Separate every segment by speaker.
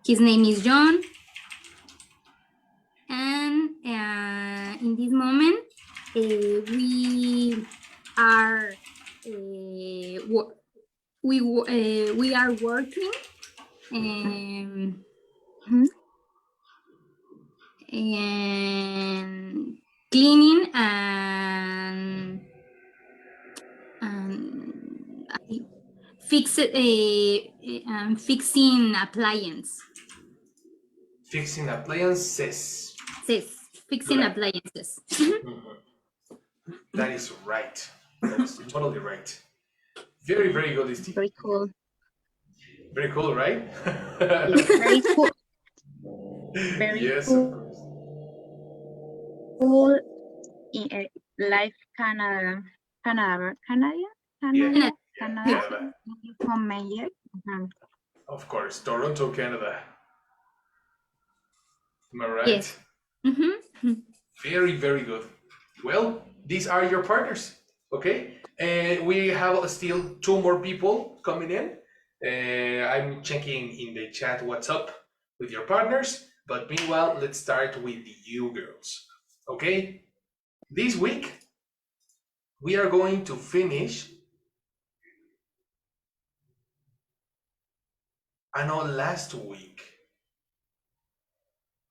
Speaker 1: His name is John. And in this moment, we are working and cleaning and fixing appliances.
Speaker 2: Fixing appliances.
Speaker 1: Yes, fixing
Speaker 2: Right.
Speaker 1: appliances.
Speaker 2: That is right. That is totally right. Very, very good, Isti.
Speaker 3: Very cool.
Speaker 2: Very cool, right?
Speaker 3: Yes, very cool. Very
Speaker 2: yes,
Speaker 3: cool.
Speaker 2: of course.
Speaker 3: Cool. Life Canada.
Speaker 2: Yeah. Canada.
Speaker 3: From Mayer.
Speaker 2: Of course. Toronto, Canada. Am I right?
Speaker 1: Yes.
Speaker 2: Very, very good. Well, these are your partners, okay? And we have still 2 more people coming in. I'm checking in the chat what's up with your partners. But meanwhile, let's start with you girls, okay? This week, we are going to finish. I know last week,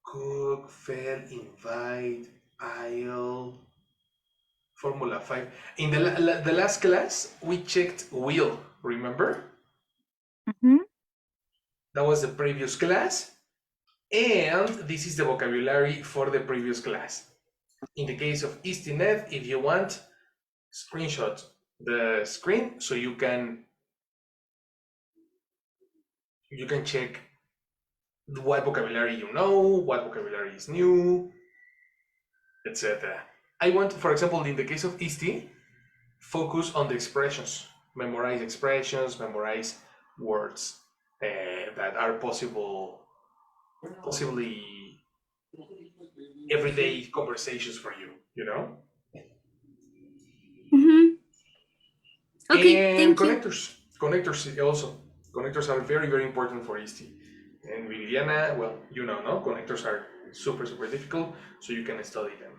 Speaker 2: cook, fail, invite, aisle, Formula 5. In the last class, we checked will, remember? That was the previous class. And this is the vocabulary for the previous class. In the case of Istinet, if you want, screenshot the screen so you can check what vocabulary you know, what vocabulary is new, etc. I want, for example, in the case of Isti, focus on the expressions. Memorize expressions, memorize words that are possibly everyday conversations for you, you know?
Speaker 1: Okay,
Speaker 2: and
Speaker 1: thank
Speaker 2: connectors. Connectors also. Connectors are very, very important for Isti. And Viridiana, well, you know, no? Connectors are super, super difficult, so you can study them.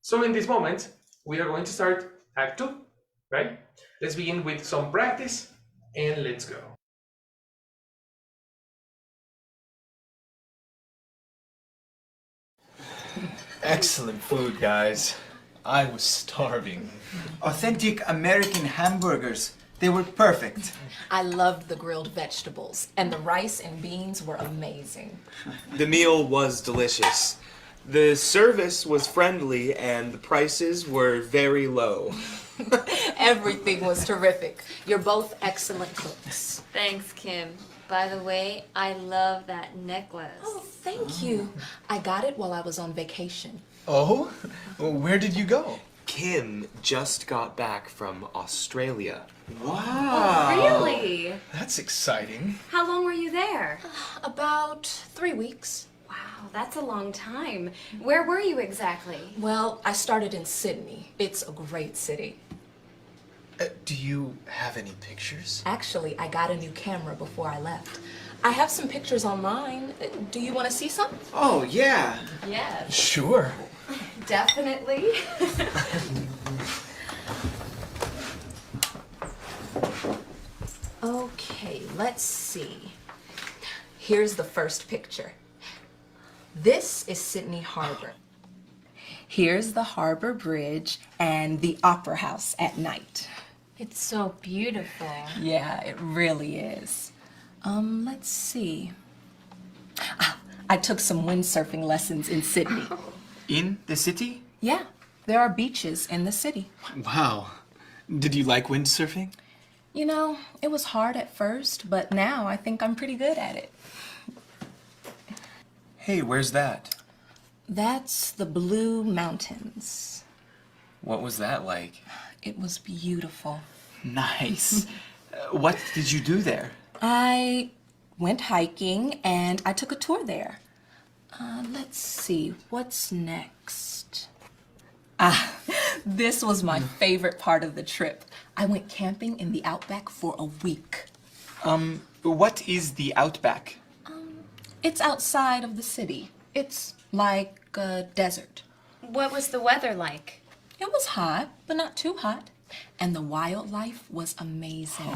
Speaker 2: So in this moment, we are going to start Act 2, right? Let's begin with some practice, and let's go.
Speaker 4: Excellent food, guys. I was starving.
Speaker 5: Authentic American hamburgers. They were perfect.
Speaker 6: I loved the grilled vegetables, and the rice and beans were amazing.
Speaker 7: The meal was delicious. The service was friendly, and the prices were very low.
Speaker 6: Everything was terrific. You're both excellent cooks.
Speaker 8: Thanks, Kim. By the way, I love that necklace.
Speaker 6: Oh, thank you. I got it while I was on vacation.
Speaker 4: Oh? Where did you go?
Speaker 7: Kim just got back from Australia.
Speaker 5: Wow.
Speaker 8: Really?
Speaker 4: That's exciting.
Speaker 8: How long were you there?
Speaker 6: About 3 weeks.
Speaker 8: Wow, that's a long time. Where were you exactly?
Speaker 6: Well, I started in Sydney. It's a great city.
Speaker 4: Do you have any pictures?
Speaker 6: Actually, I got a new camera before I left. I have some pictures online. Do you want to see some?
Speaker 5: Oh, yeah.
Speaker 8: Yes,
Speaker 4: Sure.
Speaker 8: definitely.
Speaker 6: Okay, let's see. Here's the first picture. This is Sydney Harbor. Here's the Harbor Bridge and the Opera House at night.
Speaker 8: It's so beautiful.
Speaker 6: Yeah, it really is. Let's see. I took some windsurfing lessons in Sydney.
Speaker 5: In the city?
Speaker 6: Yeah, there are beaches in the city.
Speaker 4: Wow. Did you like windsurfing?
Speaker 6: You know, it was hard at first, but now I think I'm pretty good at it.
Speaker 5: Hey, where's that?
Speaker 6: That's the Blue Mountains.
Speaker 5: What was that like?
Speaker 6: It was beautiful.
Speaker 5: Nice. What did you do there?
Speaker 6: I went hiking and I took a tour there. Let's see, what's next? This was my favorite part of the trip. I went camping in the outback for a week.
Speaker 5: What is the Outback?
Speaker 6: It's outside of the city. It's like a desert.
Speaker 8: What was the weather like?
Speaker 6: It was hot, but not too hot. And the wildlife was amazing.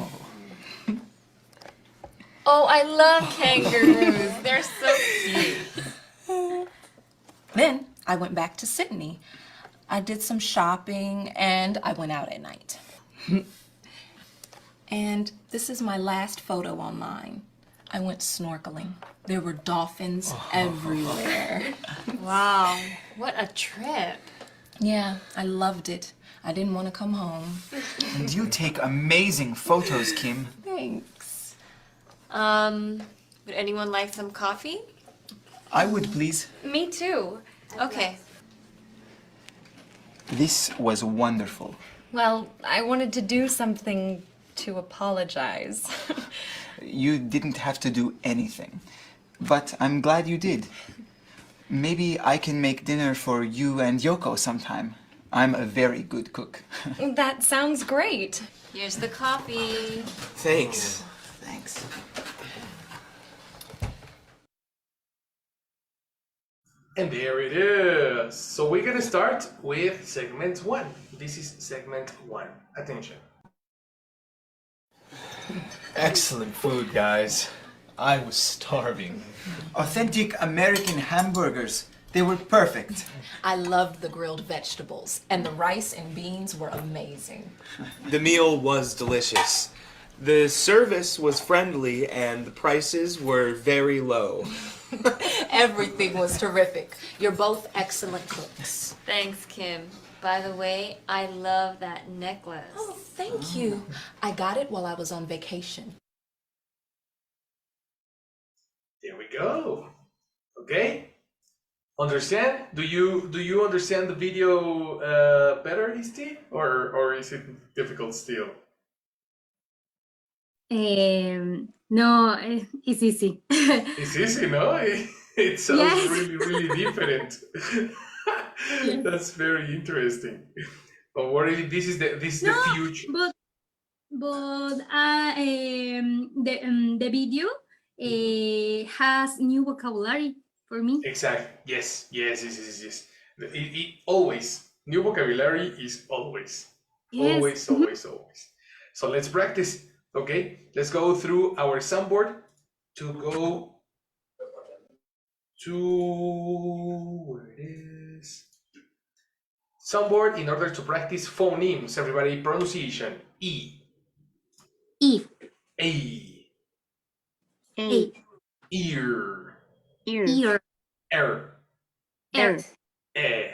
Speaker 8: Oh, I love kangaroos. They're so cute.
Speaker 6: Then I went back to Sydney. I did some shopping and I went out at night. And this is my last photo online. I went snorkeling. There were dolphins everywhere.
Speaker 8: Wow, what a trip.
Speaker 6: Yeah, I loved it. I didn't want to come home.
Speaker 5: And you take amazing photos, Kim.
Speaker 6: Thanks.
Speaker 8: Would anyone like some coffee?
Speaker 5: I would, please.
Speaker 8: Me too. Okay.
Speaker 5: This was wonderful.
Speaker 9: Well, I wanted to do something to apologize.
Speaker 5: You didn't have to do anything. But I'm glad you did. Maybe I can make dinner for you and Yoko sometime. I'm a very good cook.
Speaker 9: That sounds great.
Speaker 8: Here's the coffee.
Speaker 7: Thanks.
Speaker 5: Thanks.
Speaker 2: And there it is. So we're gonna start with segment 1. This is segment 1. Attention.
Speaker 4: Excellent food, guys. I was starving.
Speaker 5: Authentic American hamburgers. They were perfect.
Speaker 6: I loved the grilled vegetables, and the rice and beans were amazing.
Speaker 7: The meal was delicious. The service was friendly and the prices were very low.
Speaker 6: Everything was terrific. You're both excellent cooks.
Speaker 8: Thanks, Kim. By the way, I love that necklace.
Speaker 6: Oh, thank you. I got it while I was on vacation.
Speaker 2: There we go. Okay. Understand? Do you understand the video better, Isti? Or is it difficult still?
Speaker 1: No, it's easy.
Speaker 2: It's easy, no? It sounds
Speaker 1: Yes.
Speaker 2: really different. That's very interesting. Don't worry, this is the future.
Speaker 1: But the video has new vocabulary for me.
Speaker 2: Exactly. Yes. It always new vocabulary is always.
Speaker 1: Yes.
Speaker 2: Always. So let's practice. Okay, let's go through our soundboard to go to where it is. Soundboard in order to practice phonemes. Everybody, pronunciation: E,
Speaker 1: E,
Speaker 2: A,
Speaker 3: A,
Speaker 2: ear,
Speaker 3: ear,
Speaker 1: ear,
Speaker 2: R,
Speaker 3: R,
Speaker 2: E,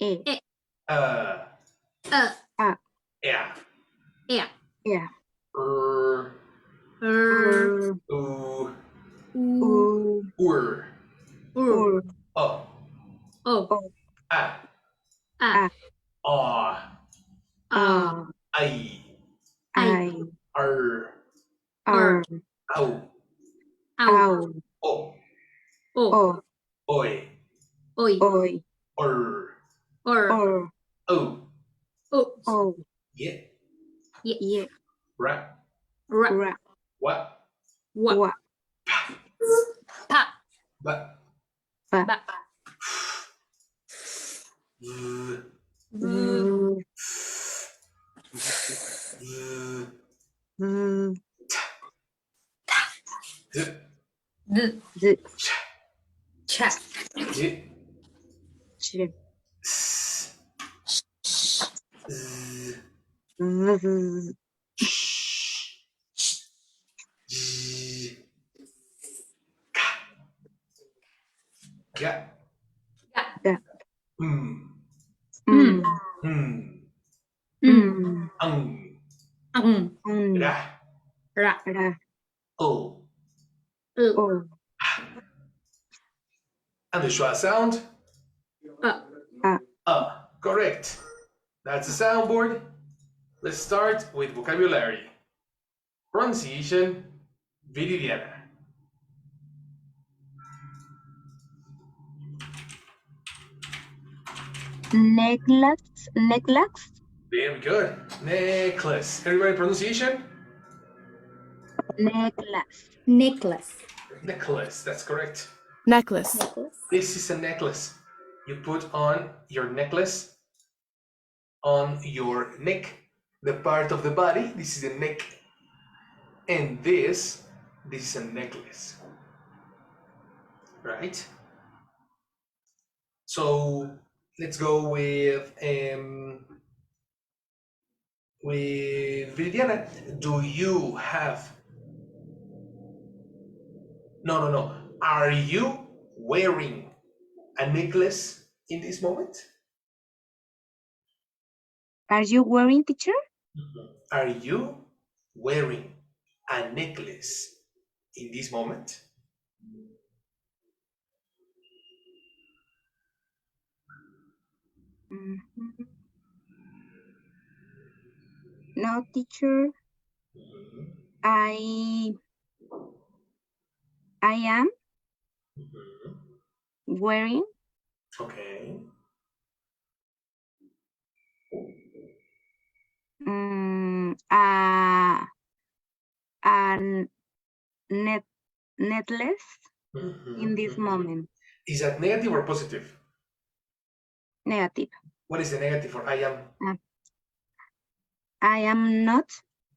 Speaker 3: E,
Speaker 2: uh, yeah,
Speaker 1: yeah,
Speaker 3: yeah,
Speaker 2: er,
Speaker 3: U,
Speaker 2: oo, ur,
Speaker 3: U,
Speaker 2: o,
Speaker 1: O,
Speaker 2: a,
Speaker 1: A,
Speaker 2: a,
Speaker 3: A,
Speaker 2: I,
Speaker 3: I,
Speaker 2: R,
Speaker 3: R,
Speaker 2: au,
Speaker 3: Ow,
Speaker 2: o,
Speaker 3: O,
Speaker 2: oi,
Speaker 1: Oi,
Speaker 3: Oi,
Speaker 2: or,
Speaker 3: Or,
Speaker 2: o,
Speaker 3: O,
Speaker 2: yeah,
Speaker 3: Ye,
Speaker 2: ra,
Speaker 3: Ra,
Speaker 2: wa,
Speaker 3: Wa,
Speaker 1: Pa,
Speaker 2: ba,
Speaker 3: Ba,
Speaker 1: Ba,
Speaker 2: z,
Speaker 3: Z,
Speaker 2: z,
Speaker 3: Z,
Speaker 2: z,
Speaker 1: D,
Speaker 3: Z,
Speaker 1: Cha,
Speaker 2: j,
Speaker 3: Ch,
Speaker 2: s, z,
Speaker 3: Z,
Speaker 2: j, ka, ga,
Speaker 3: Ga,
Speaker 2: mm,
Speaker 3: Mm,
Speaker 1: Ang,
Speaker 2: ra,
Speaker 1: Ra,
Speaker 3: Ra,
Speaker 2: o.
Speaker 3: O,
Speaker 2: And the schwa sound?
Speaker 1: A,
Speaker 2: Correct. That's the soundboard. Let's start with vocabulary. Pronunciation, Viridiana.
Speaker 3: necklace, necklace,
Speaker 2: Very good. Necklace. Everybody pronunciation?
Speaker 3: Necklace.
Speaker 1: Necklace.
Speaker 2: Necklace, that's correct.
Speaker 10: Necklace.
Speaker 1: Necklace.
Speaker 2: This is a necklace. You put on your necklace on your neck, the part of the body. This is the neck. And this is a necklace. Right? So let's go with Viridiana. Do you have No. Are you wearing a necklace in this moment?
Speaker 3: Are you wearing, teacher?
Speaker 2: Are you wearing a necklace in this moment?
Speaker 3: Mhm. No, teacher. I am wearing
Speaker 2: Okay.
Speaker 3: a necklace in this moment.
Speaker 2: Is that negative or positive?
Speaker 3: Negative.
Speaker 2: What is the negative for I am?
Speaker 3: I am not.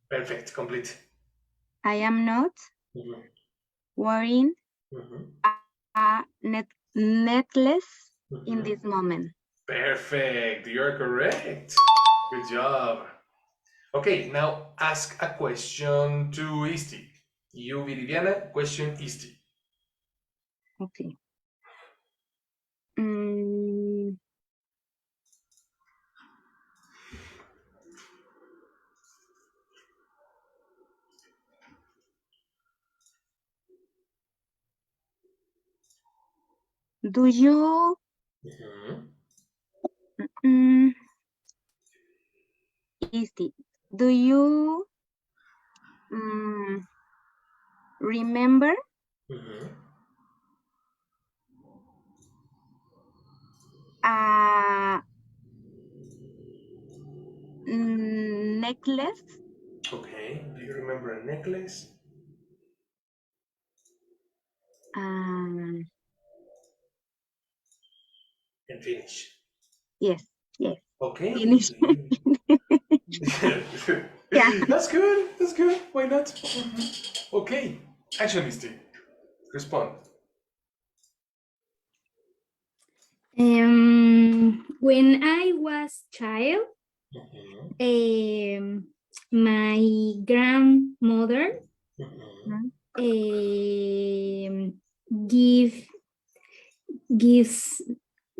Speaker 2: Perfect, complete.
Speaker 3: I am not wearing a necklace in this moment.
Speaker 2: Perfect, you're correct. Good job. Okay, now ask a question to Isti. You, Viridiana, question Isti.
Speaker 3: Okay. Do you Isti, do you remember a necklace?
Speaker 2: Okay, do you remember a necklace?
Speaker 3: And
Speaker 2: finish.
Speaker 3: yes.
Speaker 2: Okay.
Speaker 3: Finish. Yeah.
Speaker 2: That's good. Why not? Okay. Action, Misty. Respond.
Speaker 1: When I was child, my grandmother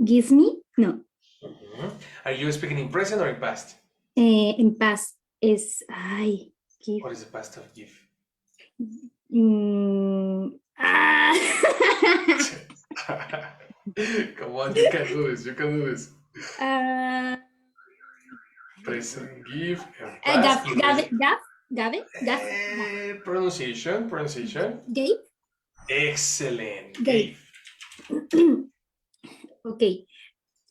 Speaker 1: gives me no.
Speaker 2: Are you speaking in present or in past?
Speaker 1: In past is I give.
Speaker 2: What is the past of give? Come on, you can do this. Present, give, and past.
Speaker 1: Gave.
Speaker 2: Pronunciation.
Speaker 1: Gave.
Speaker 2: Excellent.
Speaker 1: Gave. Okay.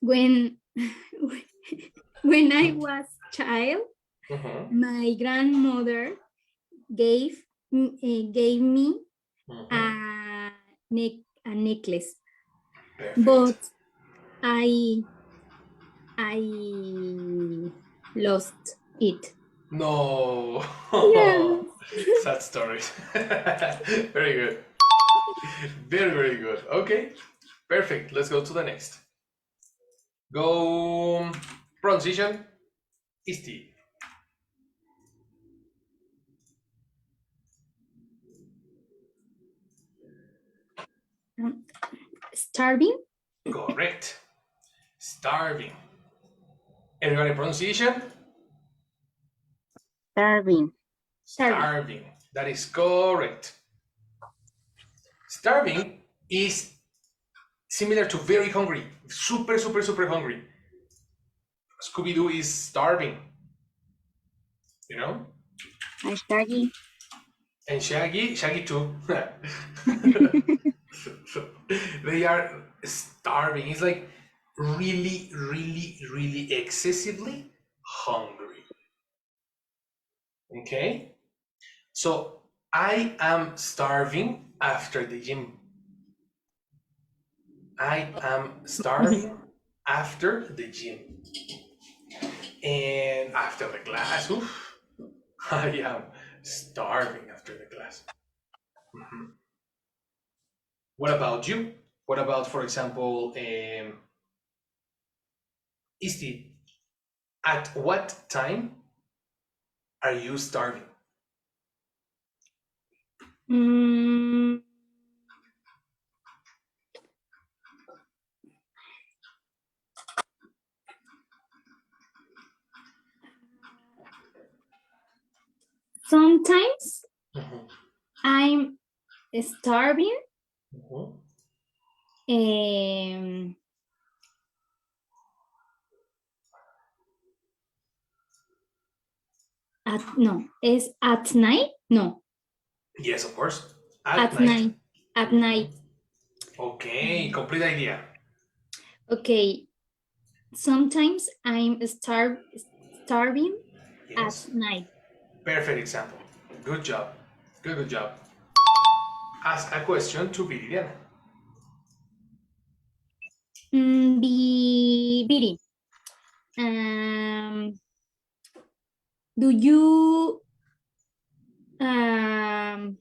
Speaker 1: When I was child, my grandmother gave me a necklace.
Speaker 2: Perfect.
Speaker 1: But I lost it.
Speaker 2: No.
Speaker 1: Yeah.
Speaker 2: Sad story. Very good. Very good. Okay. Perfect. Let's go to the next. Go pronunciation. Isti.
Speaker 1: Starving.
Speaker 2: Correct. Starving. Everybody pronunciation?
Speaker 3: Starving.
Speaker 2: Starving. That is correct. Starving is similar to very hungry. Super hungry. Scooby-Doo is starving. You know?
Speaker 3: And Shaggy.
Speaker 2: And Shaggy too. They are starving. It's like really excessively hungry. Okay? So I am starving after the gym. I am starving after the gym. And after the class, oof, I am starving after the class. Mhm. What about you? What about, for example, Isti, at what time are you starving?
Speaker 1: Mm, sometimes
Speaker 2: Mhm,
Speaker 1: I'm starving
Speaker 2: mhm.
Speaker 1: um, it's at night? No,
Speaker 2: Yes, of course. At
Speaker 1: at
Speaker 2: night.
Speaker 1: night. At
Speaker 2: Mhm.
Speaker 1: night.
Speaker 2: Okay, complete idea.
Speaker 1: Okay. Sometimes I'm starving at
Speaker 2: Yes.
Speaker 1: night.
Speaker 2: Perfect example. Good job. Good job. Ask a question to Viridiana.
Speaker 1: Biri, um, do you um,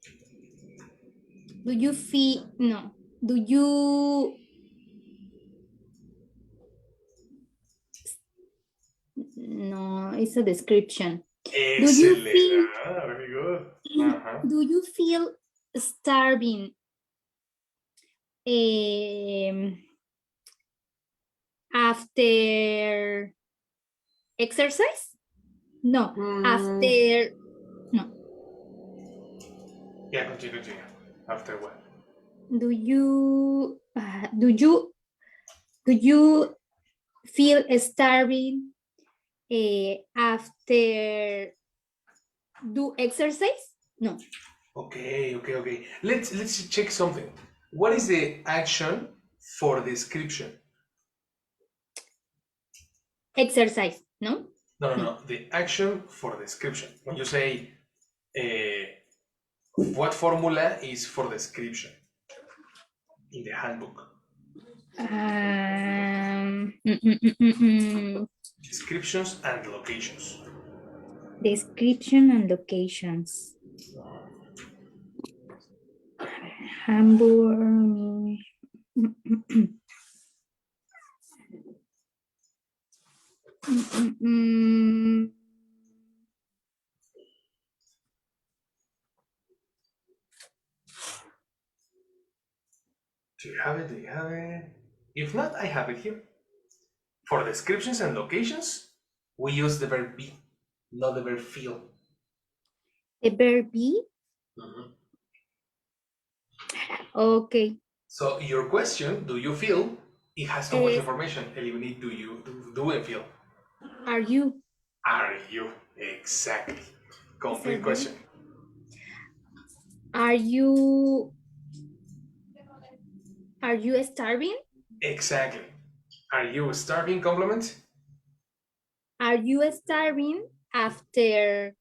Speaker 1: feel no? Do you no? It's a description. Do you
Speaker 2: Excellent.
Speaker 1: feel
Speaker 2: Very good. Uh-huh.
Speaker 1: do you feel starving after exercise? No, after no.
Speaker 2: Yeah, continue. After what?
Speaker 1: Do you do you feel starving after do exercise? No,
Speaker 2: Okay. Let's check something. What is the action for description?
Speaker 1: exercise. No,
Speaker 2: No. The action for description. When you say what formula is for description in the handbook?
Speaker 1: um, mm, mm, mm, mm, mm.
Speaker 2: Descriptions and locations.
Speaker 1: Description and locations. Hamburg. Mm, mm, mm. Mm, mm, mm.
Speaker 2: Do you have it? If not, I have it here. For descriptions and locations, we use the verb be, not the verb feel.
Speaker 1: The verb be.
Speaker 2: Mhm.
Speaker 1: Okay.
Speaker 2: So your question, do you feel? It has too much
Speaker 1: Eh,
Speaker 2: information. Eliminate do you do and feel.
Speaker 1: are you?
Speaker 2: Are you? Exactly. Complete
Speaker 1: Is
Speaker 2: question.
Speaker 1: Are you? Are you starving?
Speaker 2: Exactly. Are you starving? Compliment.
Speaker 1: Are you starving after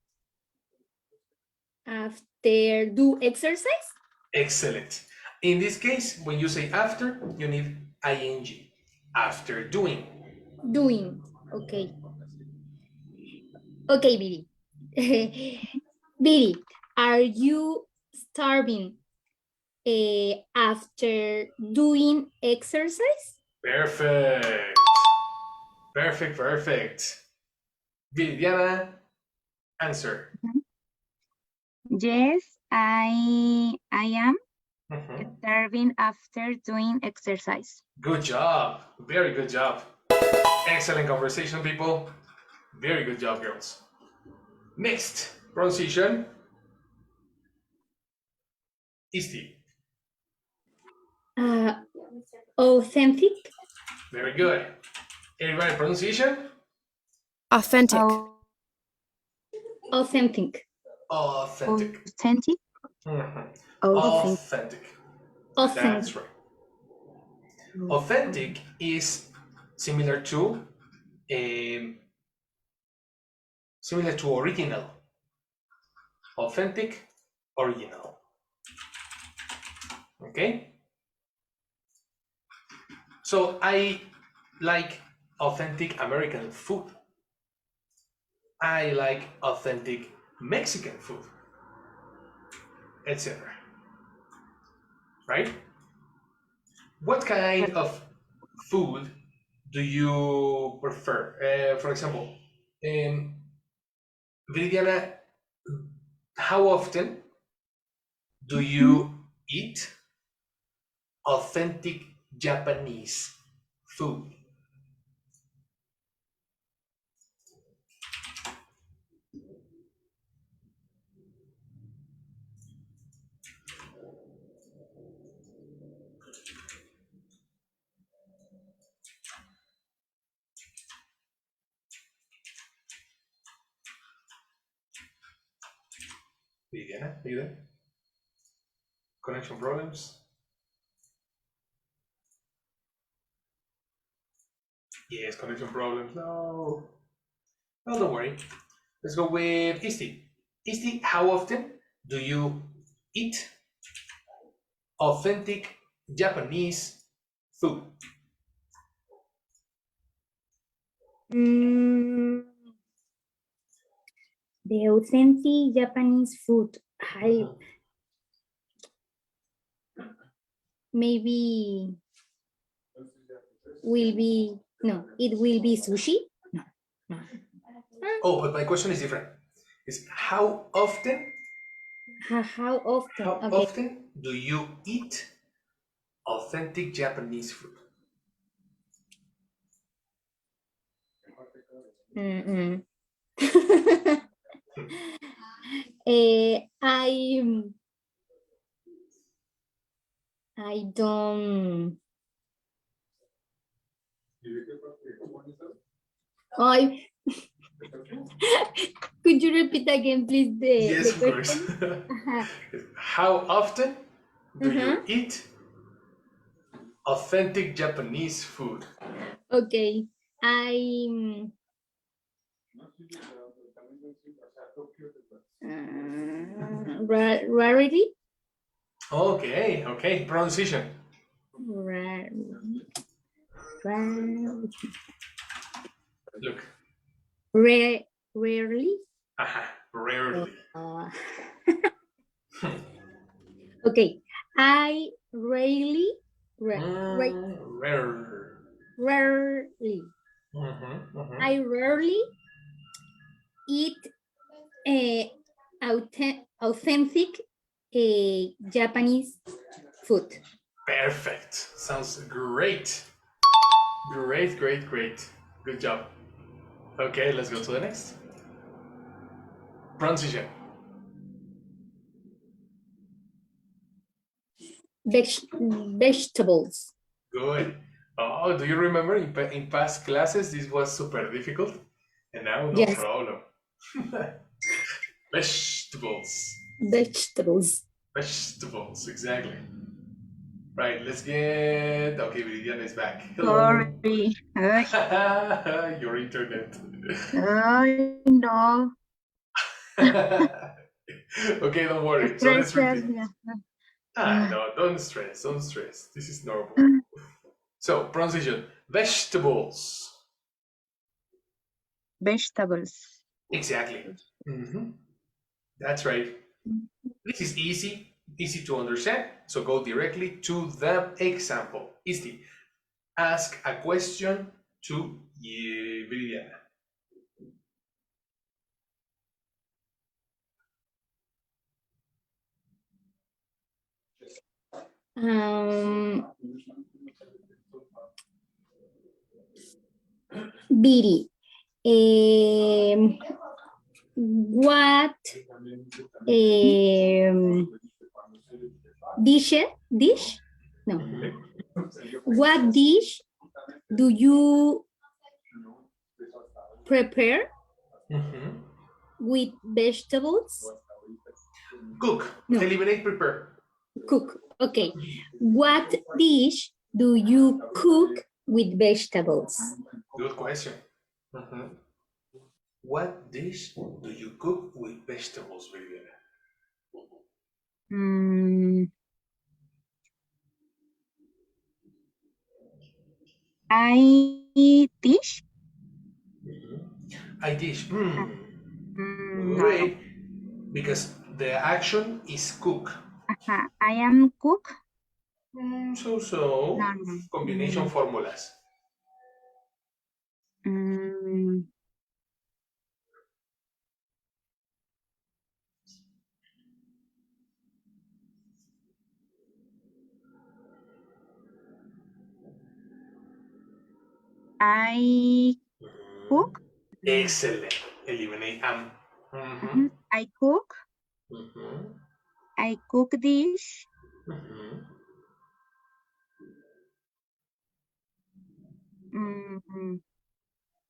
Speaker 1: do exercise?
Speaker 2: Excellent. In this case, when you say after, you need ing. After doing.
Speaker 1: Doing. Okay. Okay, Bidi. Bidi, are you starving after doing exercise?
Speaker 2: Perfect. Perfect. Viridiana, answer.
Speaker 3: Yes, I am
Speaker 2: Mhm.
Speaker 3: starving after doing exercise.
Speaker 2: Good job. Very good job. Excellent conversation, people. Very good job, girls. Next, pronunciation. Isti.
Speaker 1: Authentic.
Speaker 2: Very good. Everybody, pronunciation?
Speaker 9: Authentic.
Speaker 1: Authentic.
Speaker 2: Authentic.
Speaker 3: Authentic.
Speaker 2: Mhm.
Speaker 3: Authentic.
Speaker 2: Authentic.
Speaker 1: Authentic.
Speaker 2: That's right. Authentic is similar to similar to original. Authentic, original. Okay? So I like authentic American food. I like authentic Mexican food, etc. Right? What kind of food do you prefer? For example, Viridiana, how often do you eat authentic Japanese food? Viviana, are you there? Connection problems? Yes, connection problems. No. Well, don't worry. Let's go with Isti. Isti, how often do you eat authentic Japanese food?
Speaker 1: The authentic Japanese food. Maybe will be, no, it will be sushi. No.
Speaker 2: Oh, but my question is different. Is how often?
Speaker 1: How often?
Speaker 2: How
Speaker 1: Okay.
Speaker 2: often do you eat authentic Japanese food?
Speaker 1: I don't. I could you repeat again, please?
Speaker 2: Yes,
Speaker 1: the
Speaker 2: of course.
Speaker 1: question?
Speaker 2: How often do you eat authentic Japanese food?
Speaker 1: Okay, rarity.
Speaker 2: Okay, okay. Pronunciation. Look.
Speaker 1: Rarely.
Speaker 2: Rarely.
Speaker 1: Okay, I rarely. Rarely. I rarely eat authentic Japanese food.
Speaker 2: Perfect. Sounds great. Great, great, great. Good job. Okay, let's go to the next. Pronunciation.
Speaker 1: Vegetables.
Speaker 2: Good. Oh, do you remember in past classes this was super difficult? And now no
Speaker 1: Yes.
Speaker 2: problem. Vegetables.
Speaker 1: Vegetables.
Speaker 2: Vegetables, exactly. Right, let's get. Okay, Viridiana is back. Hello.
Speaker 3: Sorry.
Speaker 2: Your internet.
Speaker 3: I know.
Speaker 2: Okay, don't worry. So let's repeat. No, don't stress. Don't stress. This is normal. So, pronunciation: vegetables.
Speaker 3: Vegetables.
Speaker 2: Exactly. That's right. This is easy to understand. So go directly to the example. Isti, ask a question to Viridiana.
Speaker 1: Viri, what dish? No. What dish do you prepare with vegetables?
Speaker 2: Cook.
Speaker 1: No.
Speaker 2: Eliminate, prepare.
Speaker 1: Cook. Okay. What dish do you cook with vegetables?
Speaker 2: Good question. What dish do you cook with vegetables, Viviana?
Speaker 3: I dish?
Speaker 2: I dish.
Speaker 3: No.
Speaker 2: Wait, because the action is cook.
Speaker 3: I am cook?
Speaker 2: So.
Speaker 3: No.
Speaker 2: Combination formulas.
Speaker 3: I cook?
Speaker 2: Excellent. Eliminate am.
Speaker 3: I cook? I cook dish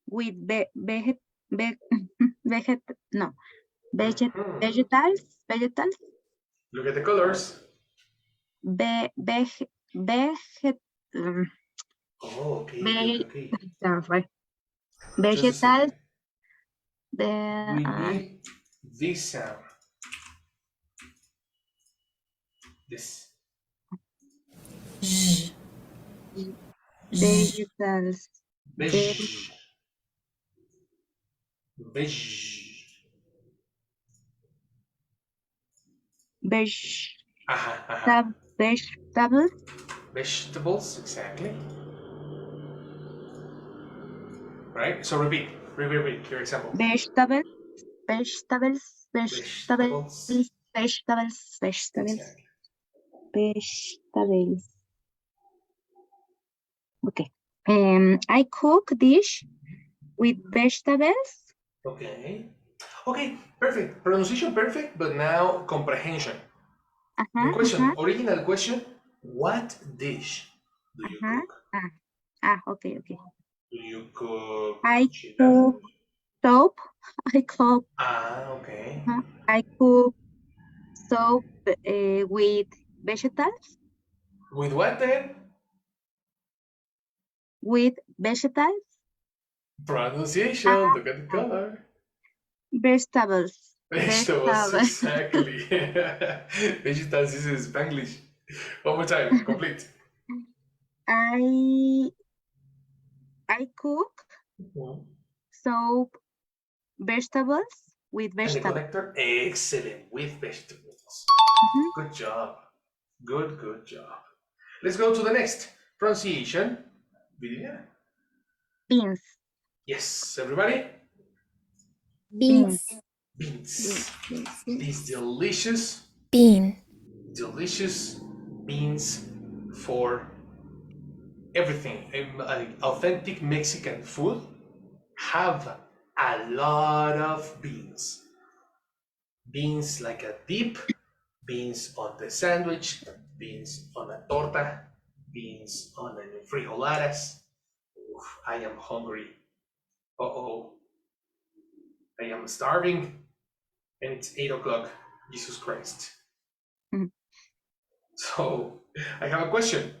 Speaker 3: with vegetables.
Speaker 2: Look at the colors.
Speaker 3: Ve, veget,
Speaker 2: Oh, okay,
Speaker 3: ve,
Speaker 2: okay.
Speaker 3: sorry.
Speaker 2: Just a second.
Speaker 3: Vegetables.
Speaker 2: We need this sound. This.
Speaker 3: Vegetables.
Speaker 2: Veg. Veg.
Speaker 3: Vegetables.
Speaker 2: Vegetables, exactly. Right? So repeat your example.
Speaker 3: Vegetables.
Speaker 2: Vegetables. Exactly.
Speaker 3: Vegetables. Okay. I cook dish with vegetables.
Speaker 2: Okay. Okay, perfect. Pronunciation perfect, but now comprehension. The question, original question, what dish do you cook?
Speaker 3: Okay.
Speaker 2: Do you cook
Speaker 3: I
Speaker 2: chilaquiles?
Speaker 3: cook soup. I cook.
Speaker 2: Okay.
Speaker 3: I cook soup with vegetables.
Speaker 2: With what then?
Speaker 3: With vegetables.
Speaker 2: Pronunciation, look at the color.
Speaker 3: Vegetables.
Speaker 2: Vegetables, exactly. Vegetables is Spanglish. One more time, complete.
Speaker 3: I cook soup, vegetables with
Speaker 2: And the
Speaker 3: vegetables.
Speaker 2: connector, excellent, with vegetables. Good job. Good job. Let's go to the next pronunciation. Viviana.
Speaker 3: Beans.
Speaker 2: Yes, everybody.
Speaker 1: Beans.
Speaker 2: Beans. These delicious beans for everything. Authentic Mexican food have a lot of beans. Beans like a dip, beans on the sandwich, beans on a torta, beans on a frijoladas. Oof, I am hungry. Uh-oh. I am starving. And it's 8 o'clock. Jesus Christ. So, I have a question.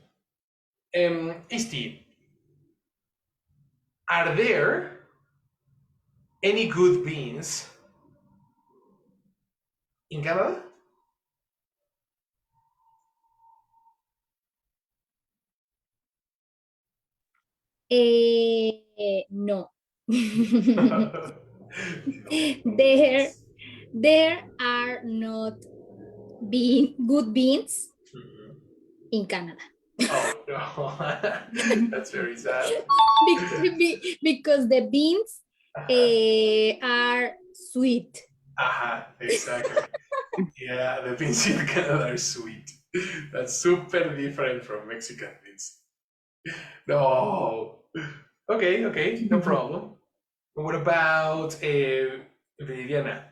Speaker 2: Isti, are there any good beans in Canada?
Speaker 1: No. There are not good beans in Canada.
Speaker 2: Oh no, that's very sad.
Speaker 1: Because the beans are sweet.
Speaker 2: Exactly. Yeah, the beans in Canada are sweet. That's super different from Mexican beans. No. Okay, no problem. What about Viridiana?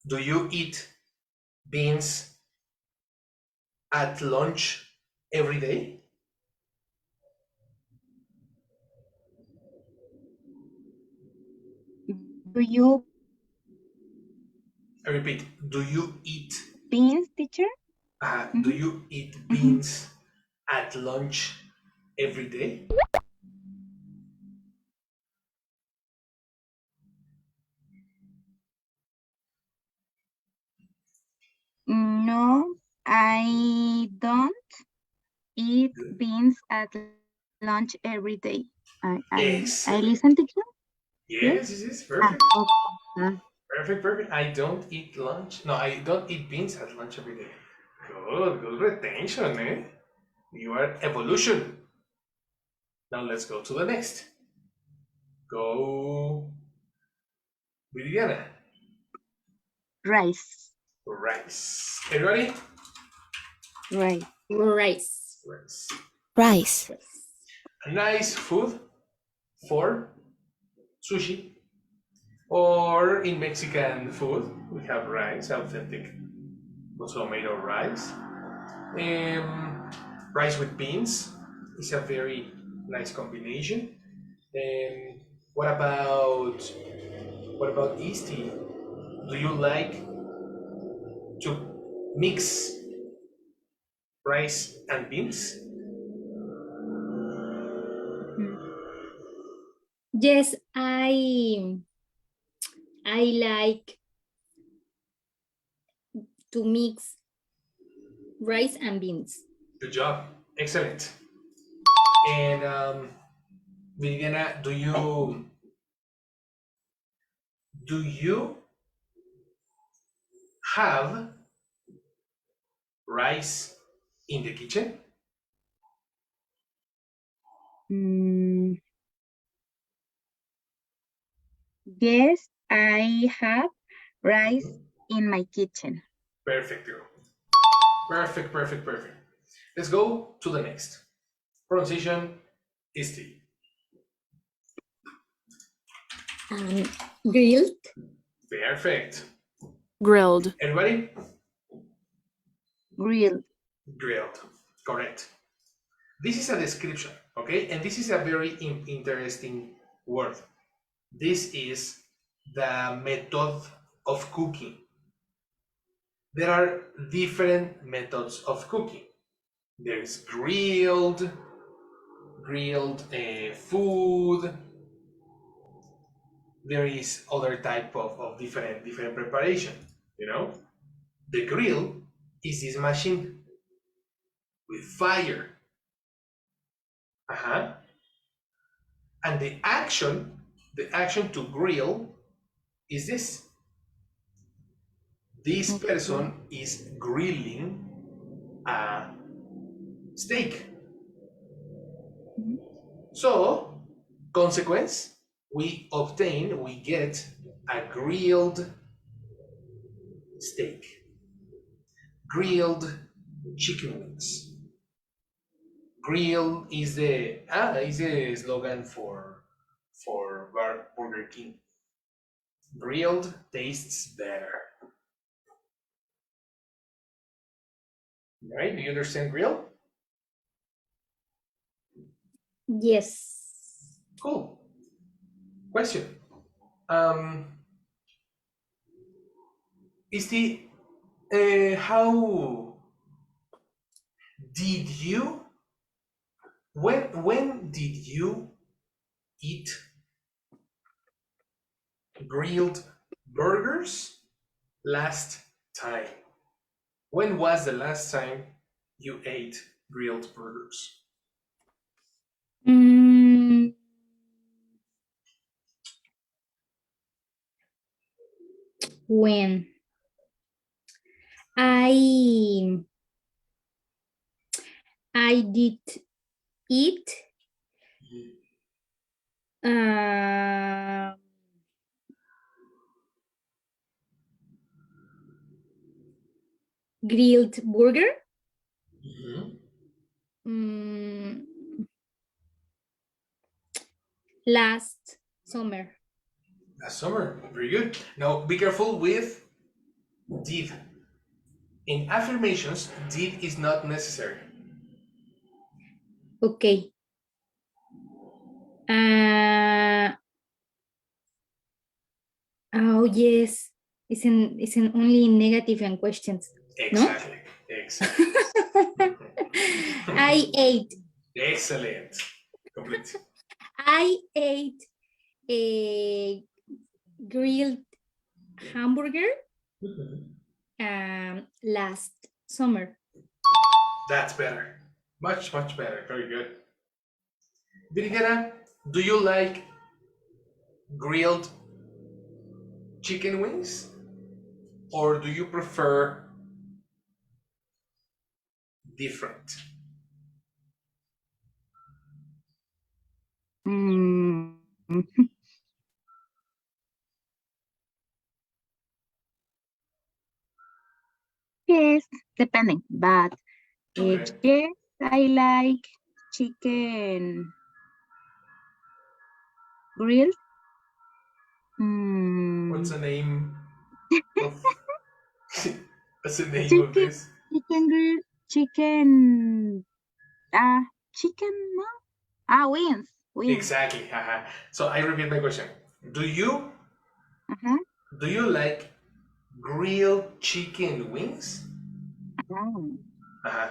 Speaker 2: Do you eat beans at lunch every day?
Speaker 3: Do you
Speaker 2: I repeat, do you eat
Speaker 3: beans, teacher?
Speaker 2: do you eat beans at lunch every day?
Speaker 3: I don't eat beans at lunch every day. I
Speaker 2: Excellent.
Speaker 3: listen to you.
Speaker 2: Yes, this is
Speaker 3: Ah,
Speaker 2: perfect.
Speaker 3: okay.
Speaker 2: Perfect. I don't eat lunch. No, I don't eat beans at lunch every day. Good retention, man. You are evolution. Now let's go to the next. Go, Viridiana.
Speaker 3: Rice.
Speaker 2: Rice. Everybody?
Speaker 3: Rice.
Speaker 1: Rice.
Speaker 2: Rice.
Speaker 8: Rice.
Speaker 2: A nice food for sushi. Or in Mexican food, we have rice, authentic tomato rice. Rice with beans is a very nice combination. What about Easty? Do you like to mix rice and beans?
Speaker 1: Yes, I like to mix rice and beans.
Speaker 2: Good job. Excellent. And Viridiana, do you have rice in the kitchen?
Speaker 3: Yes, I have rice in my kitchen.
Speaker 2: Perfect, girl. Perfect. Let's go to the next. Pronunciation is T.
Speaker 1: Grilled.
Speaker 2: Perfect.
Speaker 8: Grilled.
Speaker 2: Everybody?
Speaker 3: Grilled.
Speaker 2: Grilled. Correct. This is a description, okay? And this is a very interesting word. This is the method of cooking. There are different methods of cooking. There is grilled food. There is other type of different preparation, you know? The grill is this machine with fire. And the action to grill is this. This person is grilling a steak. So, consequence, we get a grilled steak, grilled chicken wings. Grill is the slogan for Burger King. Grilled tastes better. Right? Do you understand grill?
Speaker 1: Yes.
Speaker 2: Cool. Question. Isti, how did you? When did you eat grilled burgers last time? When was the last time you ate grilled burgers?
Speaker 1: When I did eat grilled burger. Last summer.
Speaker 2: Last summer. Very good. Now be careful with did. In affirmations, did is not necessary.
Speaker 1: Okay. Oh yes, it's in only negative and questions.
Speaker 2: Exactly.
Speaker 1: No?
Speaker 2: Exactly.
Speaker 1: I ate.
Speaker 2: Excellent. Complete.
Speaker 1: I ate a grilled hamburger last summer.
Speaker 2: That's better. Much, much better. Very good. Viridiana, do you like grilled chicken wings? Or do you prefer different?
Speaker 3: Mm, yes, depending, but
Speaker 2: Okay.
Speaker 3: yes, I like chicken grilled.
Speaker 2: What's the name of what's the name of
Speaker 3: Chicken,
Speaker 2: this?
Speaker 3: chicken grill, chicken, chicken, no? Wings, wings.
Speaker 2: Exactly. So I repeat my question. Do you
Speaker 3: Uh-huh.
Speaker 2: do you like grilled chicken wings?
Speaker 3: Oh.
Speaker 2: Uh-huh.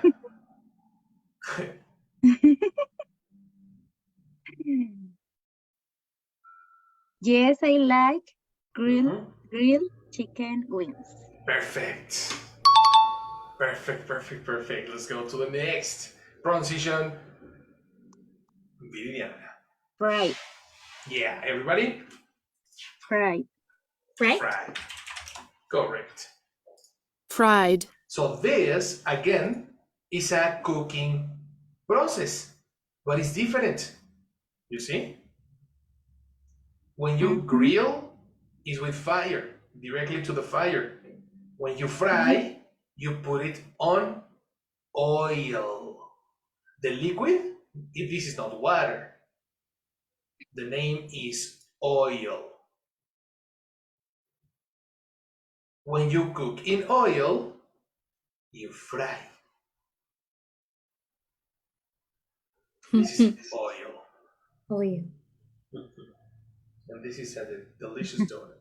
Speaker 3: Yes, I like grilled,
Speaker 2: Mhm.
Speaker 3: grilled chicken wings.
Speaker 2: Perfect. Perfect, perfect, perfect. Let's go to the next pronunciation. Viridiana.
Speaker 3: Fried,
Speaker 2: Yeah, everybody?
Speaker 3: fried.
Speaker 2: Fried. Correct.
Speaker 10: Fried.
Speaker 2: So this, again, is a cooking process, but it's different. You see? When you
Speaker 3: Mhm.
Speaker 2: grill, is with fire, directly to the fire. When you fry, you put it on oil. The liquid, if this is not water, the name is oil. When you cook in oil, you fry. This is oil.
Speaker 1: Oh, yeah.
Speaker 2: And this is a delicious donut.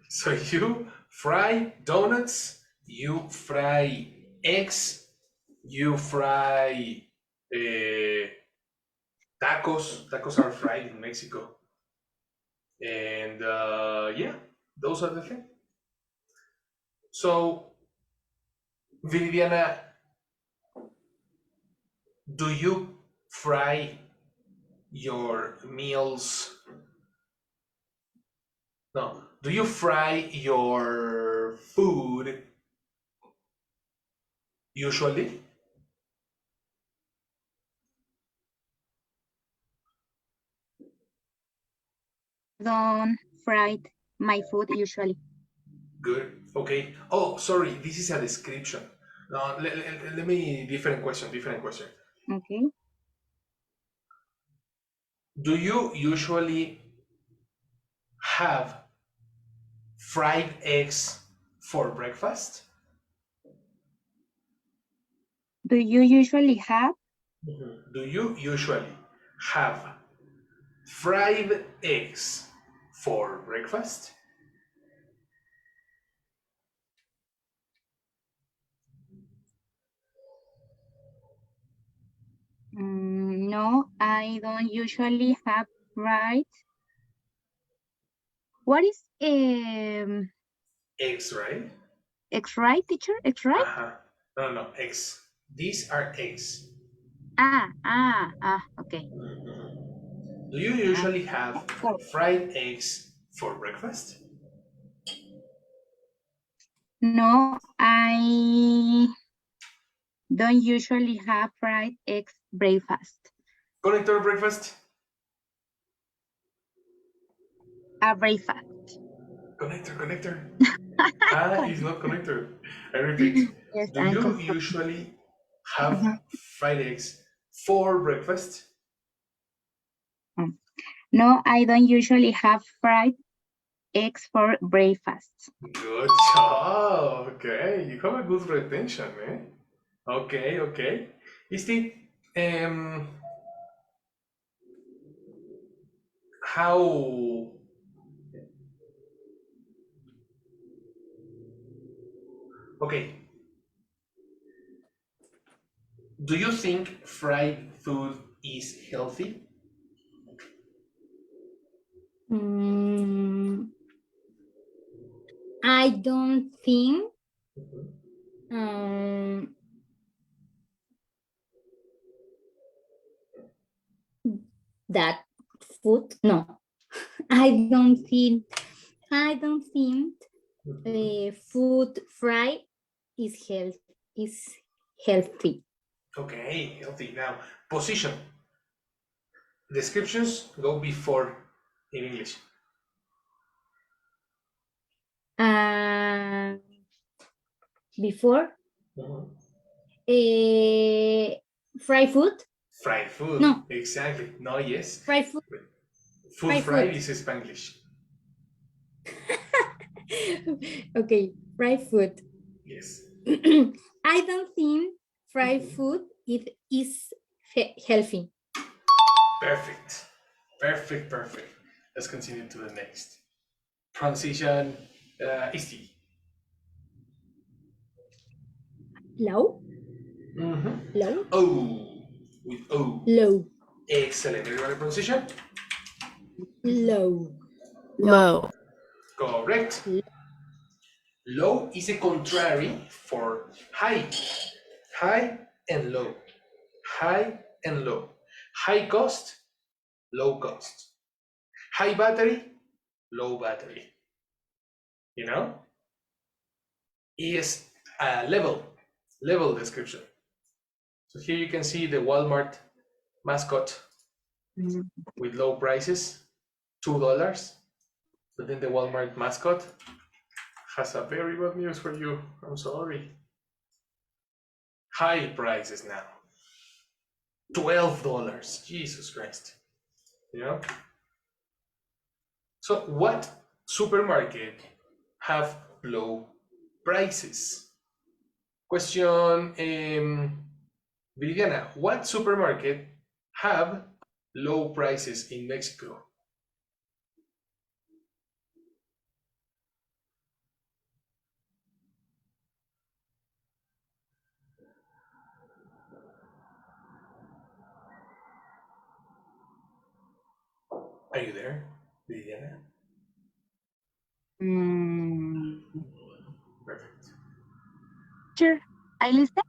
Speaker 2: So you fry donuts, you fry eggs, you fry tacos. Tacos are fried in Mexico. And yeah, those are the things. So, Viridiana, do you fry your meals? No, do you fry your food usually?
Speaker 3: Don't fry my food usually.
Speaker 2: Good. Okay. Oh, sorry. This is a description. No, let me different question. Different question.
Speaker 3: Okay.
Speaker 2: Do you usually have fried eggs for breakfast?
Speaker 3: Do you usually have?
Speaker 2: Do you usually have fried eggs for breakfast?
Speaker 3: No, I don't usually have fried. What is
Speaker 2: Eggs, right?
Speaker 3: X-ray, teacher? X-ray?
Speaker 2: Uh-huh. No, no, eggs. These are eggs.
Speaker 3: Okay.
Speaker 2: Do you
Speaker 3: Ah,
Speaker 2: usually have
Speaker 3: sorry.
Speaker 2: fried eggs for breakfast?
Speaker 3: No, I don't usually have fried eggs breakfast.
Speaker 2: Connector breakfast?
Speaker 3: A breakfast.
Speaker 2: Connector. Is not connector. I repeat.
Speaker 3: Yes,
Speaker 2: Do
Speaker 3: I'm
Speaker 2: you
Speaker 3: confused.
Speaker 2: usually have
Speaker 3: Mhm.
Speaker 2: fried eggs for breakfast?
Speaker 3: No, I don't usually have fried eggs for breakfast.
Speaker 2: Good job. Okay, you have a good retention, man. Okay, okay. Isti, how okay. Do you think fried food is healthy?
Speaker 1: Mm, I don't think Um, that food? No, I don't think food fry is healthy.
Speaker 2: Okay, healthy. Now, position. Descriptions go before in English.
Speaker 1: Before
Speaker 2: Mhm.
Speaker 1: fry food?
Speaker 2: Fried food.
Speaker 1: No.
Speaker 2: Exactly. No, yes.
Speaker 1: Fry food.
Speaker 2: Food
Speaker 1: Fried
Speaker 2: fried
Speaker 1: food.
Speaker 2: is Spanglish.
Speaker 1: Okay, fried food.
Speaker 2: Yes.
Speaker 1: I don't think fried food is healthy.
Speaker 2: Perfect. Perfect, perfect. Let's continue to the next. Pronunciation, Isti.
Speaker 1: Low?
Speaker 2: Mm-hmm.
Speaker 1: Low?
Speaker 2: O, with O.
Speaker 1: Low.
Speaker 2: Excellent. Everybody pronunciation?
Speaker 1: Low.
Speaker 10: Low.
Speaker 2: Correct. Low is a contrary for high. High and low. High and low. High cost, low cost. High battery, low battery. You know? Is a level description. So here you can see the Walmart mascot with low prices, $2. But then the Walmart mascot has a very bad news for you. I'm sorry. High prices now. $12. Jesus Christ. You know? So what supermarket have low prices? Question, Viridiana, what supermarket have low prices in Mexico? Are you there, Viridiana? Perfect.
Speaker 3: Sure. I listen.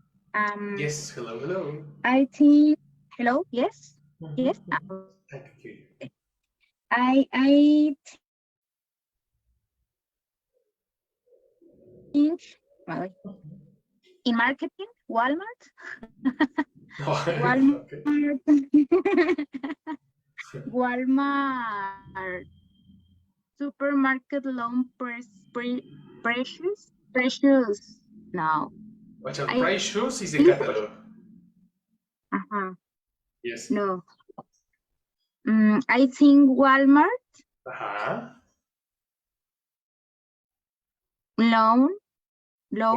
Speaker 2: Yes, hello, hello.
Speaker 3: I think. Hello. Yes. Yes.
Speaker 2: I can hear you.
Speaker 3: I think. Well, in marketing, Walmart. Walmart.
Speaker 2: Okay.
Speaker 3: Walmart supermarket loan precious. No.
Speaker 2: Watch out,
Speaker 3: I
Speaker 2: price shoes is a
Speaker 3: think.
Speaker 2: catalog. Yes.
Speaker 3: No. I think Walmart
Speaker 2: Uh-huh.
Speaker 3: low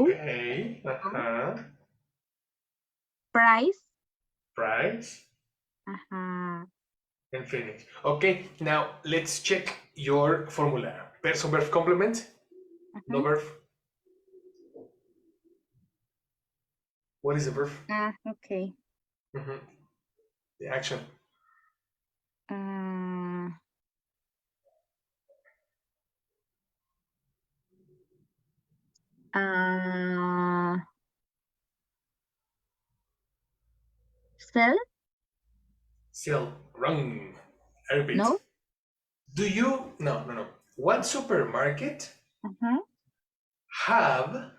Speaker 2: Okay. Uh-huh.
Speaker 3: price.
Speaker 2: Price
Speaker 3: Uh-huh.
Speaker 2: and finish. Okay, now let's check your formula. Person, verb, complement. No verb. What is the verb?
Speaker 3: Okay.
Speaker 2: Mhm. The action.
Speaker 3: Sell?
Speaker 2: Sell. Wrong. I repeat.
Speaker 3: No.
Speaker 2: Do you? No, no, no. What supermarket
Speaker 3: Uh-huh.
Speaker 2: have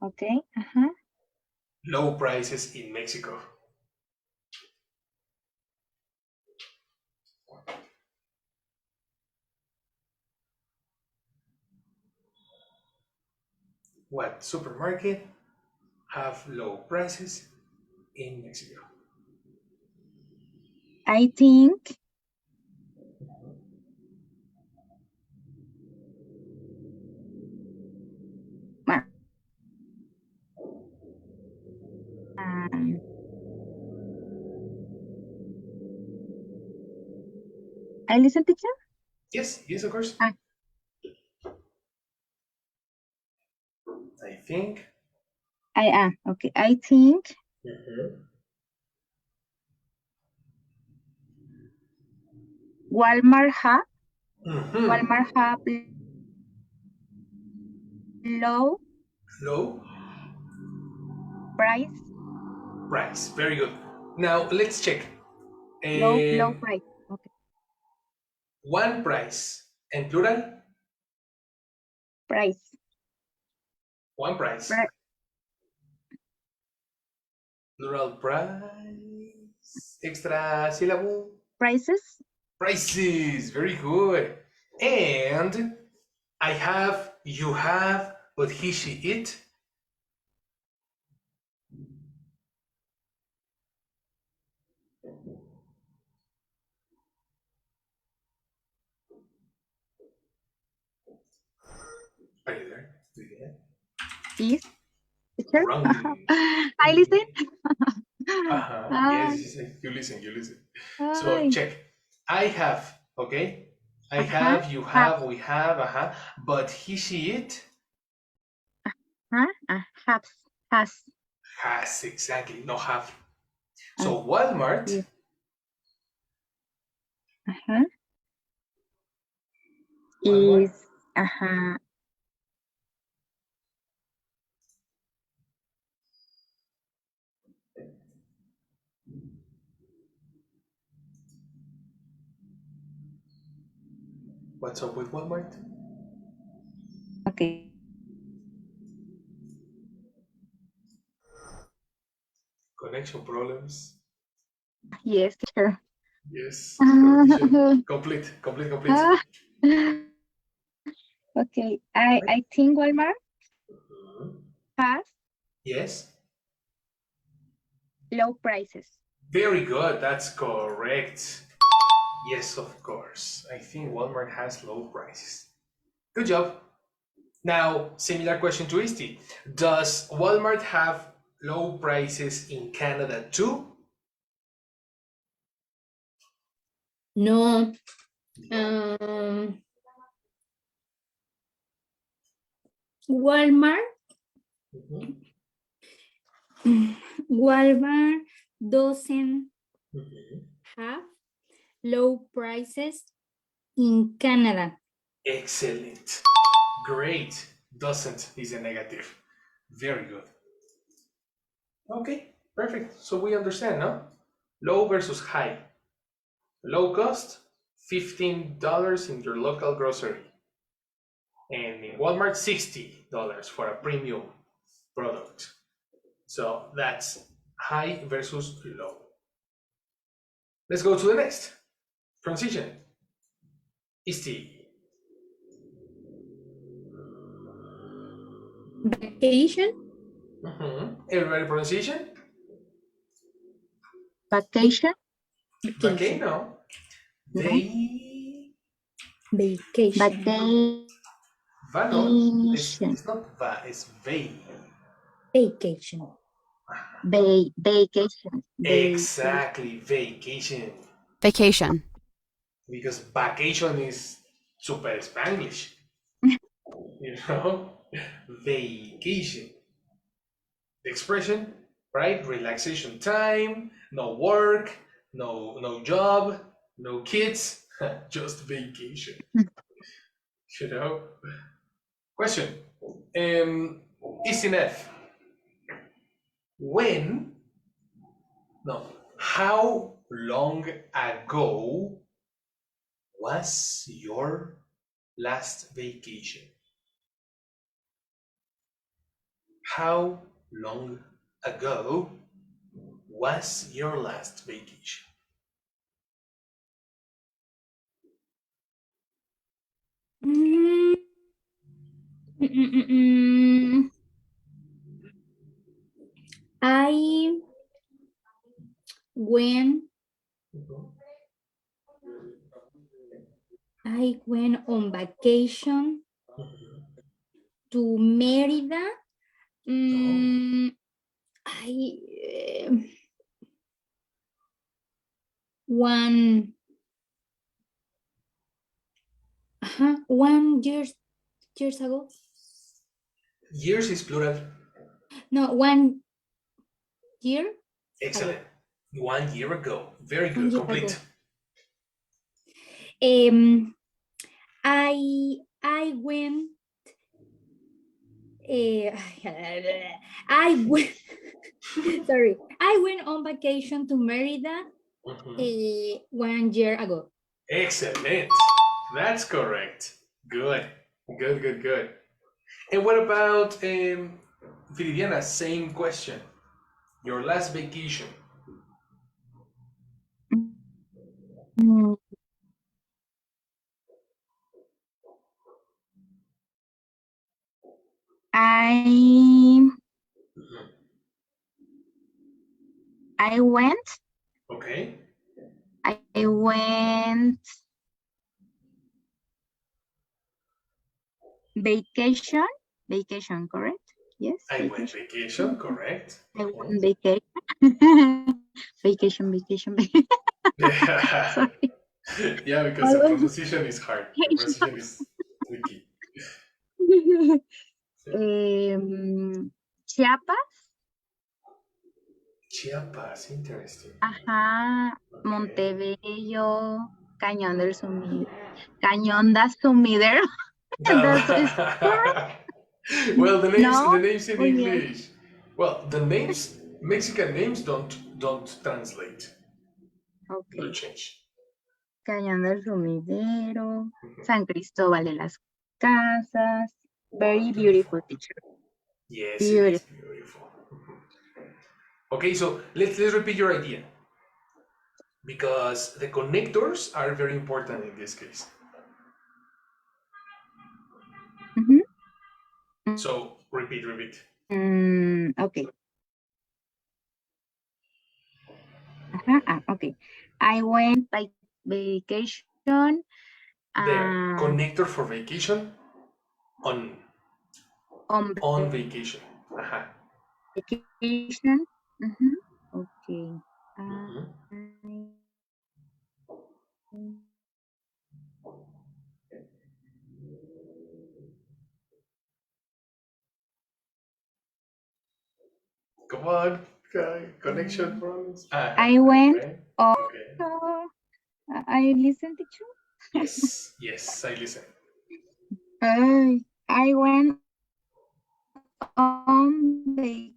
Speaker 3: Okay. Uh-huh.
Speaker 2: low prices in Mexico? What supermarket have low prices in Mexico?
Speaker 3: I think I listen, teacher.
Speaker 2: Yes, yes, of course. I think.
Speaker 3: Okay. I think Walmart have
Speaker 2: Mhm.
Speaker 3: low
Speaker 2: Low
Speaker 3: Price.
Speaker 2: Price. Very good. Now let's check.
Speaker 3: Low price. Okay.
Speaker 2: One price and plural.
Speaker 3: Price.
Speaker 2: One price.
Speaker 3: Pri-
Speaker 2: Plural price. Extra syllable.
Speaker 3: Prices.
Speaker 2: Prices. Very good. And I have, you have, but he, she, it. Are you there? Do you get it?
Speaker 3: Is. Teacher.
Speaker 2: Wrong.
Speaker 3: I listen.
Speaker 2: Uh-huh.
Speaker 3: Hi.
Speaker 2: Yes, you listen, you listen. So
Speaker 3: Hi.
Speaker 2: check. I have, okay? I
Speaker 3: Uh-huh.
Speaker 2: have, you have, we have, but he, she, it
Speaker 3: Huh? Has.
Speaker 2: exactly, no have. So Walmart,
Speaker 3: Yes. Uh-huh.
Speaker 2: one more.
Speaker 3: Is. Uh-huh.
Speaker 2: What's up with Walmart?
Speaker 3: Okay.
Speaker 2: Connection problems.
Speaker 3: Yes, teacher.
Speaker 2: Yes.
Speaker 3: Uh,
Speaker 2: Complete.
Speaker 3: Ah. Okay. I think Walmart
Speaker 2: Mhm.
Speaker 3: has
Speaker 2: Yes.
Speaker 3: low prices.
Speaker 2: Very good. That's correct. Yes, of course. I think Walmart has low prices. Good job. Now, similar question to Isti. Does Walmart have low prices in Canada too?
Speaker 1: No. Walmart. Walmart doesn't have low prices in Canada.
Speaker 2: Excellent. Great. Doesn't is a negative. Very good. Okay, perfect. So we understand, no? Low versus high. Low cost, $15 in your local grocery. And in Walmart, $60 for a premium product. So that's high versus low. Let's go to the next. Transition. Isti.
Speaker 1: Vacation.
Speaker 2: Everybody pronunciation?
Speaker 3: Vacation.
Speaker 2: Okay, no.
Speaker 1: Vacation.
Speaker 2: Va, no. It's not va, it's vey.
Speaker 1: Vacation.
Speaker 3: Vacation.
Speaker 2: Exactly, vacation.
Speaker 10: Vacation.
Speaker 2: Because vacation is super Spanglish. You know? Vacation. The expression, right? Relaxation time, no work, no job, no kids, just vacation. You know? Question. Is in F. How long ago was your last vacation? How long ago was your last vacation?
Speaker 1: Mm, mm, mm, mm. I went on vacation to Mérida. One 1 years ago.
Speaker 2: Years is plural.
Speaker 1: No, 1 year.
Speaker 2: Excellent. 1 year ago. Very
Speaker 1: 1
Speaker 2: good.
Speaker 1: year
Speaker 2: Complete.
Speaker 1: ago. I went. I went. Sorry. I went on vacation to Merida
Speaker 2: Mhm.
Speaker 1: 1 year ago.
Speaker 2: Excellent. That's correct. Good. Good, good, good. And what about Viridiana? Same question. Your last vacation.
Speaker 3: Mm, I I went
Speaker 2: Okay.
Speaker 3: I went vacation. Vacation, correct? Yes,
Speaker 2: I went
Speaker 3: vacation.
Speaker 2: vacation, correct.
Speaker 3: I
Speaker 2: Mhm.
Speaker 3: went vacation. Vacation, vacation,
Speaker 2: Yeah.
Speaker 3: sorry.
Speaker 2: Yeah, because the
Speaker 3: Always
Speaker 2: pronunciation is hard. The pronunciation is tricky.
Speaker 3: Chiapas,
Speaker 2: Chiapas, interesting.
Speaker 3: ajá,
Speaker 2: Okay.
Speaker 3: Montebello, Cañón del Sumidero, Cañón da Sumidero. That's is correct.
Speaker 2: Well, the
Speaker 3: No?
Speaker 2: names in
Speaker 3: Oh, yes.
Speaker 2: English. Well, the names, Mexican names don't translate. Don't
Speaker 3: Okay.
Speaker 2: change.
Speaker 3: Cañón del Sumidero, San Cristóbal de las Casas. Very beautiful teacher.
Speaker 2: Yes, it is
Speaker 3: Beautiful.
Speaker 2: beautiful. Okay, so let's repeat your idea because the connectors are very important in this case.
Speaker 3: Mhm.
Speaker 2: So repeat.
Speaker 3: Okay. Okay. I went by vacation.
Speaker 2: There,
Speaker 3: Uh,
Speaker 2: connector for vacation on
Speaker 3: on
Speaker 2: vacation. Ajá.
Speaker 3: vacation. Okay.
Speaker 2: Mhm. Come on, connection problems.
Speaker 3: I went
Speaker 2: Okay. Okay.
Speaker 3: also. I listened to you.
Speaker 2: Yes, I listen.
Speaker 3: I went on vacation.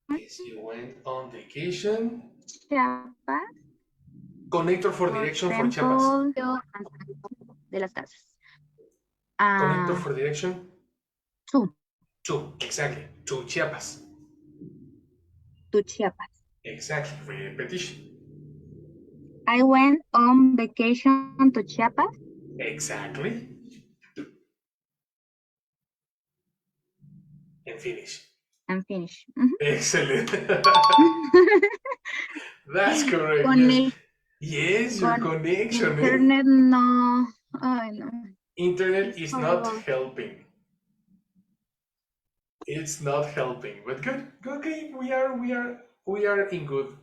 Speaker 2: Yes, you went on vacation.
Speaker 3: Chiapas,
Speaker 2: Connector for
Speaker 3: for
Speaker 2: direction for Chiapas.
Speaker 3: example, de las Casas.
Speaker 2: Connector for direction
Speaker 3: To
Speaker 2: exactly, to Chiapas.
Speaker 3: Chiapas.
Speaker 2: Exactly, repetition.
Speaker 3: I went on vacation to Chiapas
Speaker 2: Exactly. And finish.
Speaker 3: and finish.
Speaker 2: Excellent. That's correct. Yes.
Speaker 3: Connect,
Speaker 2: Yes, your connection.
Speaker 3: internet, no. I know.
Speaker 2: Internet
Speaker 3: It's
Speaker 2: is not
Speaker 3: horrible.
Speaker 2: helping. It's not helping. But good. Okay, we are in good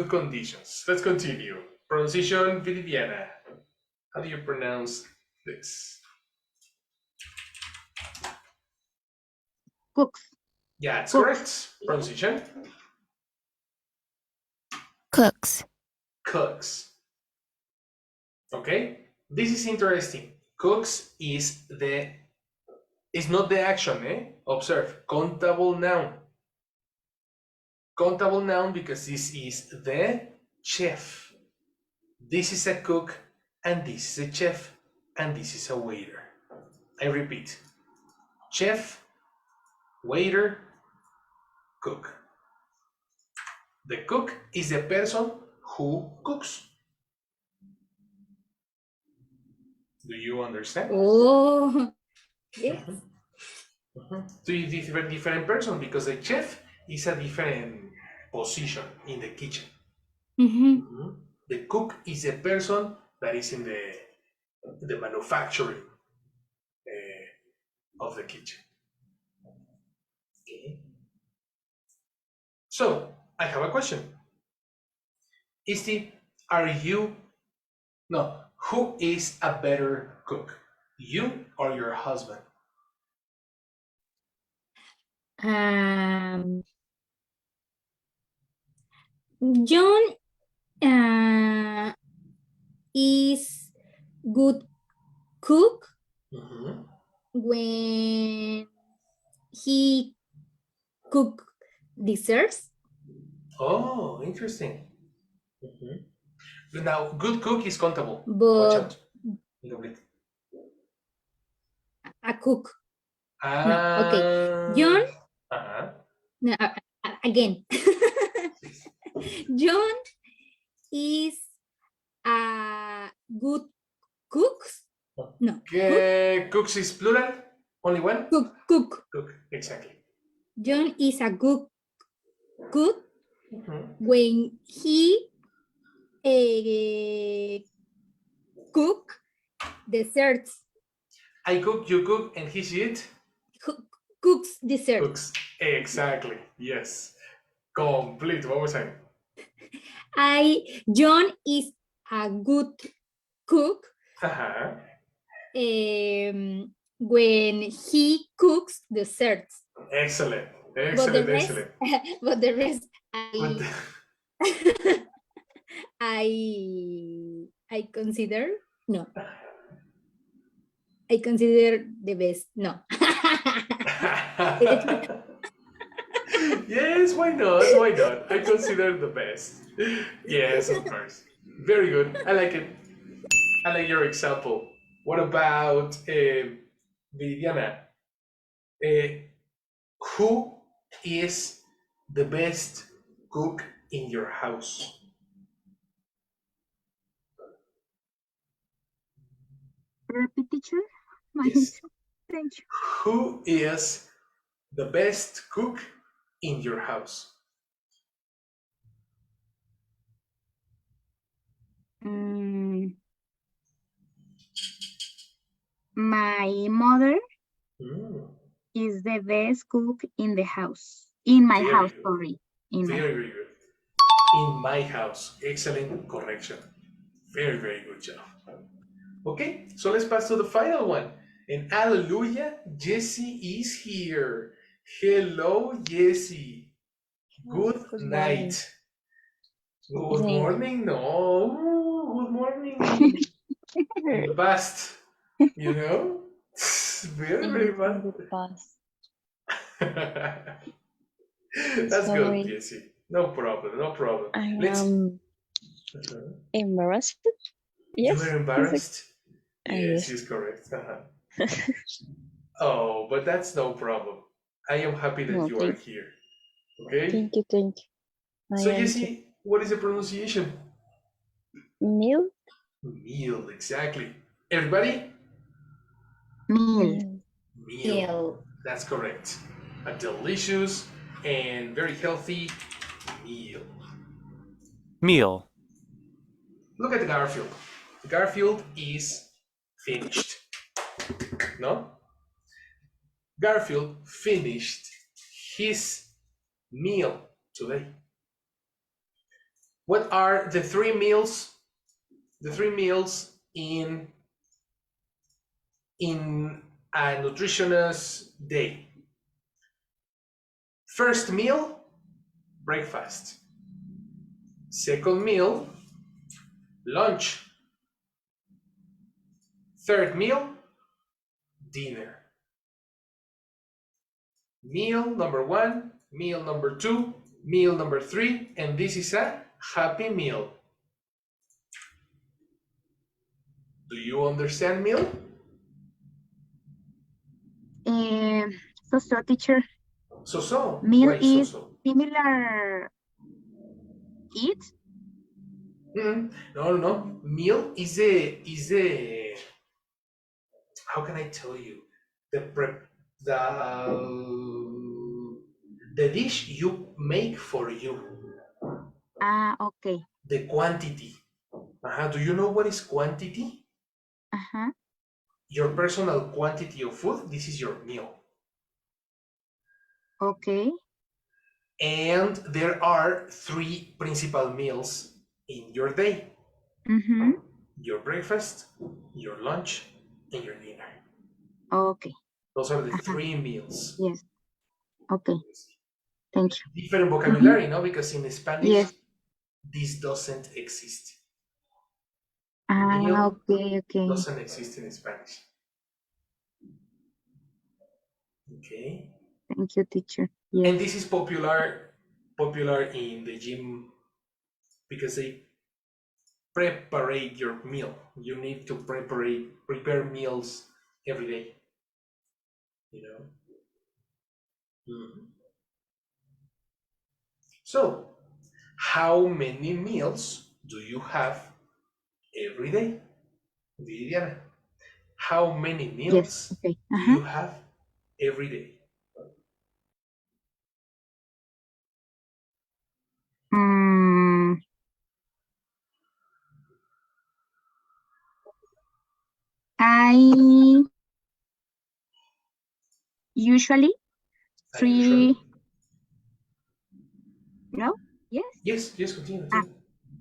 Speaker 2: conditions. Let's continue. Pronunciation, Viridiana. How do you pronounce this?
Speaker 3: Cooks.
Speaker 2: Yeah, it's
Speaker 3: Cooks.
Speaker 2: correct. Pronunciation.
Speaker 10: Cooks.
Speaker 2: Cooks. Okay, this is interesting. Cooks is not the action, Observe, countable noun. Countable noun because this is the chef. This is a cook, and this is a chef, and this is a waiter. I repeat, chef, waiter, cook. The cook is the person who cooks. Do you understand?
Speaker 1: Oh, yes.
Speaker 2: So it's different person because the chef is a different position in the kitchen. The cook is a person that is in the manufacturing of the kitchen. Okay. So I have a question. Isti, who is a better cook? You or your husband?
Speaker 1: John is good cook,
Speaker 2: Mhm.
Speaker 1: when he cook desserts.
Speaker 2: Oh, interesting. Mhm. Now, good cook is countable. Watch
Speaker 1: But
Speaker 2: out. Look at-
Speaker 1: a cook.
Speaker 2: Ah.
Speaker 1: Okay. John,
Speaker 2: Uh-huh.
Speaker 1: no, again. John is a good cook. No,
Speaker 2: Cooks is plural? Only one?
Speaker 1: cook.
Speaker 2: Cook, exactly.
Speaker 1: John is a good cook
Speaker 2: Mhm.
Speaker 1: when he cook desserts.
Speaker 2: I cook, you cook, and he eat?
Speaker 1: Cooks desserts.
Speaker 2: Cooks. Exactly. Yes. Complete. One more time.
Speaker 1: John is a good cook
Speaker 2: Uh-huh.
Speaker 1: when he cooks desserts.
Speaker 2: Excellent.
Speaker 1: But
Speaker 2: Excellent.
Speaker 1: the rest,
Speaker 2: Excellent.
Speaker 1: but the rest,
Speaker 2: But-
Speaker 1: I consider no. I consider the best. No.
Speaker 2: Yes, why not? Why not? I consider the best. Yes, of course. Very good. I like it. I like your example. What about Viviana? Who is the best cook in your house?
Speaker 3: Repeat, teacher.
Speaker 2: Yes.
Speaker 3: Thank you.
Speaker 2: Who is the best cook in your house?
Speaker 3: My mother
Speaker 2: Mm,
Speaker 3: is the best cook in the house. In my
Speaker 2: Very
Speaker 3: house,
Speaker 2: good.
Speaker 3: sorry. In my
Speaker 2: very, very good. In my house. Excellent correction. Very, very good job. Okay, so let's pass to the final one. And hallelujah, Jessie is here. Hello, Jessie. Good night. Good morning. No, good morning. In the past, you know? Very, very bad. That's good, Jessie. No problem, no problem. Let's. Uh-huh.
Speaker 11: Embarrassed?
Speaker 2: You
Speaker 11: Yes.
Speaker 2: were embarrassed? Yes,
Speaker 11: yes.
Speaker 2: she's correct. Uh-huh. Oh, but that's no problem. I am happy that you are here. Okay?
Speaker 11: Thank you, thank you.
Speaker 2: So, Jessie, what is the pronunciation?
Speaker 11: Meal?
Speaker 2: Meal, exactly. Everybody?
Speaker 3: meal.
Speaker 2: Meal. That's correct. A delicious and very healthy meal.
Speaker 12: Meal.
Speaker 2: Look at the Garfield. The Garfield is finished. No? Garfield finished his meal today. What are the three meals? The three meals in a nutritionist day. First meal, breakfast. Second meal, lunch. Third meal, dinner. Meal number 1, meal number 2, meal number 3, and this is a happy meal. Do you understand meal?
Speaker 3: So, teacher.
Speaker 2: So.
Speaker 3: Meal
Speaker 2: Why
Speaker 3: is
Speaker 2: so?
Speaker 3: similar eat?
Speaker 2: No. Meal is a how can I tell you? The dish you make for you.
Speaker 3: Okay.
Speaker 2: The quantity. Do you know what is quantity? Your personal quantity of food. This is your meal.
Speaker 3: Okay.
Speaker 2: And there are 3 principal meals in your day. Your breakfast, your lunch, and your dinner.
Speaker 3: Okay.
Speaker 2: Those are the 3 meals.
Speaker 3: Yes. Okay. Thank you.
Speaker 2: Different vocabulary, no? Because in Spanish,
Speaker 3: Yes.
Speaker 2: this doesn't exist.
Speaker 3: Okay.
Speaker 2: Doesn't exist in Spanish. Okay.
Speaker 3: Thank you, teacher.
Speaker 2: And
Speaker 3: Yes.
Speaker 2: this is popular in the gym because they prepare your meal. You need to prepare meals every day. You know. Mhm. So, how many meals do you have every day, Viviana? How many
Speaker 3: Yes.
Speaker 2: meals
Speaker 3: Okay.
Speaker 2: do you have every day?
Speaker 3: Mm, I usually
Speaker 2: Usually.
Speaker 3: three. No. Yes.
Speaker 2: Yes, continue.
Speaker 3: Ah,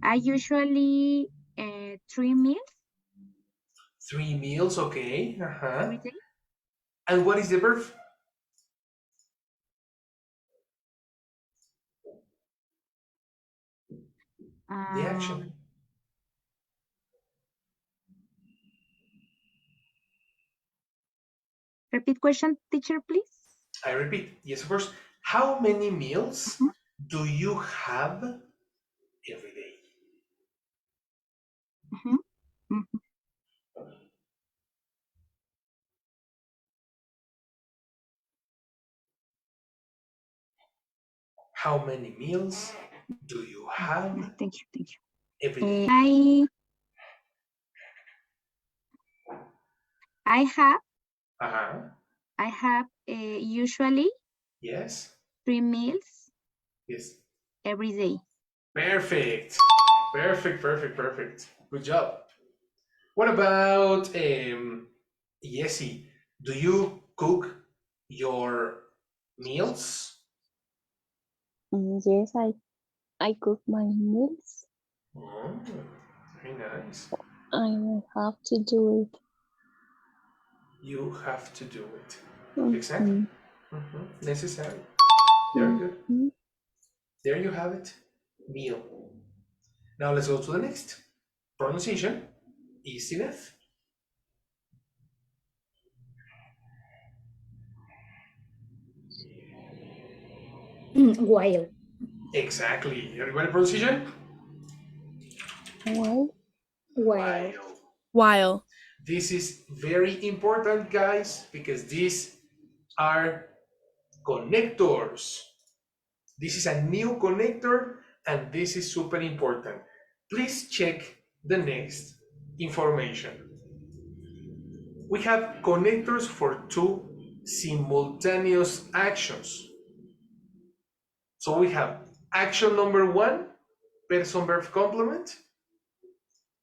Speaker 3: I usually 3 meals
Speaker 2: 3 meals, okay.
Speaker 3: every day.
Speaker 2: And what is the verb? The action.
Speaker 3: Repeat question, teacher, please.
Speaker 2: I repeat, yes, of course. How many meals do you have every day?
Speaker 3: Mhm, mhm.
Speaker 2: How many meals do you have
Speaker 3: Thank you. Thank you.
Speaker 2: every day?
Speaker 3: I have
Speaker 2: Uh-huh.
Speaker 3: usually
Speaker 2: Yes.
Speaker 3: 3 meals
Speaker 2: Yes.
Speaker 3: every day.
Speaker 2: Perfect. Perfect. Good job. What about Yesi? Do you cook your meals?
Speaker 11: Yes, I cook my meals.
Speaker 2: Oh, very nice.
Speaker 11: I will have to do it.
Speaker 2: You have to do it. Exactly.
Speaker 11: Mhm,
Speaker 2: Necessary. Very good.
Speaker 11: mhm.
Speaker 2: There you have it. Meal. Now let's go to the next. Pronunciation. Easy enough.
Speaker 1: While.
Speaker 2: Exactly. Everybody pronunciation?
Speaker 11: Well,
Speaker 1: While.
Speaker 10: While.
Speaker 2: This is very important, guys, because these are connectors. This is a new connector, and this is super important. Please check the next information. We have connectors for two simultaneous actions. So we have action number one, person verb complement,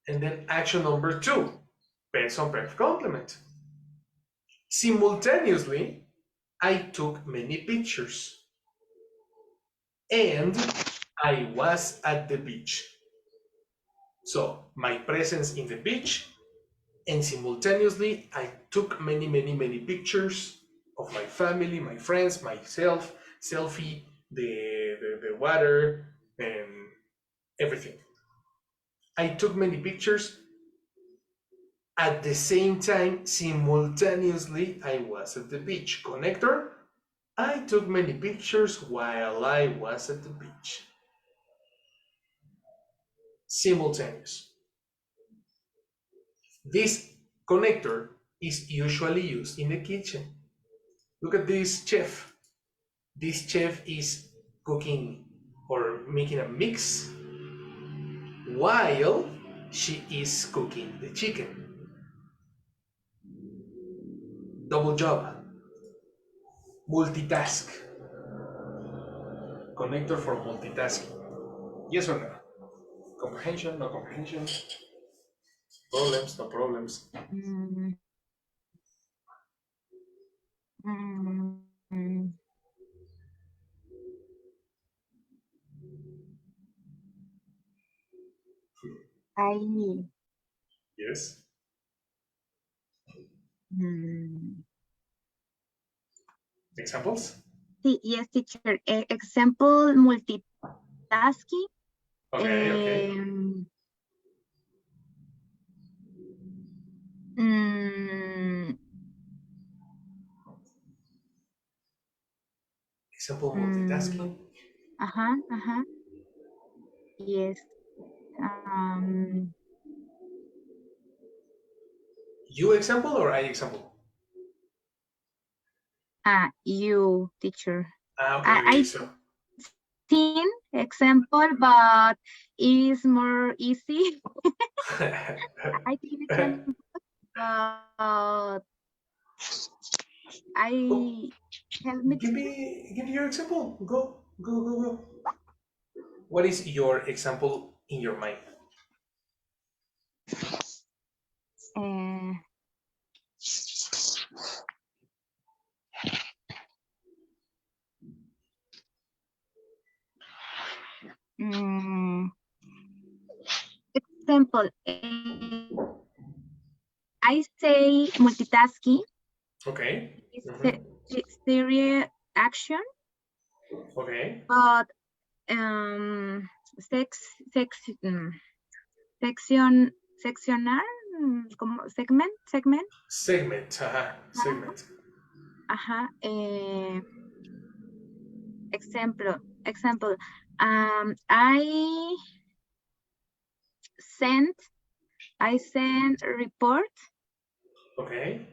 Speaker 2: and then action number two, person verb complement. Simultaneously, I took many pictures and I was at the beach. So my presence in the beach, and simultaneously I took many pictures of my family, my friends, myself, selfie, the water, and everything. I took many pictures at the same time, simultaneously I was at the beach. Connector, I took many pictures while I was at the beach. Simultaneous. This connector is usually used in the kitchen. Look at this chef. This chef is cooking or making a mix while she is cooking the chicken. Double job. Multitask. Connector for multitasking. Yes or no? Comprehension, no comprehension. Problems, no problems.
Speaker 3: Mm, mm, mm. I
Speaker 2: Yes.
Speaker 3: mm,
Speaker 2: Examples?
Speaker 3: yes, teacher. Example multitasking.
Speaker 2: Okay.
Speaker 3: Um, mm,
Speaker 2: Example multitasking.
Speaker 3: Yes.
Speaker 2: You example or I example?
Speaker 3: You, teacher.
Speaker 2: Okay,
Speaker 3: I
Speaker 2: so
Speaker 3: seen example, but it is more easy. I think example, but I help me.
Speaker 2: give me your example. Go. What is your example in your mind?
Speaker 3: Example, I say multitasking.
Speaker 2: Okay.
Speaker 3: It's serious action.
Speaker 2: Okay.
Speaker 3: But seccionar, como segment.
Speaker 2: Segment. Segment.
Speaker 3: Example. I send a report.
Speaker 2: Okay.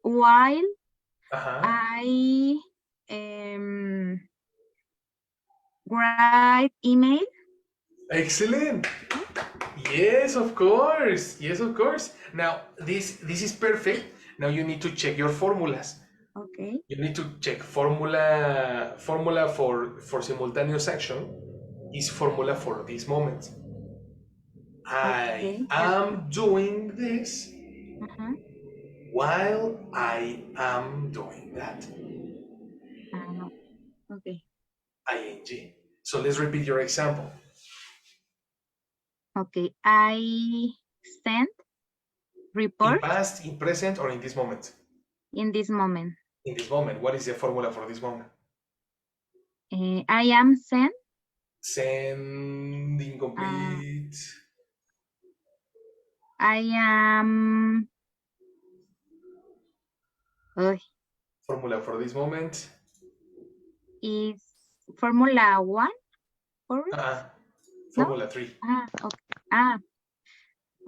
Speaker 3: While I write email.
Speaker 2: Excellent. Yes, of course. Yes, of course. Now this is perfect. Now you need to check your formulas.
Speaker 3: Okay.
Speaker 2: You need to check formula for simultaneous action is formula for this moment. I am doing this while I am doing that.
Speaker 3: Okay.
Speaker 2: ING. So let's repeat your example.
Speaker 3: Okay, I sent report.
Speaker 2: In past, in present, or in this moment?
Speaker 3: In this moment.
Speaker 2: In this moment. What is the formula for this moment?
Speaker 3: I am sent.
Speaker 2: Send, incomplete.
Speaker 3: I am.
Speaker 2: Formula for this moment
Speaker 3: is Formula 1?
Speaker 2: Formula 3.
Speaker 3: Okay.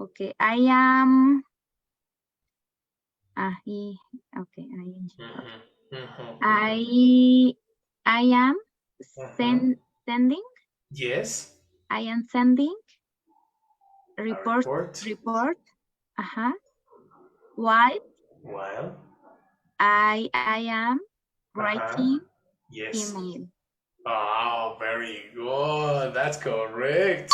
Speaker 3: Okay. I am. Okay. I am sending.
Speaker 2: Yes.
Speaker 3: I am sending report. While I am writing email.
Speaker 2: Oh, very good. That's correct.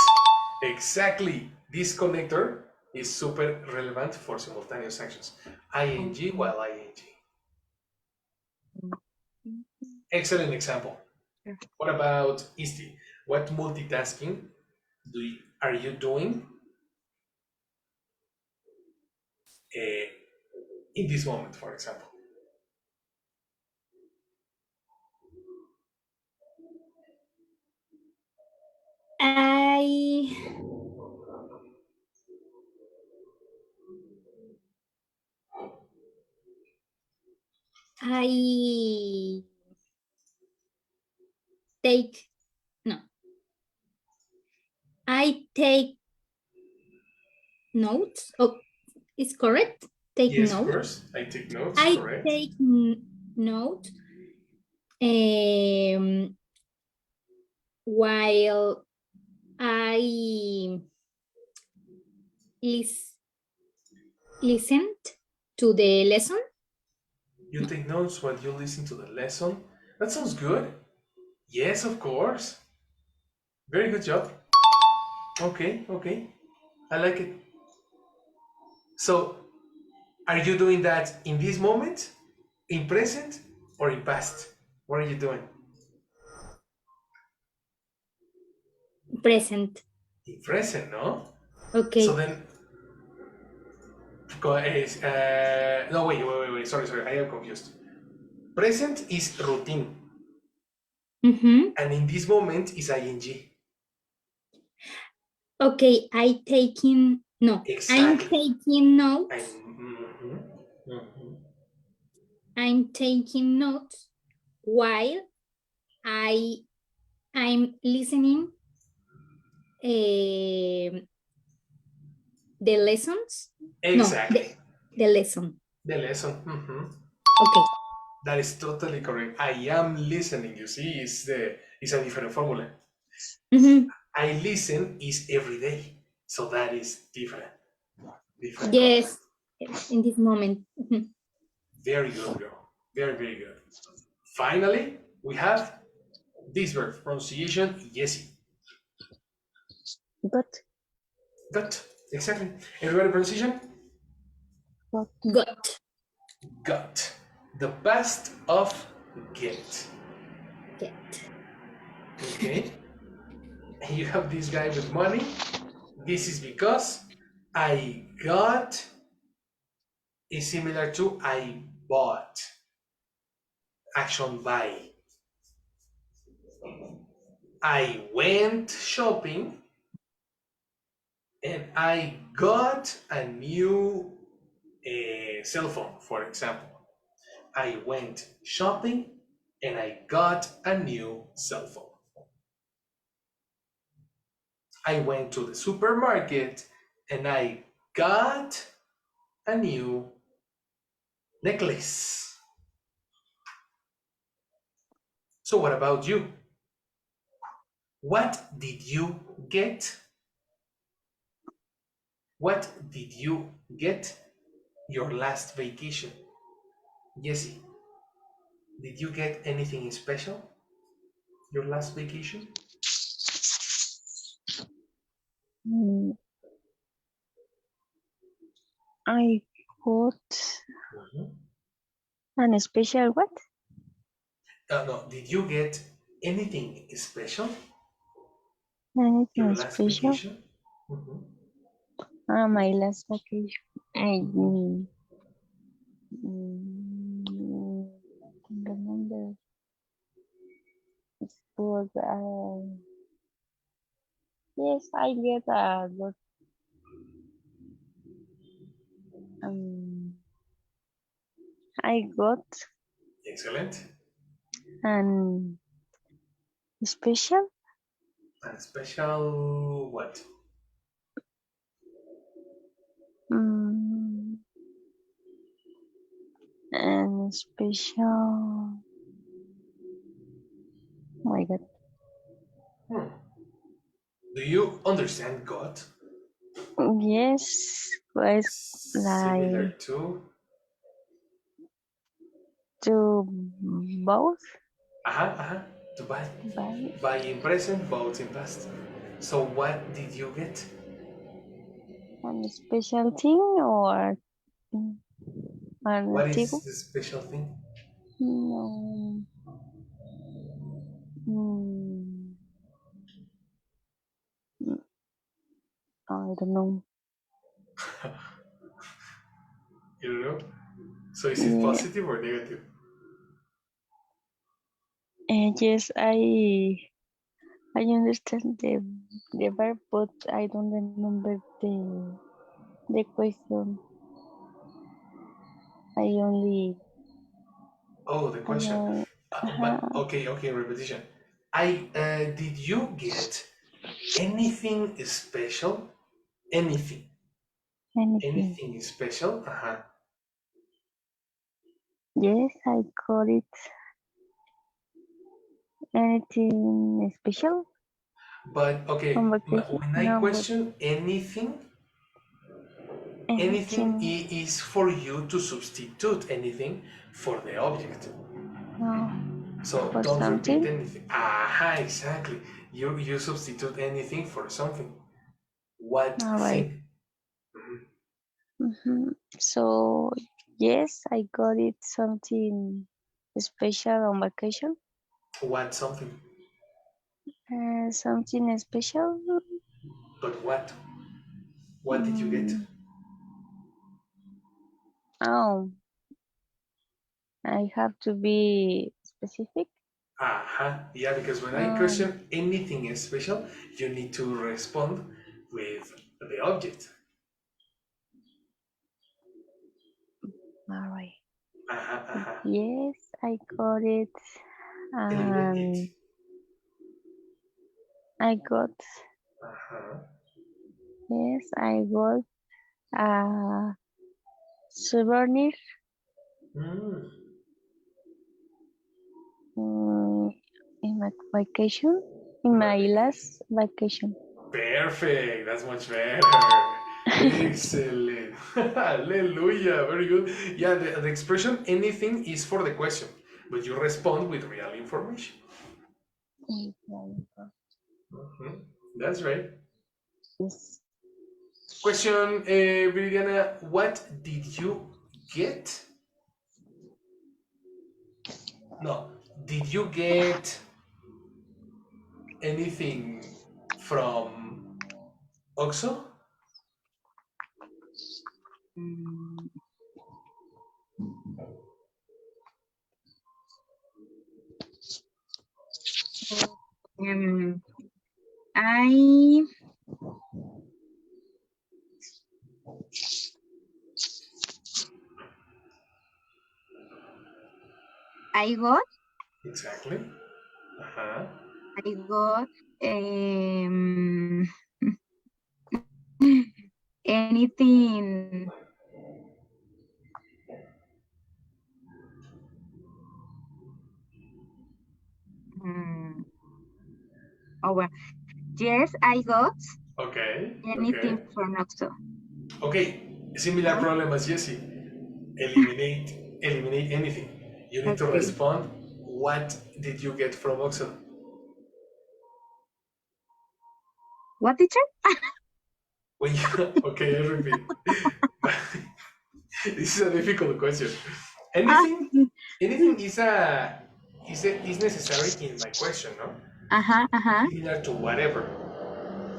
Speaker 2: Exactly. This connector is super relevant for simultaneous actions. ING while ING. Excellent example. What about Isti? What multitasking are you doing in this moment, for example?
Speaker 1: I take notes. Oh, it's correct. Take
Speaker 2: yes,
Speaker 1: notes.
Speaker 2: Of course. I take notes.
Speaker 1: I
Speaker 2: correct.
Speaker 1: take notes while I listened to the lesson.
Speaker 2: You take notes while you listen to the lesson. That sounds good. Yes, of course. Very good job. Okay. I like it. So, are you doing that in this moment, in present, or in past? What are you doing?
Speaker 1: Present.
Speaker 2: In present, no?
Speaker 1: Okay.
Speaker 2: So then, no, wait. Sorry. I am confused. Present is routine. And in this moment is ing.
Speaker 1: Okay, I'm taking notes. I'm taking notes while I'm listening the lessons.
Speaker 2: Exactly.
Speaker 1: The lesson.
Speaker 2: The lesson. Mhm.
Speaker 1: Okay.
Speaker 2: That is totally correct. I am listening. You see, it's a different formula. I listen is every day, so that is different. Different.
Speaker 1: Yes, in this moment.
Speaker 2: Very good, girl. Very, very good. Finally, we have this verb pronunciation. Yes.
Speaker 11: Got.
Speaker 2: Got. Exactly. Everybody pronunciation.
Speaker 1: Got.
Speaker 2: Got. The past of get.
Speaker 1: Get.
Speaker 2: Okay. And you have this guy with money. This is because I got is similar to I bought. Action buy. I went shopping and I got a new cell phone, for example. I went shopping and I got a new cell phone. I went to the supermarket and I got a new necklace. So what about you? What did you get? What did you get your last vacation? Jessie, did you get anything special your last vacation?
Speaker 11: I got an special what?
Speaker 2: No, did you get anything special
Speaker 11: Anything
Speaker 2: your last
Speaker 11: special?
Speaker 2: vacation?
Speaker 11: My last vacation. I remember it was yes, I get a good I got
Speaker 2: Excellent.
Speaker 11: an special
Speaker 2: And special what?
Speaker 11: and special. Oh my God.
Speaker 2: Do you understand God?
Speaker 11: Yes, quite
Speaker 2: Similar
Speaker 11: like
Speaker 2: to
Speaker 11: both.
Speaker 2: To buy in present, both in past. So what did you get?
Speaker 11: An special thing or an
Speaker 2: What
Speaker 11: antiguo?
Speaker 2: is the special thing?
Speaker 11: No. I don't know.
Speaker 2: You don't know? So is it positive or negative?
Speaker 11: Yes, I understand the verb, but I don't remember the question. I only.
Speaker 2: Oh, the question. But okay, repetition. Did you get anything special? Anything special?
Speaker 11: Yes, I got it. Anything special?
Speaker 2: But okay,
Speaker 11: On
Speaker 2: when
Speaker 11: vacation?
Speaker 2: I
Speaker 11: No, but
Speaker 2: question anything is for you to substitute anything for the object.
Speaker 11: No.
Speaker 2: So
Speaker 11: For
Speaker 2: don't repeat
Speaker 11: something?
Speaker 2: anything. Exactly. You substitute anything for something. What
Speaker 11: All right.
Speaker 2: thing?
Speaker 11: So yes, I got it something special on vacation.
Speaker 2: What something?
Speaker 11: Something special.
Speaker 2: But what? What did you get?
Speaker 11: Oh, I have to be specific.
Speaker 2: Yeah, because when I question anything special, you need to respond with the object.
Speaker 11: All right.
Speaker 2: Ajá, ajá.
Speaker 11: Yes, I got it.
Speaker 2: Eliminate.
Speaker 11: I got,
Speaker 2: Ajá.
Speaker 11: yes, I got a souvenir
Speaker 2: Mm.
Speaker 11: in my vacation, in my
Speaker 2: Right.
Speaker 11: last vacation.
Speaker 2: Perfect. That's much better. Excellent. Hallelujah. Very good. Yeah, the expression anything is for the question, but you respond with real information. Mhm. That's right.
Speaker 11: Yes.
Speaker 2: Question, Viridiana, what did you get? No, did you get anything from Oxo?
Speaker 3: Mm, um, I I got
Speaker 2: Exactly. Uh-huh.
Speaker 3: I got anything. Hmm. Oh well, yes, I got
Speaker 2: Okay.
Speaker 3: anything
Speaker 2: Okay.
Speaker 3: from Oxo.
Speaker 2: Okay. Similar
Speaker 3: Huh?
Speaker 2: problem as Jesse. Eliminate. Eliminate anything. You need to
Speaker 3: Okay.
Speaker 2: respond. What did you get from Oxo?
Speaker 3: What, teacher?
Speaker 2: When you, okay, I repeat. This is a difficult question.
Speaker 3: Ah,
Speaker 2: Anything is necessary in my question, no?
Speaker 3: uh-huh.
Speaker 2: Similar to whatever.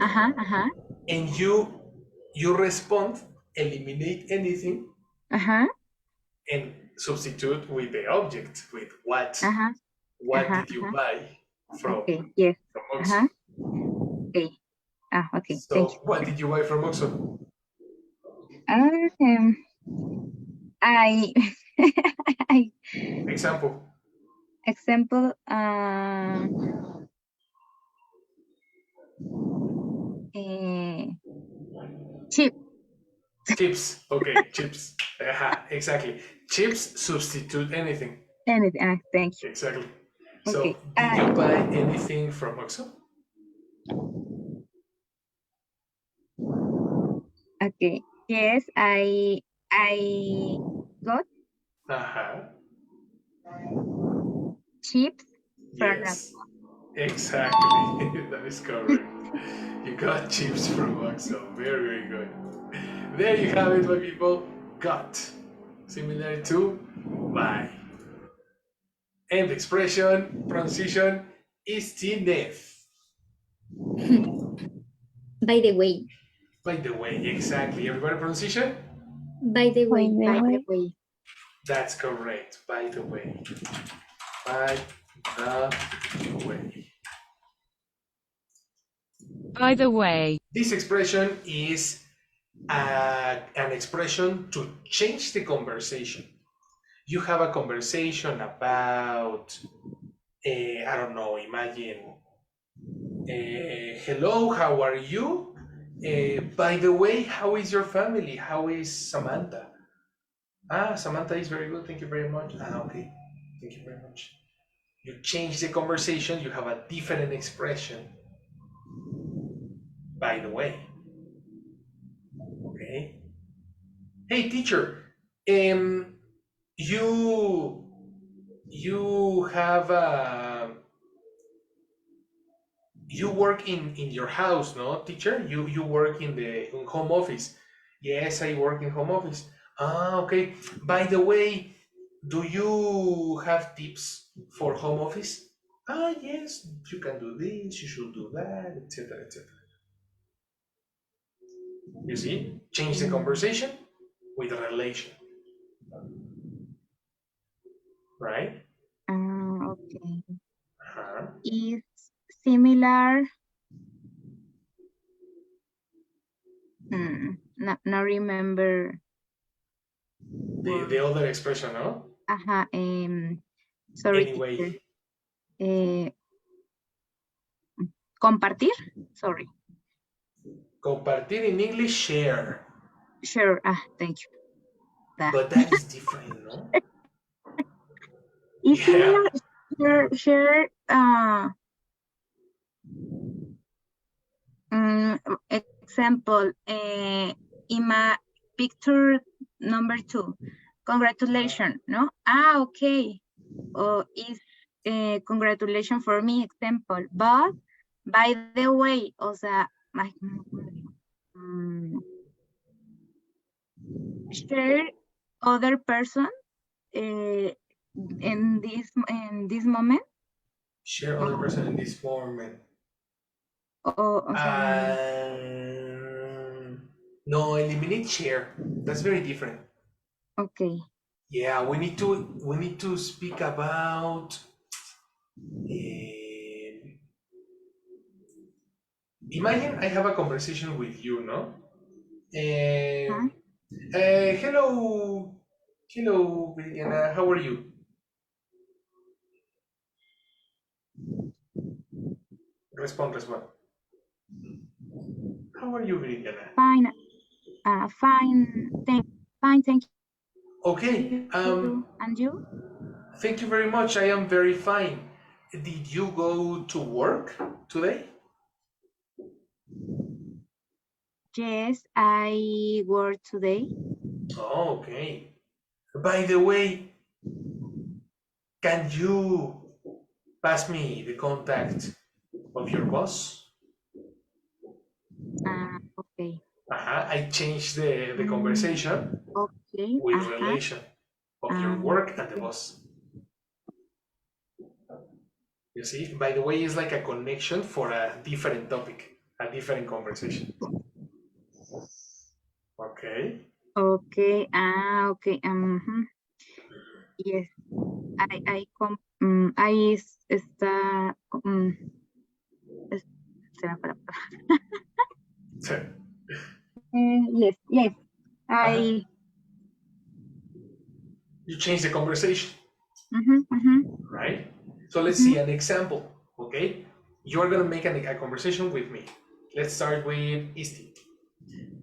Speaker 3: Uh-huh.
Speaker 2: And you respond, eliminate anything,
Speaker 3: Uh-huh.
Speaker 2: and substitute with the object, with what.
Speaker 3: Uh-huh.
Speaker 2: What did you buy
Speaker 3: Okay. Yes.
Speaker 2: from Oxxo?
Speaker 3: Uh-huh. Okay. Ah, okay. Thank
Speaker 2: So what did you buy from Oxxo?
Speaker 3: you. I I
Speaker 2: Example.
Speaker 3: example chip.
Speaker 2: Chips. Okay, chips. Exactly. Chips substitute anything.
Speaker 3: Anything. Thank you.
Speaker 2: Exactly. So
Speaker 3: Okay.
Speaker 2: did you buy anything from Oxxo?
Speaker 3: Okay. Yes, I got
Speaker 2: Uh-huh.
Speaker 3: chips from
Speaker 2: Yes. Exactly. That is correct. You got chips from Oxxo. Very, very good. There you have it, my people. Got. Similar to buy. And the expression, pronunciation is TNF.
Speaker 1: By the way.
Speaker 2: By the way, exactly. Everybody pronunciation?
Speaker 1: By the way.
Speaker 3: By the way.
Speaker 2: That's correct. By the way. By the way.
Speaker 10: By the way.
Speaker 2: This expression is an expression to change the conversation. You have a conversation about, I don't know, imagine, hello, how are you? By the way, how is your family? How is Samantha? Ah, Samantha is very good. Thank you very much. Ah, okay. Thank you very much. You change the conversation, you have a different expression. By the way. Okay. Hey, teacher. You have you work in your house, no, teacher? You work in home office. Yes, I work in home office. Ah, okay. By the way, do you have tips for home office? Ah, yes, you can do this, you should do that, etc., etc. You see, change the conversation with a relation, right?
Speaker 3: Okay.
Speaker 2: Uh-huh.
Speaker 3: Is similar. No remember.
Speaker 2: The other expression, no?
Speaker 3: Ajá, sorry,
Speaker 2: Anyway.
Speaker 3: teacher. Compartir, sorry.
Speaker 2: Compartir in English, share.
Speaker 3: Sure, thank you. That.
Speaker 2: But that is different, no?
Speaker 3: Is
Speaker 2: Yeah.
Speaker 3: share, example, in my picture number 2, congratulations, no? Okay. Is congratulations for me, example. But, by the way, o sea, share other person in this moment.
Speaker 2: Share other person in this moment. No, eliminate share. That's very different.
Speaker 3: Okay.
Speaker 2: Yeah, we need to speak about imagine I have a conversation with you, no? Hello, Viridiana, how are you? Respond. How are you, Viridiana?
Speaker 3: Fine. Fine, thank you.
Speaker 2: Okay.
Speaker 3: And you?
Speaker 2: Thank you very much. I am very fine. Did you go to work today?
Speaker 3: Yes, I work today.
Speaker 2: Oh, okay. By the way, can you pass me the contact of your boss?
Speaker 3: Okay.
Speaker 2: I changed the conversation
Speaker 3: Okay.
Speaker 2: with relation of your work and the boss. You see, by the way, it's like a connection for a different topic, a different conversation. Okay.
Speaker 3: Okay. Okay. Yes. I está. Yes.
Speaker 2: You change the conversation, right? So let's see an example, okay? You're gonna make a conversation with me. Let's start with Isti.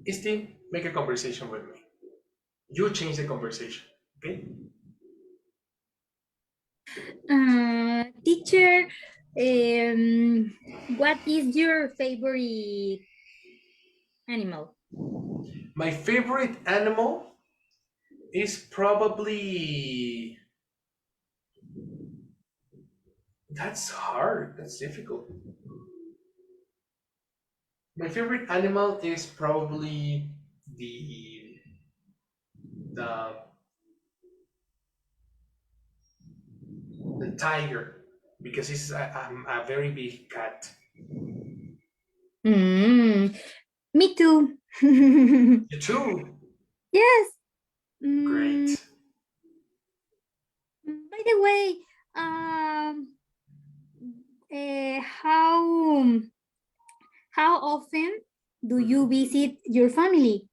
Speaker 2: Isti, make a conversation with me. You change the conversation, okay?
Speaker 1: Teacher, what is your favorite animal?
Speaker 2: My favorite animal is probably... That's hard, that's difficult. My favorite animal is probably the tiger, because I'm a very big cat.
Speaker 1: Me too.
Speaker 2: You too?
Speaker 1: Yes.
Speaker 2: Great.
Speaker 1: By the way, how often do you visit your family?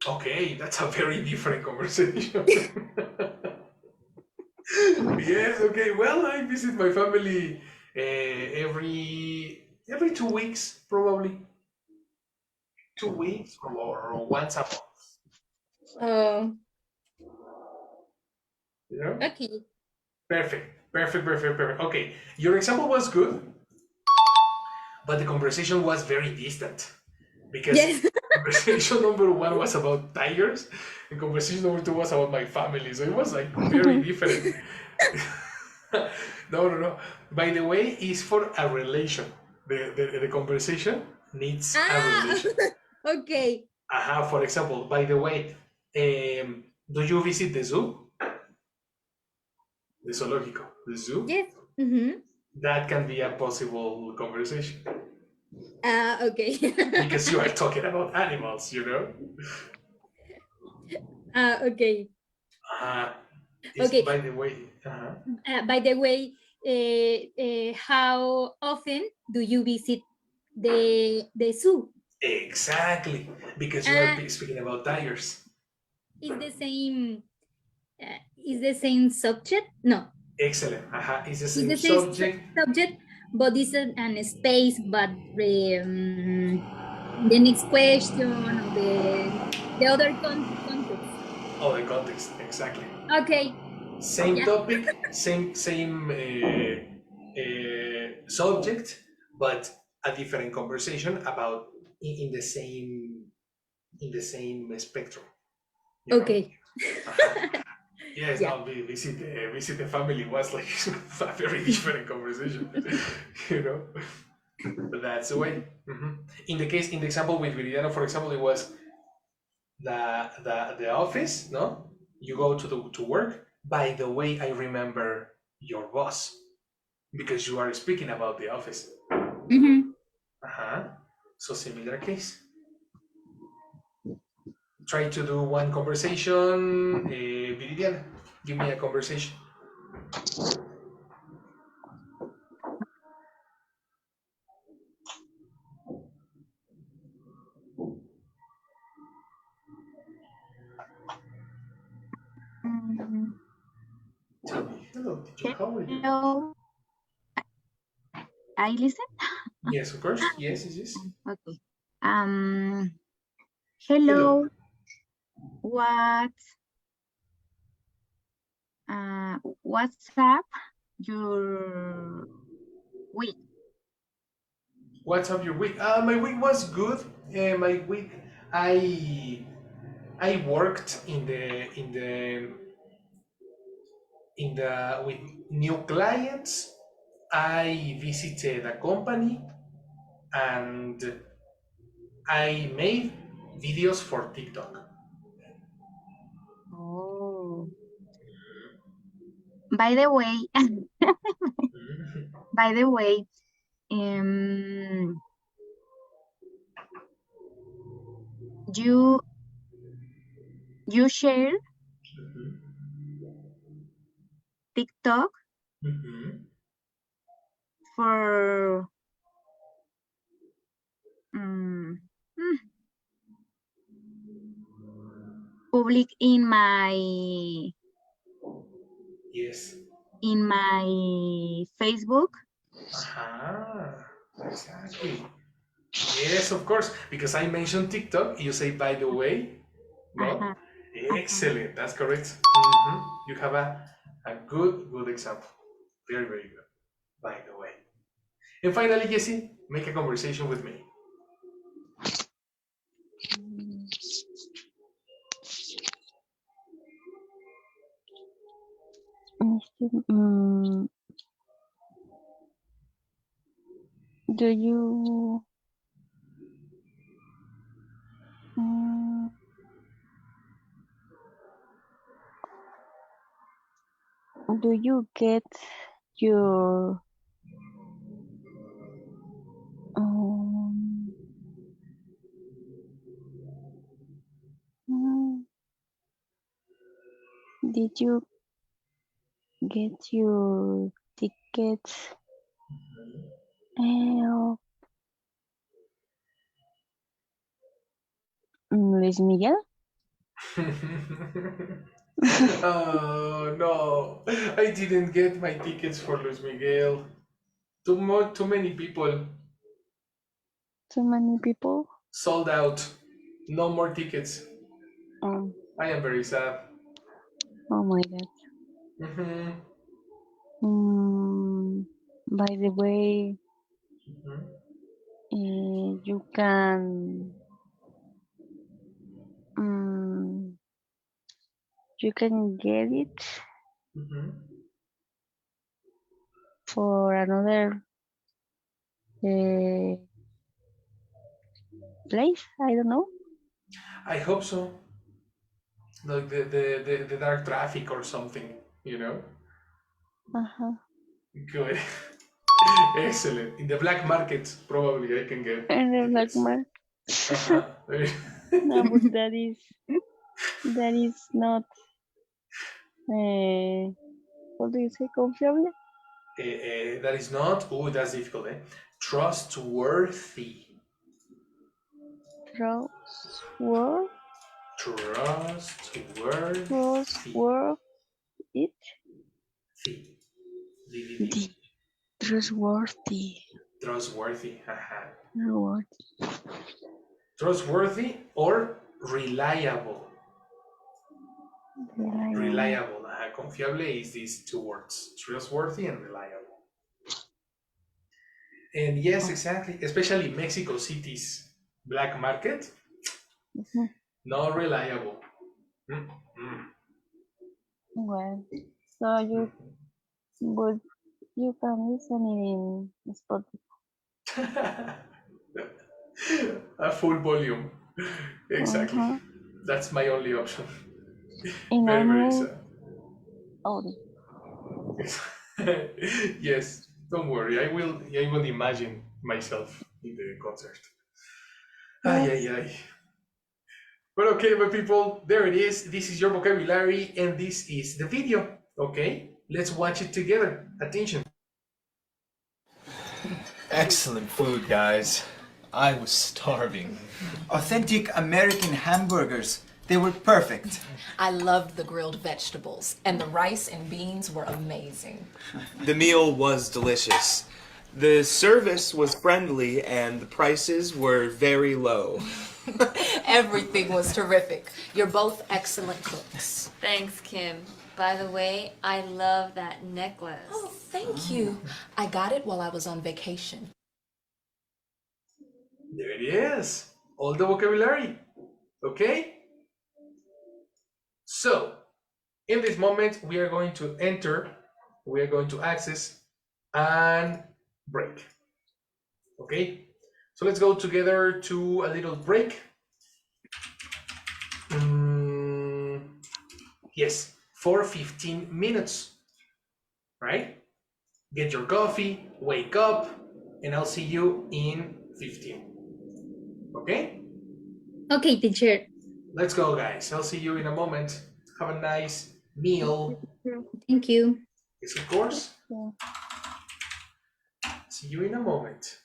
Speaker 2: Okay, that's a very different conversation. Yes, okay. Well, I visit my family every 2 weeks, probably. 2 weeks or once a month.
Speaker 1: Oh.
Speaker 2: You know?
Speaker 1: Okay.
Speaker 2: Perfect. Okay, your example was good, but the conversation was very distant. Because conversation number 1 was about tigers, and conversation number 2 was about my family. So it was like very different. No. By the way, it's for a relation. The conversation needs a relation.
Speaker 1: Okay.
Speaker 2: For example, by the way, do you visit the zoo? The zoológico, the zoo?
Speaker 1: Yes.
Speaker 2: That can be a possible conversation.
Speaker 1: Okay.
Speaker 2: Because you are talking about animals, you know?
Speaker 1: Okay.
Speaker 2: Okay. By the way,
Speaker 1: how often do you visit the zoo?
Speaker 2: Exactly, because you are speaking about tigers.
Speaker 1: It's the same is the same subject? No,
Speaker 2: Excellent. It's the
Speaker 1: it's
Speaker 2: same
Speaker 1: the same
Speaker 2: subject.
Speaker 1: subject, but it's an space. But the next question, or the other context.
Speaker 2: Oh, the context, exactly.
Speaker 1: Okay.
Speaker 2: Same
Speaker 1: Yeah.
Speaker 2: topic, same subject, but a different conversation about in the same spectrum. you know?
Speaker 1: Okay.
Speaker 2: Yes,
Speaker 1: Yeah.
Speaker 2: now visit the family was like a very different conversation, But that's the way. In the example with Viridiana, for example, it was the office. No, you go to work. By the way, I remember your boss because you are speaking about the office. So similar case. Try to do one conversation. Viridiana, give me a conversation. Tell me, hello, teacher, how are you?
Speaker 3: Hello. I listen.
Speaker 2: Yes, of course. Yes, yes.
Speaker 3: Okay. Hello. What's up your week?
Speaker 2: What's up your week? My week was good. My week, I worked with new clients. I visited a company and I made videos for TikTok.
Speaker 3: Oh. By the way, you share TikTok for public in my Facebook.
Speaker 2: Exactly. Yes, of course. Because I mentioned TikTok, you say by the way. No? Excellent. That's correct. You have a good example. Very, very good. By the way. And finally, Jessie, make a conversation with me.
Speaker 11: Do you get your did you get your tickets Luis Miguel?
Speaker 2: Oh no, I didn't get my tickets for Luis Miguel. Too many people.
Speaker 11: Too many people?
Speaker 2: Sold out. No more tickets.
Speaker 11: Oh.
Speaker 2: I am very sad.
Speaker 11: Oh my god. By the way, you can get it for another place. I don't know.
Speaker 2: I hope so. Like the dark traffic or something, Good. Excellent. In the black market, probably I can get.
Speaker 11: In the black market. No, but that is not. What do you say? Confiable?
Speaker 2: That is not. Oh, that's difficult. Trustworthy.
Speaker 11: Trustworthy. it?
Speaker 2: Fee. DVD.
Speaker 11: The trustworthy.
Speaker 2: Trustworthy. Ajá.
Speaker 11: Trustworthy.
Speaker 2: Trustworthy or reliable. Reliable. Ajá. Confiable is these two words. Trustworthy and reliable. And yes, exactly. Especially Mexico City's black market.
Speaker 11: Mhm.
Speaker 2: Not reliable. Mm-mm.
Speaker 11: Well, so but you can listen it in Spotify.
Speaker 2: A full volume. Exactly.
Speaker 11: Uh-huh.
Speaker 2: That's my only option.
Speaker 11: In
Speaker 2: Very, very
Speaker 11: normal
Speaker 2: sad.
Speaker 11: audio.
Speaker 2: Yes, don't worry. I will imagine myself in the concert. Ay, ay, ay. But okay, my people, there it is. This is your vocabulary, and this is the video. Okay, let's watch it together. Attention.
Speaker 4: Excellent food, guys. I was starving.
Speaker 5: Authentic American hamburgers. They were perfect.
Speaker 6: I loved the grilled vegetables, and the rice and beans were amazing.
Speaker 7: The meal was delicious. The service was friendly and the prices were very low.
Speaker 6: Everything was terrific. You're both excellent cooks.
Speaker 8: Thanks, Kim. By the way, I love that necklace.
Speaker 6: Oh, thank you. I got it while I was on vacation.
Speaker 2: There it is. All the vocabulary. Okay? So, in this moment, we are going to enter, we are going to access and break. Okay? So let's go together to a little break. Yes, for 15 minutes. Right? Get your coffee, wake up, and I'll see you in 15. Okay?
Speaker 1: Okay, teacher.
Speaker 2: Let's go, guys. I'll see you in a moment. Have a nice meal.
Speaker 1: Thank you.
Speaker 2: Yes, of course.
Speaker 11: Yeah.
Speaker 2: See you in a moment.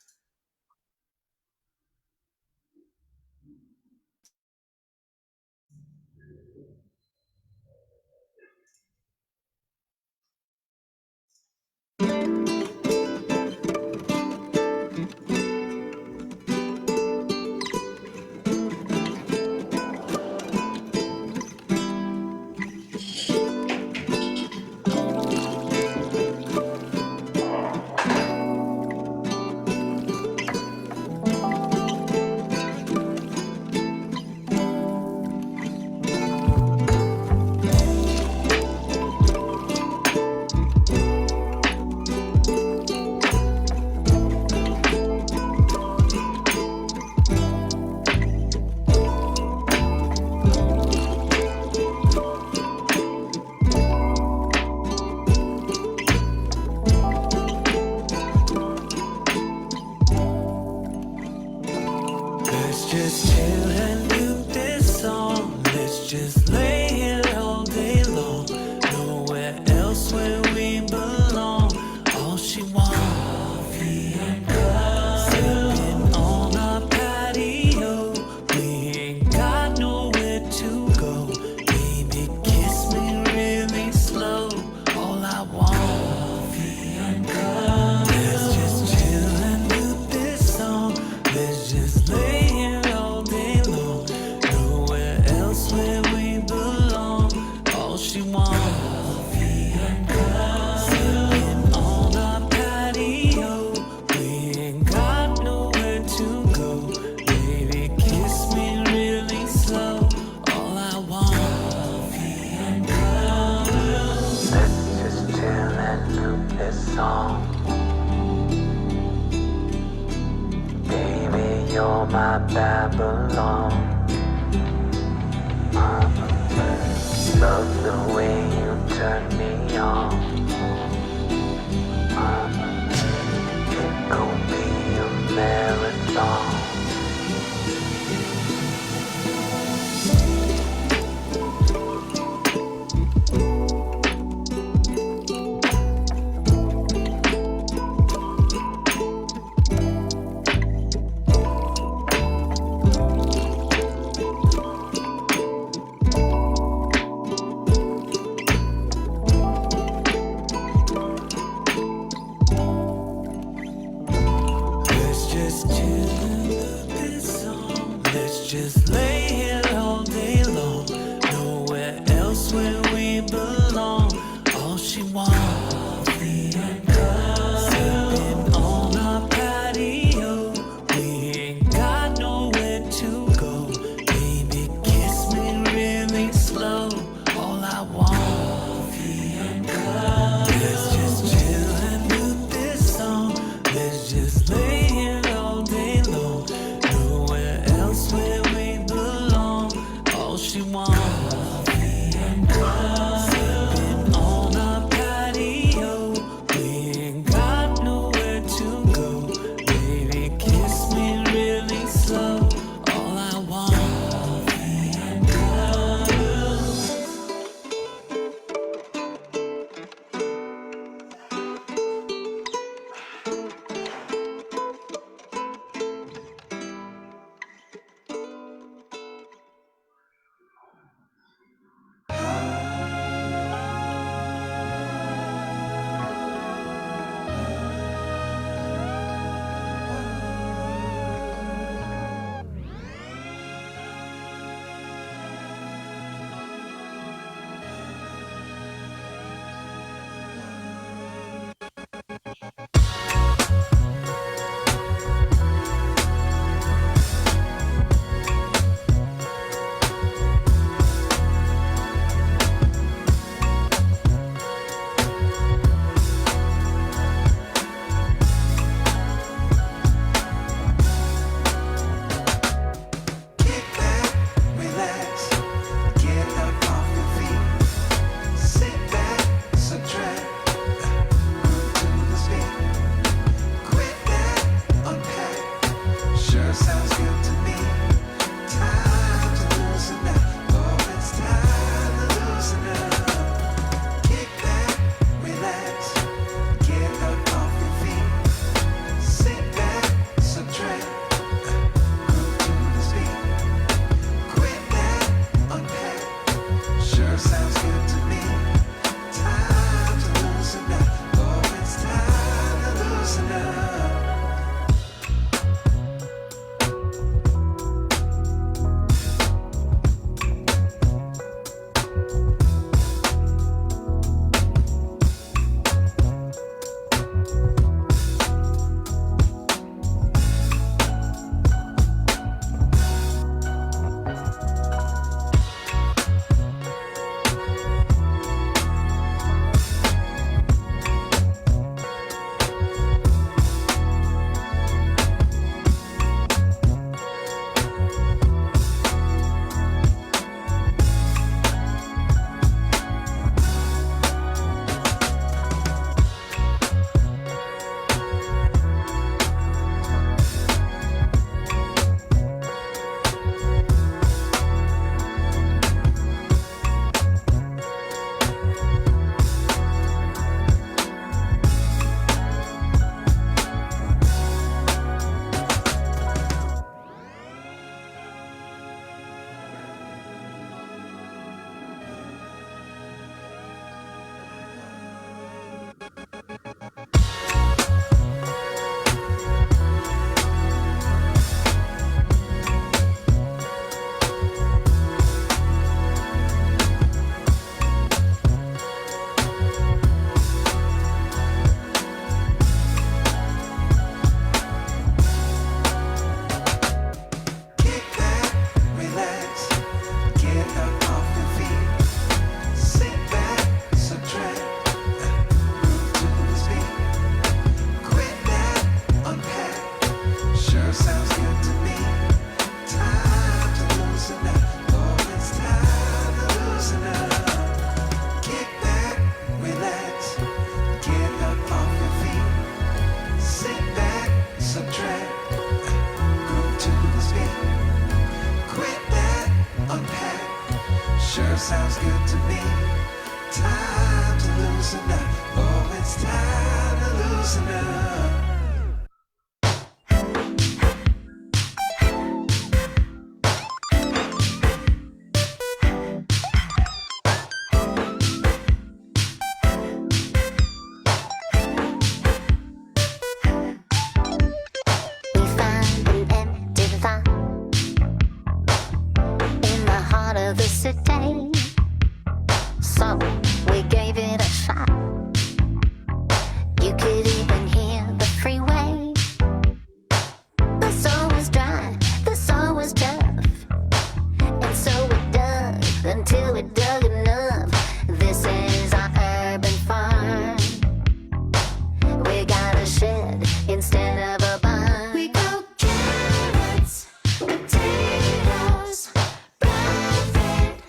Speaker 13: Let's just chill and do this song. Let's just lay here all day long. Nowhere else where we belong. All she wants, coffee and cuddle. Sitting on our patio. We ain't got nowhere to go. Baby, kiss me really slow. All I want, coffee and cuddle. Let's just chill and do this song. Let's just lay here all day long. Nowhere else where we belong. All she wants, coffee and cuddle. Sitting on our patio. We ain't got nowhere to go. Baby, kiss me really slow. All I want, coffee and cuddle. Let's just chill and do this song. Baby, you're my Babylon. Love the way you turn me on. It gon' be a marathon. Sipping on our patio. We ain't got nowhere to go. Baby, kiss me really slow. All I want. sounds good to me. Time to loosen up. Oh, it's time to loosen up.
Speaker 14: So we gave it a shot. You could even hear the freeway. The soul was dry, the soul was tough. And so we dug until we dug enough. This is our urban farm. We got a shed instead of a barn. We grow carrots, potatoes, brown bread,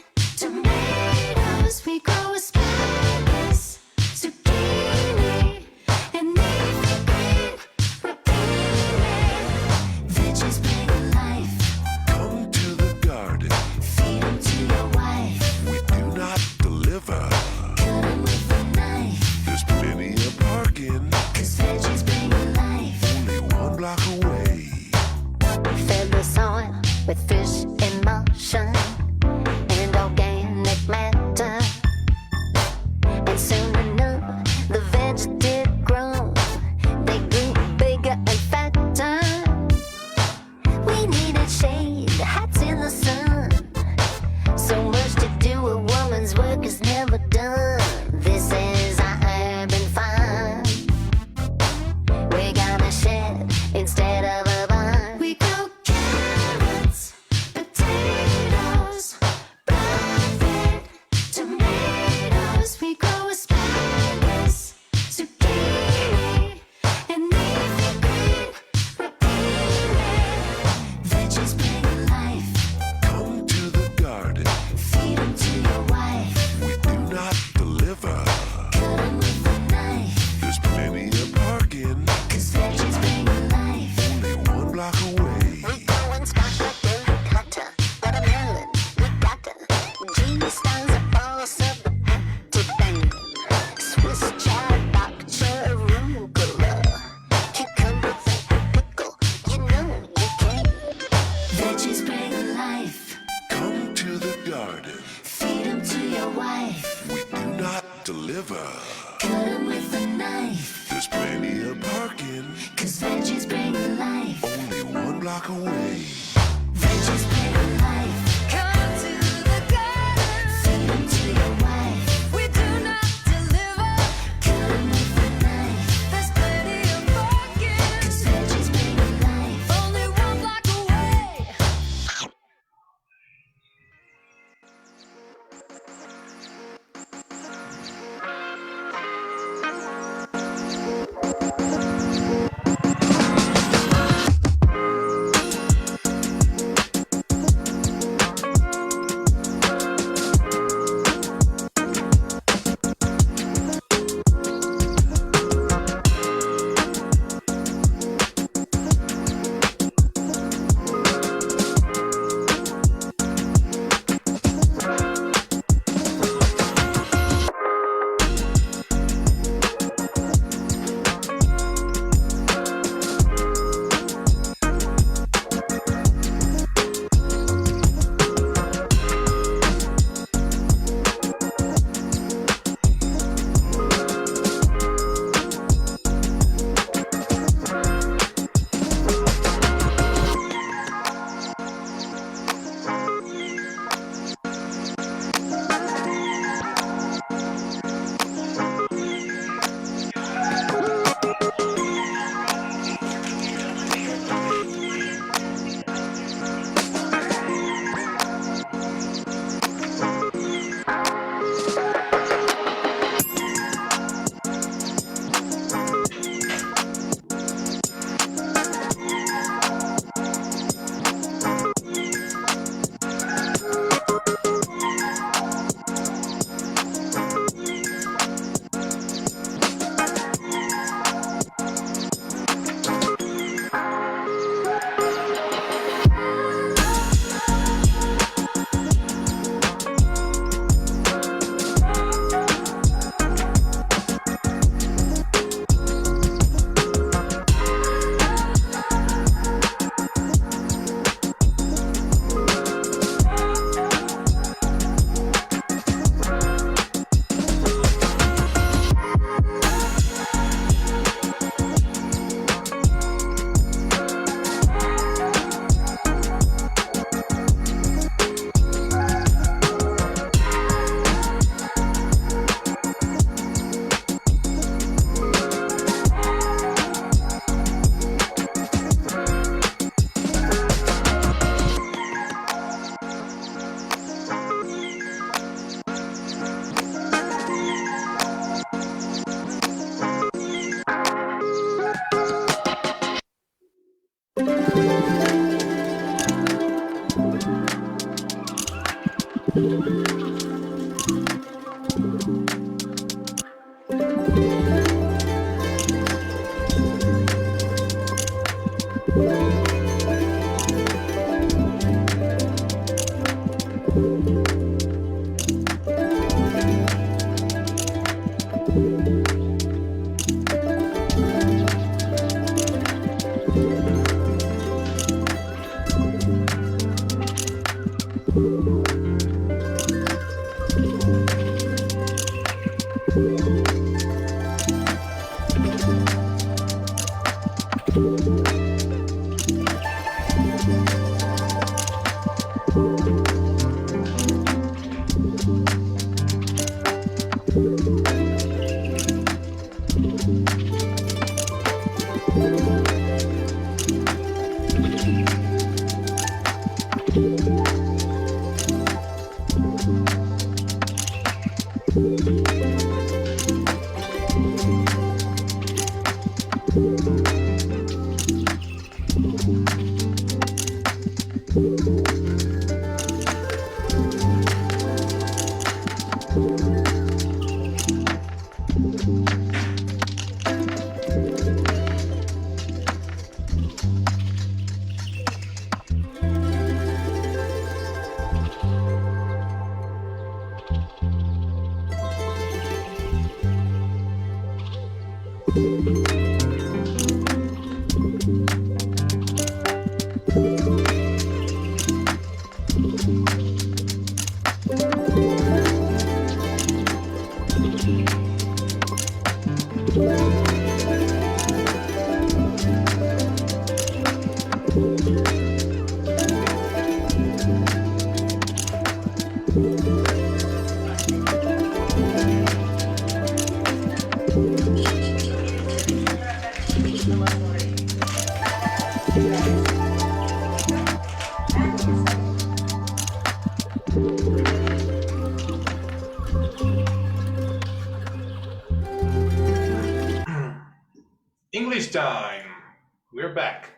Speaker 13: deliver.
Speaker 14: Cut 'em with a knife.
Speaker 13: There's plenty of parking.
Speaker 14: 'Cause veggies bring life.
Speaker 13: Only 1 block away.
Speaker 14: Veggies bring life. Come to the garden. Feed 'em to your wife. We do not deliver. Cut 'em with a knife. There's plenty of parking. 'Cause veggies bring life. Only 1 block away.
Speaker 2: English time. We're back.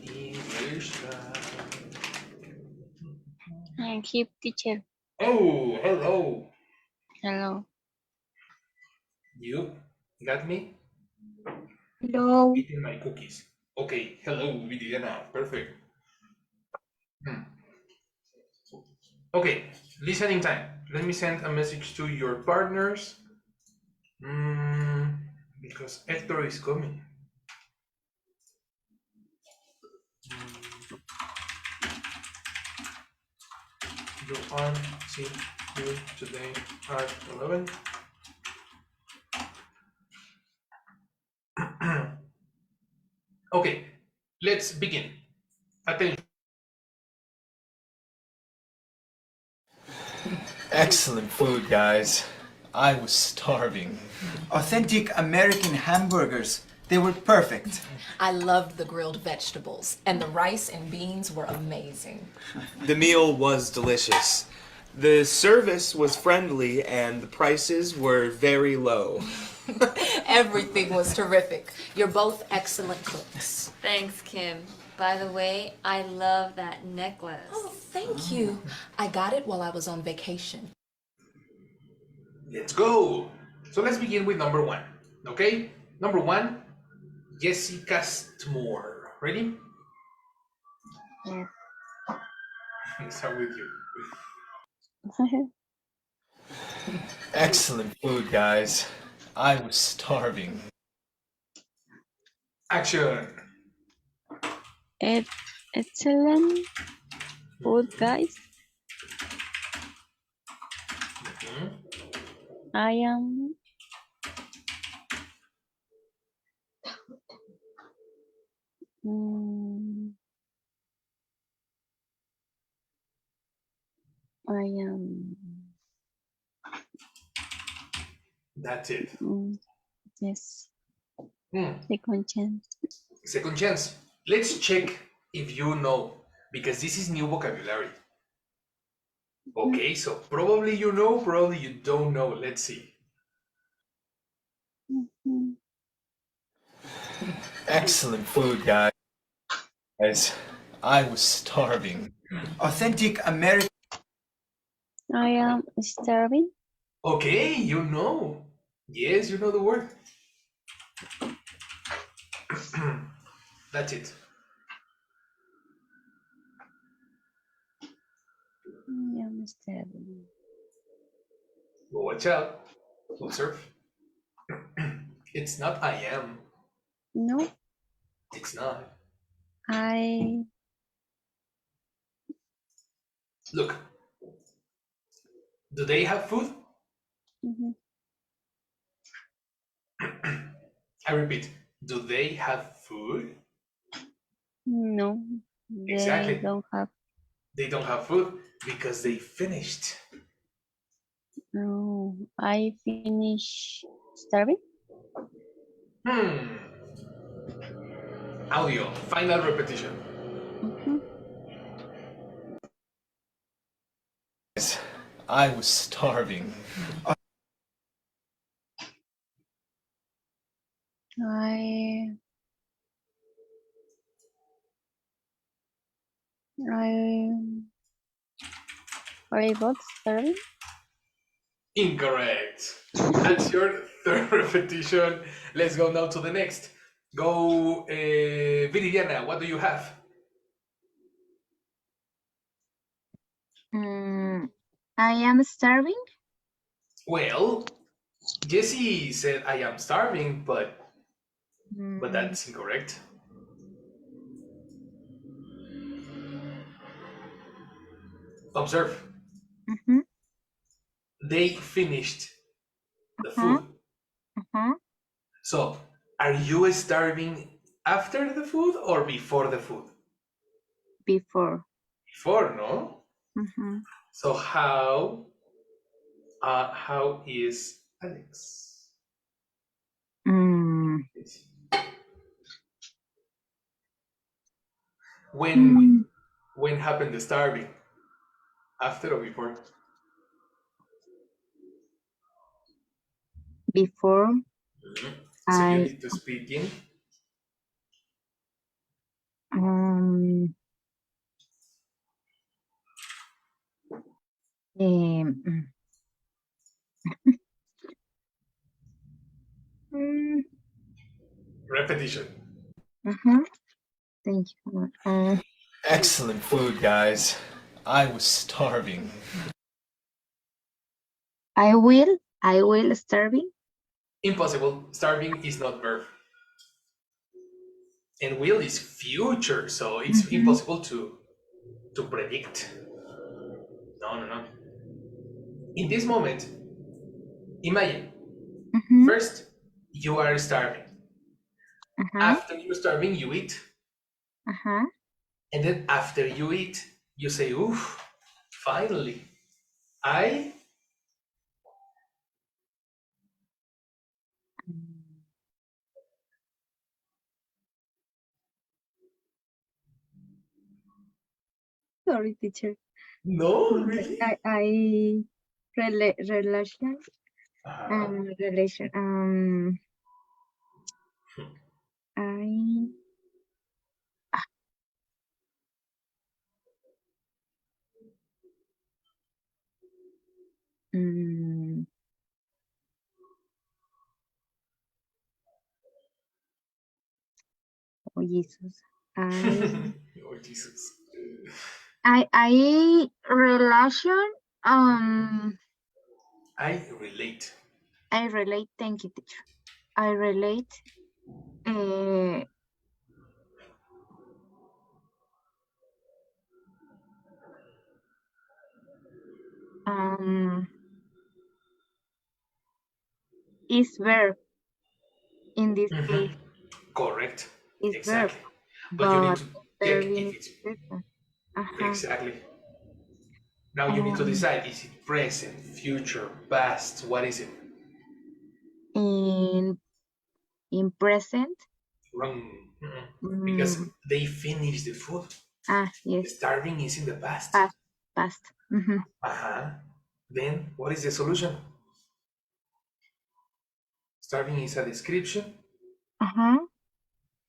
Speaker 2: English time.
Speaker 11: Thank you, teacher.
Speaker 2: Oh, hello.
Speaker 11: Hello.
Speaker 2: You got me?
Speaker 3: Hello.
Speaker 2: Eating my cookies. Okay, hello, Viviana. Perfect. Okay, listening time. Let me send a message to your partners. Because Hector is coming. Johan, see you today at 11. Okay, let's begin. Attention.
Speaker 4: Excellent food, guys. I was starving.
Speaker 5: Authentic American hamburgers. They were perfect.
Speaker 6: I loved the grilled vegetables, and the rice and beans were amazing.
Speaker 7: The meal was delicious. The service was friendly and the prices were very low.
Speaker 6: Everything was terrific. You're both excellent cooks.
Speaker 8: Thanks, Kim. By the way, I love that necklace.
Speaker 6: Oh, thank you. I got it while I was on vacation.
Speaker 2: Let's go. So let's begin with number one. Okay? Number one, Jessica Stmore. Ready?
Speaker 11: Yes.
Speaker 2: Let's start with you.
Speaker 4: Excellent food, guys. I was starving.
Speaker 2: Action.
Speaker 11: Excellent food, guys. I am I am
Speaker 2: That's it.
Speaker 11: yes.
Speaker 2: Hmm.
Speaker 11: Second chance.
Speaker 2: Second chance. Let's check if you know, because this is new vocabulary. Okay, so probably you know, probably you don't know. Let's see.
Speaker 4: Excellent food, guys. I was starving.
Speaker 5: Authentic American.
Speaker 11: I am starving.
Speaker 2: Okay, you know. Yes, you know the word. That's it.
Speaker 11: I am starving.
Speaker 2: Watch out. Observe. It's not I am.
Speaker 11: No,
Speaker 2: It's not.
Speaker 11: I
Speaker 2: Look. Do they have food? I repeat. Do they have food?
Speaker 11: no.
Speaker 2: Exactly.
Speaker 11: They don't have.
Speaker 2: They don't have food because they finished.
Speaker 11: No, I finish starving.
Speaker 2: Audio. Final repetition.
Speaker 4: I was starving.
Speaker 11: I got starving.
Speaker 2: Incorrect. That's your third repetition. Let's go now to the next. Go, Viridiana, what do you have?
Speaker 3: I am starving.
Speaker 2: Well, Jessie said I am starving, but that's incorrect. Observe. They finished the food. So, are you starving after the food or before the food?
Speaker 3: Before.
Speaker 2: Before, no? So how is Alex? When happened the starving? After or before?
Speaker 3: Before.
Speaker 2: So you need to speak in. Repetition.
Speaker 3: Thank you.
Speaker 4: Excellent food, guys. I was starving.
Speaker 3: I will starving.
Speaker 2: Impossible. Starving is not verb. And will is future, so it's impossible to predict. No. In this moment, imagine, first, you are starving. After you're starving, you eat. And then after you eat, you say, oof, finally, I...
Speaker 3: Sorry, teacher.
Speaker 2: No, really?
Speaker 3: Relation. Relation. Oh Jesus.
Speaker 2: Oh Jesus.
Speaker 3: I relation.
Speaker 2: I relate.
Speaker 3: I relate. Thank you, teacher. I relate. Is verb in this case.
Speaker 2: Correct.
Speaker 3: Is
Speaker 2: exactly.
Speaker 3: verb,
Speaker 2: but you need to check
Speaker 3: verb
Speaker 2: if it's exactly. Now you need to decide: is it present, future, past? What is it?
Speaker 3: In present.
Speaker 2: Wrong. Because they finished the food.
Speaker 3: Yes.
Speaker 2: Starving is in the past.
Speaker 3: Past.
Speaker 2: Then what is the solution? Starving is a description.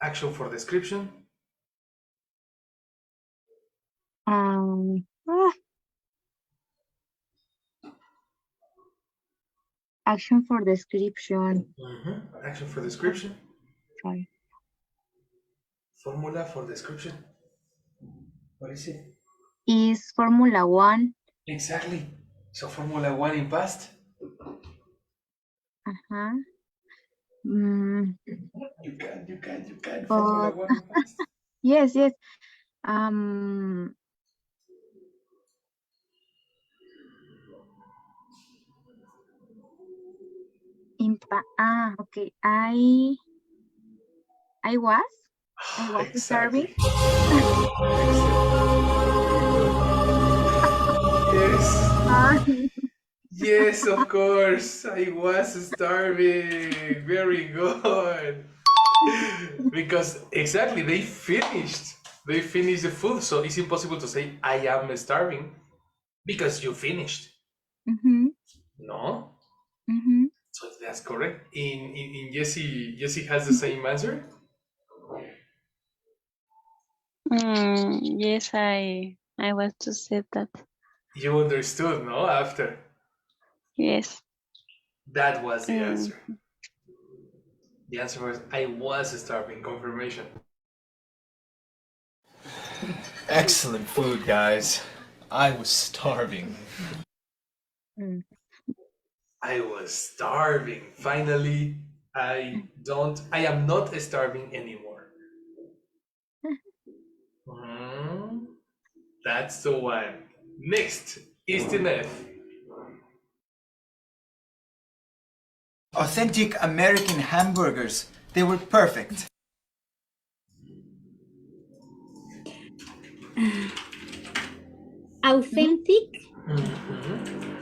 Speaker 2: Action for description.
Speaker 3: Action for description.
Speaker 2: Action for description.
Speaker 3: Sorry.
Speaker 2: Formula for description. What is it?
Speaker 3: Is Formula 1.
Speaker 2: Exactly. So Formula 1 in past. You can. Formula 1 in past.
Speaker 3: Yes. Okay. I was starving.
Speaker 2: Yes. Yes, of course. I was starving. Very good. Because exactly, they finished the food, so it's impossible to say I am starving because you finished. No. So that's correct. In Jessie has the same answer.
Speaker 11: Yes, I was to say that.
Speaker 2: You understood, no? After.
Speaker 11: Yes.
Speaker 2: That was the answer. The answer was, I was starving. Confirmation.
Speaker 4: Excellent food, guys. I was starving.
Speaker 2: I was starving. Finally, I am not starving anymore. That's the one. Next is the F.
Speaker 5: Authentic American hamburgers. They were perfect.
Speaker 1: Authentic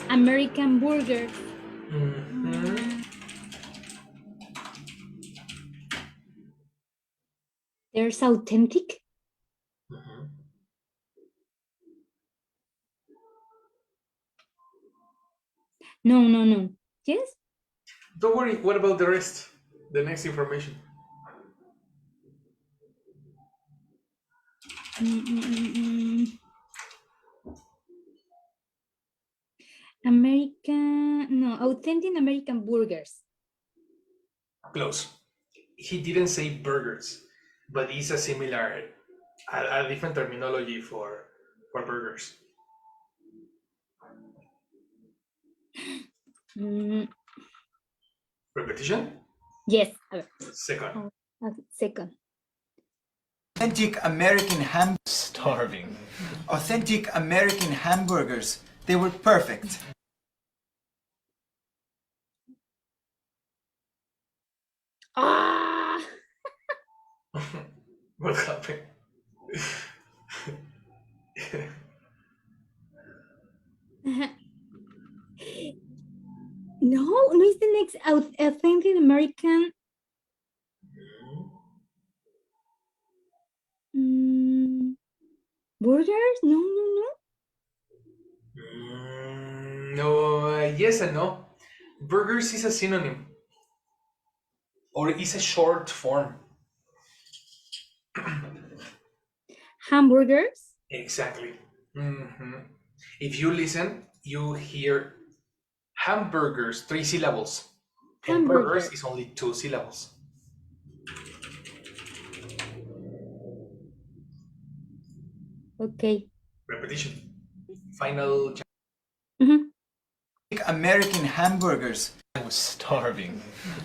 Speaker 1: American burger. There's authentic. No. Yes?
Speaker 2: Don't worry. What about the rest? The next information.
Speaker 1: Authentic American burgers.
Speaker 2: Close. He didn't say burgers, but it's a similar, a different terminology for burgers. Repetition?
Speaker 1: Yes.
Speaker 2: Second.
Speaker 1: Second.
Speaker 5: Authentic American starving. Authentic American hamburgers. They were perfect.
Speaker 1: Ah!
Speaker 2: What happened?
Speaker 1: No, it's the next authentic American. Burgers? No.
Speaker 2: No, yes and no. Burgers is a synonym, or is a short form.
Speaker 1: Hamburgers?
Speaker 2: Exactly. If you listen, you hear hamburgers, 3 syllables. And burgers is only 2 syllables.
Speaker 1: Okay.
Speaker 2: Repetition. Final.
Speaker 5: American hamburgers. I was starving.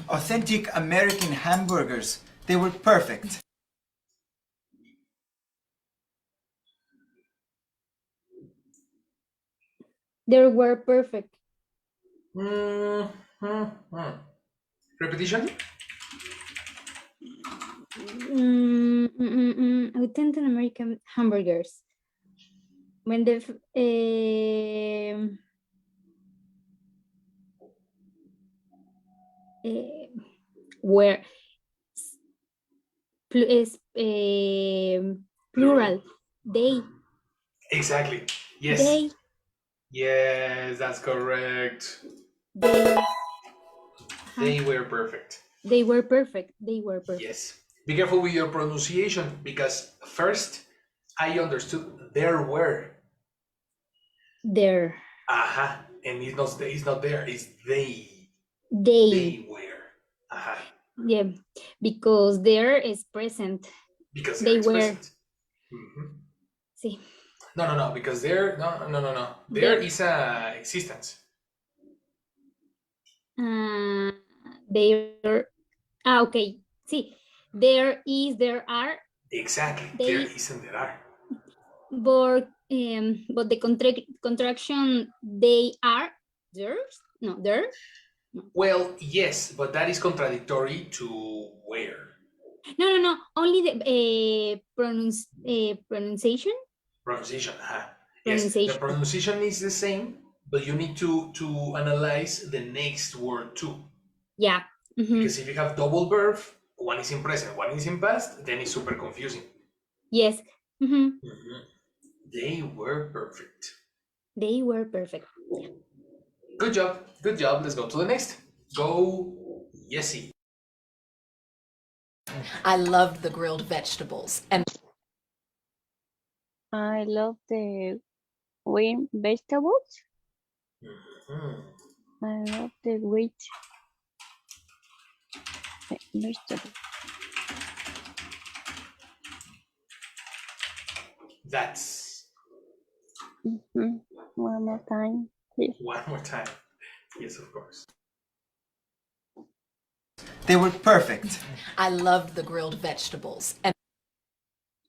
Speaker 5: Authentic American hamburgers. They were perfect.
Speaker 1: They were perfect.
Speaker 2: Repetition.
Speaker 1: Authentic American hamburgers. When the where is plural. They.
Speaker 2: Exactly. Yes.
Speaker 1: They.
Speaker 2: Yes, that's correct.
Speaker 1: They
Speaker 2: were perfect.
Speaker 1: They were perfect. They were perfect.
Speaker 2: Yes. Be careful with your pronunciation because first I understood there were.
Speaker 1: There.
Speaker 2: And it's not there, it's they.
Speaker 1: They
Speaker 2: were.
Speaker 1: Yeah, because there is present.
Speaker 2: Because
Speaker 1: they were.
Speaker 2: Present.
Speaker 1: See.
Speaker 2: No, because there, no. There is a existence.
Speaker 1: There. Okay. See, there is, there are.
Speaker 2: Exactly. There is and there are.
Speaker 1: But the contraction they are theirs. No, there. No.
Speaker 2: Well, yes, but that is contradictory to where.
Speaker 1: No. Only the pronunciation.
Speaker 2: Pronunciation. Yes, the pronunciation is the same, but you need to analyze the next word too.
Speaker 1: Yeah.
Speaker 2: Because if you have double verb, one is in present, one is in past, then it's super confusing.
Speaker 1: Yes.
Speaker 2: They were perfect.
Speaker 1: They were perfect.
Speaker 2: Good job. Let's go to the next. Go, Yessie.
Speaker 6: I loved the grilled vegetables and
Speaker 11: I love the green vegetables.
Speaker 2: Mhm.
Speaker 11: I love the wheat vegetables.
Speaker 2: That's
Speaker 11: One more time, please.
Speaker 2: one more time. Yes, of course.
Speaker 5: They were perfect.
Speaker 6: I loved the grilled vegetables and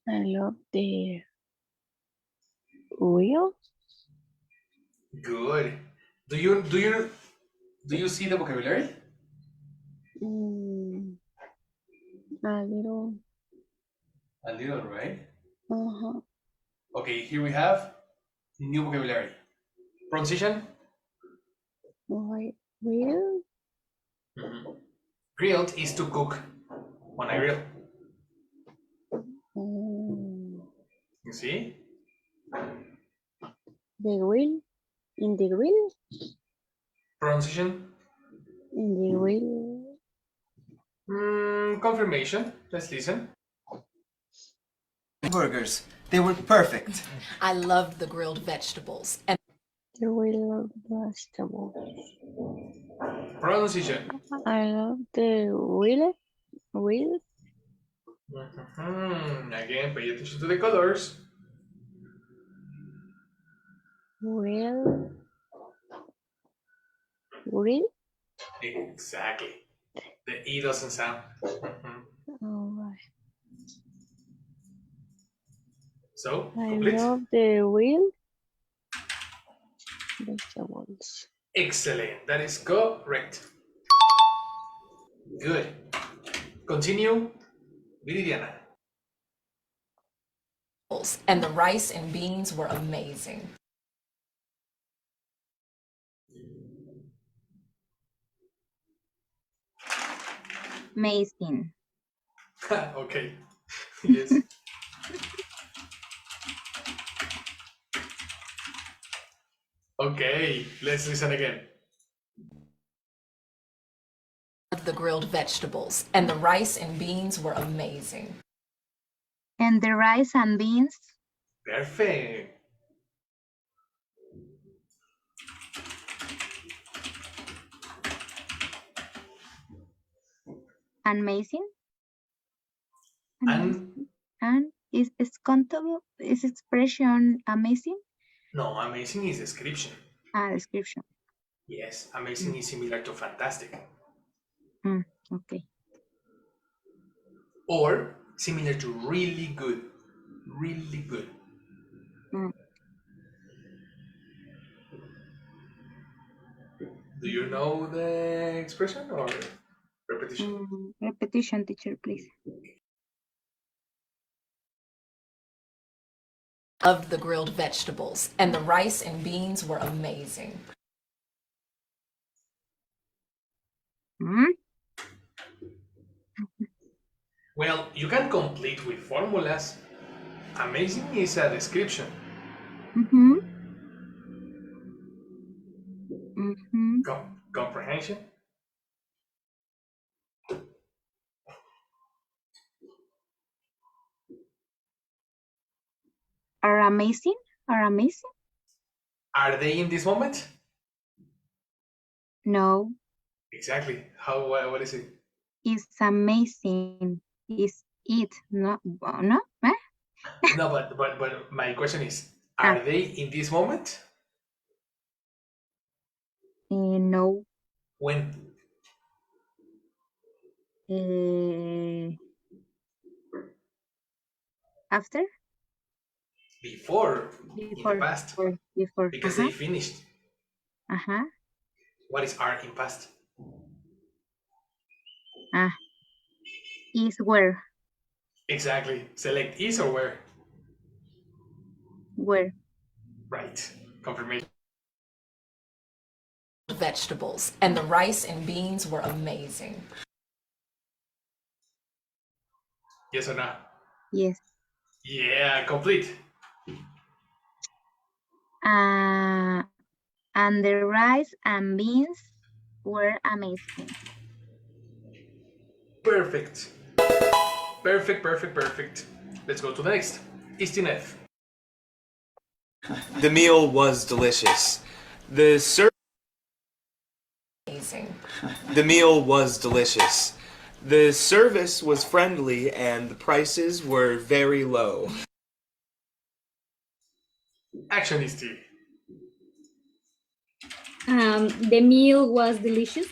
Speaker 11: I love the wheel.
Speaker 2: Good. Do you see the vocabulary?
Speaker 11: A little.
Speaker 2: A little, right?
Speaker 11: Uh-huh.
Speaker 2: Okay, here we have new vocabulary. Pronunciation?
Speaker 11: Wheel.
Speaker 2: Grilled is to cook on a grill. You see?
Speaker 11: The wheel. In the grill.
Speaker 2: Pronunciation?
Speaker 11: In the grill.
Speaker 2: Confirmation. Let's listen.
Speaker 5: Burgers. They were perfect.
Speaker 6: I loved the grilled vegetables and
Speaker 11: The wheel of vegetables.
Speaker 2: Pronunciation.
Speaker 11: I love the wheel.
Speaker 2: Again, pay attention to the colors.
Speaker 11: Wheel.
Speaker 2: Exactly. The E doesn't sound.
Speaker 11: All right.
Speaker 2: So,
Speaker 11: I
Speaker 2: complete.
Speaker 11: love the wheel vegetables.
Speaker 2: Excellent. That is correct. Good. Continue. Viridiana.
Speaker 6: and the rice and beans were amazing.
Speaker 3: Amazing.
Speaker 2: Okay. Yes. Okay, let's listen again.
Speaker 6: The grilled vegetables and the rice and beans were amazing.
Speaker 3: And the rice and beans?
Speaker 2: Perfect.
Speaker 3: Amazing?
Speaker 2: And
Speaker 3: And is countable? Is expression amazing?
Speaker 2: no, amazing is description.
Speaker 3: Description.
Speaker 2: Yes, amazing is similar to fantastic.
Speaker 3: Okay.
Speaker 2: Or similar to really good. Really good. Do you know the expression or repetition?
Speaker 3: Repetition, teacher, please.
Speaker 6: Of the grilled vegetables and the rice and beans were amazing.
Speaker 2: Well, you can complete with formulas. Amazing is a description. Comprehension?
Speaker 3: Are amazing? Are amazing?
Speaker 2: Are they in this moment?
Speaker 3: No.
Speaker 2: Exactly. How? What is it?
Speaker 3: It's amazing. Is it not? No?
Speaker 2: No, but my question is, are they in this moment?
Speaker 3: No.
Speaker 2: When?
Speaker 3: After?
Speaker 2: Before. In the past.
Speaker 3: Before.
Speaker 2: Because they finished. What is are in past?
Speaker 3: Is where?
Speaker 2: Exactly. Select is or where?
Speaker 3: Where?
Speaker 2: Right. Confirmation.
Speaker 6: Vegetables and the rice and beans were amazing.
Speaker 2: Yes or no?
Speaker 3: Yes.
Speaker 2: Yeah, complete.
Speaker 3: And the rice and beans were amazing.
Speaker 2: Perfect. Perfect. Let's go to the next. Istinef.
Speaker 7: The meal was delicious.
Speaker 6: Amazing.
Speaker 7: The meal was delicious. The service was friendly and the prices were very low.
Speaker 2: Action is TV.
Speaker 1: The meal was delicious.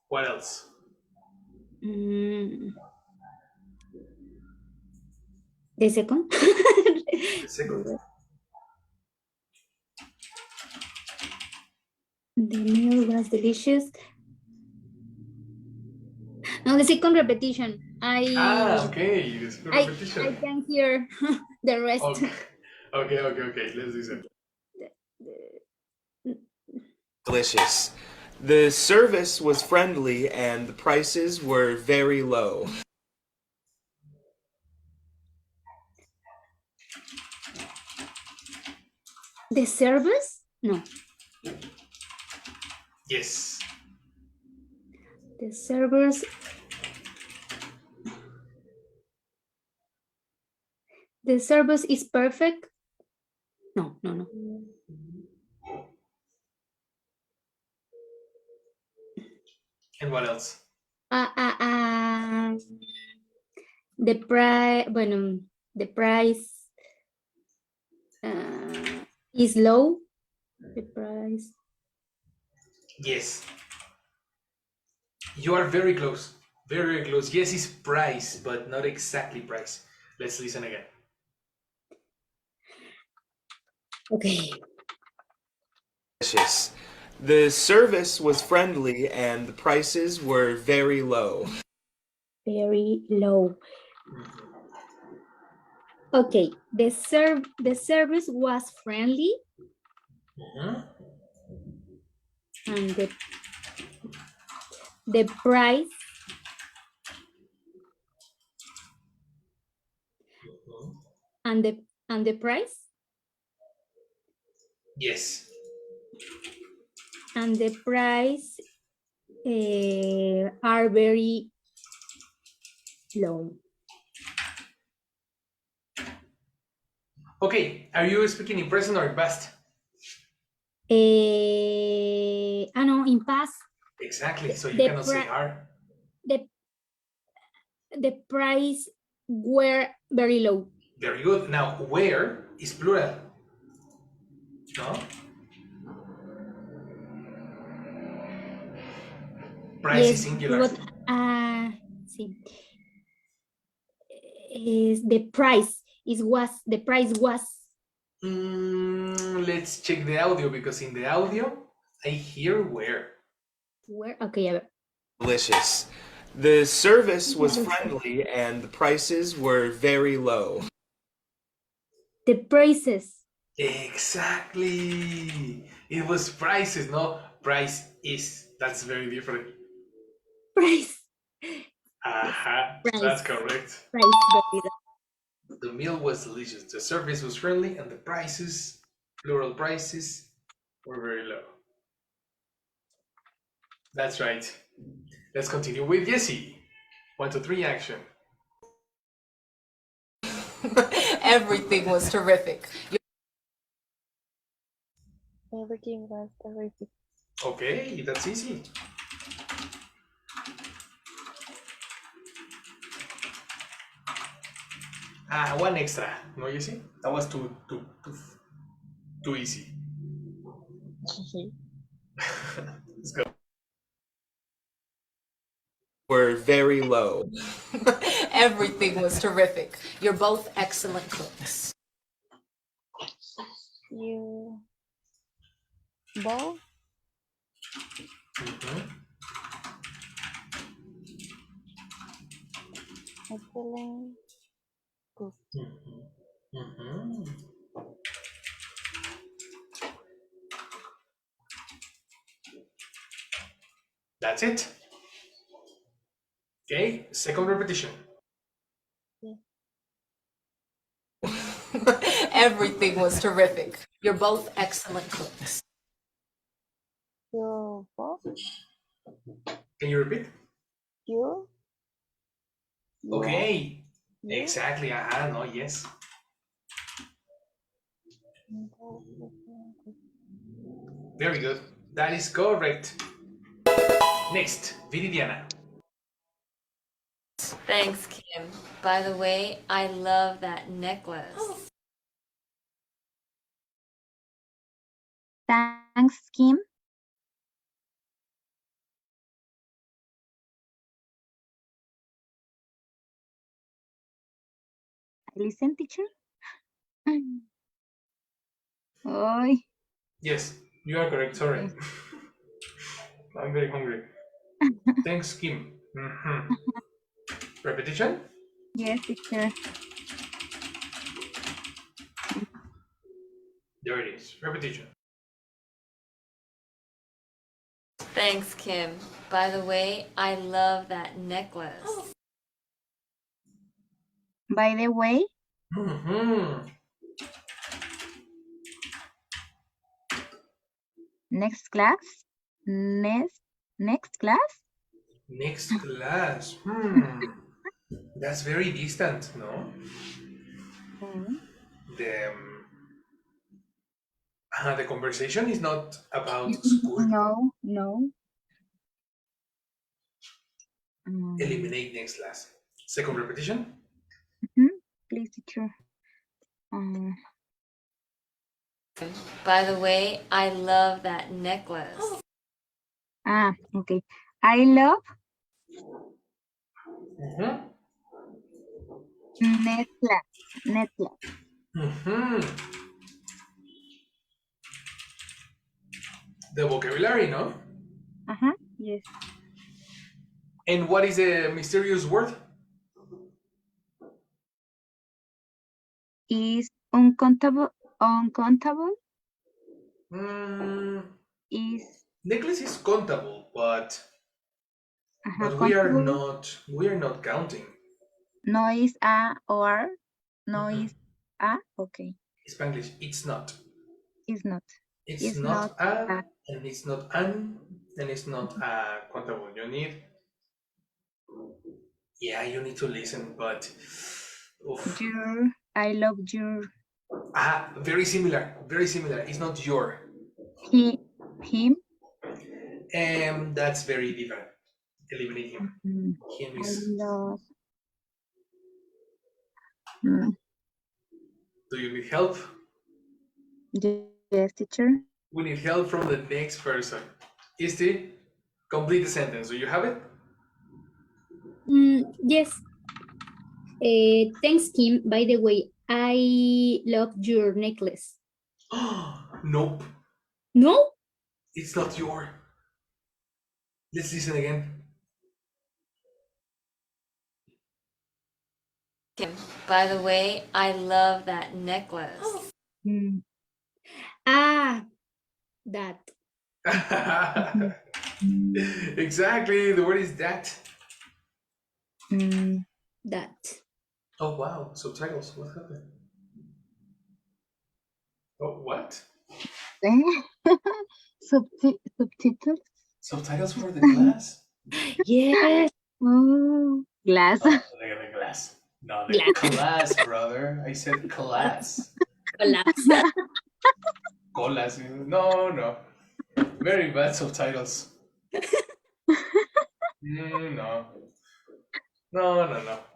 Speaker 2: What else?
Speaker 1: The second.
Speaker 2: The second.
Speaker 1: The meal was delicious. No, the second repetition.
Speaker 2: Okay. The second
Speaker 1: I
Speaker 2: repetition.
Speaker 1: can hear the rest.
Speaker 2: Okay. Let's listen.
Speaker 7: Delicious. The service was friendly and the prices were very low.
Speaker 1: The service? No.
Speaker 2: Yes.
Speaker 1: The servers. The service is perfect. No.
Speaker 2: And what else?
Speaker 1: The price. Bueno, the price is low. The price.
Speaker 2: Yes. You are very close. Very close. Yes, it's price, but not exactly price. Let's listen again.
Speaker 1: Okay.
Speaker 7: Delicious. The service was friendly and the prices were very low.
Speaker 1: Very low. Okay. The service was friendly. And the price and the price
Speaker 2: Yes.
Speaker 1: and the price are very low.
Speaker 2: Okay, are you speaking in present or in past?
Speaker 1: No, in past.
Speaker 2: Exactly, so you
Speaker 1: The
Speaker 2: cannot say are.
Speaker 1: The price were very low.
Speaker 2: Very good. Now, where is plural? No? Price is singular.
Speaker 1: But, sí. Is the price was.
Speaker 2: Let's check the audio because in the audio I hear where.
Speaker 1: Where? Okay, a ver.
Speaker 7: Delicious. The service was friendly and the prices were very low.
Speaker 1: The prices.
Speaker 2: Exactly. It was prices, no? Price is. That's very different.
Speaker 1: Price.
Speaker 2: That's correct.
Speaker 1: Price very low.
Speaker 2: The meal was delicious. The service was friendly and the prices, plural prices, were very low. That's right. Let's continue with Jessie. 1, 2, 3, action.
Speaker 6: Everything was terrific.
Speaker 11: Everything was terrific.
Speaker 2: Okay, that's easy. One extra. No, Jessie? That was too easy. Let's go.
Speaker 7: Were very low.
Speaker 6: Everything was terrific. You're both excellent cooks.
Speaker 11: You both excellent cook.
Speaker 2: That's it. Okay, second repetition.
Speaker 6: Everything was terrific. You're both excellent cooks.
Speaker 11: You both
Speaker 2: Can you repeat?
Speaker 11: You?
Speaker 2: Okay.
Speaker 11: Yeah.
Speaker 2: Exactly. No, yes. Very good. That is correct. Next, Viridiana.
Speaker 8: Thanks, Kim. By the way, I love that necklace.
Speaker 3: Thanks, Kim. Listen, teacher. Ay,
Speaker 2: Yes, you are correct. Sorry. I'm very hungry. Thanks, Kim. Repetition?
Speaker 3: yes, teacher.
Speaker 2: There it is. Repetition.
Speaker 8: Thanks, Kim. By the way, I love that necklace.
Speaker 3: By the way, next class. Next class.
Speaker 2: Next class. That's very distant, no? The conversation is not about school.
Speaker 3: No.
Speaker 2: Eliminate next class. Second repetition.
Speaker 3: Please, teacher.
Speaker 8: By the way, I love that necklace.
Speaker 3: Okay. I love necklace.
Speaker 2: The vocabulary, no?
Speaker 3: Yes.
Speaker 2: And what is the mysterious word?
Speaker 3: Is uncountable. Is
Speaker 2: Necklace is countable, but we are not counting.
Speaker 3: no is a or no is a. Okay.
Speaker 2: Spanglish, it's not.
Speaker 3: It's not.
Speaker 2: It's not a, and it's not an, and it's not a countable. You need to listen, but
Speaker 3: Your, I love your.
Speaker 2: Very similar. It's not your.
Speaker 3: Him.
Speaker 2: That's very different. Eliminate him. Him is.
Speaker 3: I love.
Speaker 2: Do you need help?
Speaker 3: Yes, teacher.
Speaker 2: We need help from the next person. Isti, complete the sentence. Do you have it?
Speaker 1: Yes. Thanks, Kim. By the way, I love your necklace.
Speaker 2: Nope.
Speaker 1: No?
Speaker 2: It's not your. Let's listen again.
Speaker 8: Kim, by the way, I love that necklace.
Speaker 1: That.
Speaker 2: Exactly. The word is that.
Speaker 1: That.
Speaker 2: Oh wow. Subtitles. What happened? Oh, what?
Speaker 3: Subtitles.
Speaker 2: Subtitles for the class?
Speaker 3: Yes. Oh, glass.
Speaker 2: Oh, look at the glass. No, the class, brother. I said class. Colas. No. Very bad subtitles. No.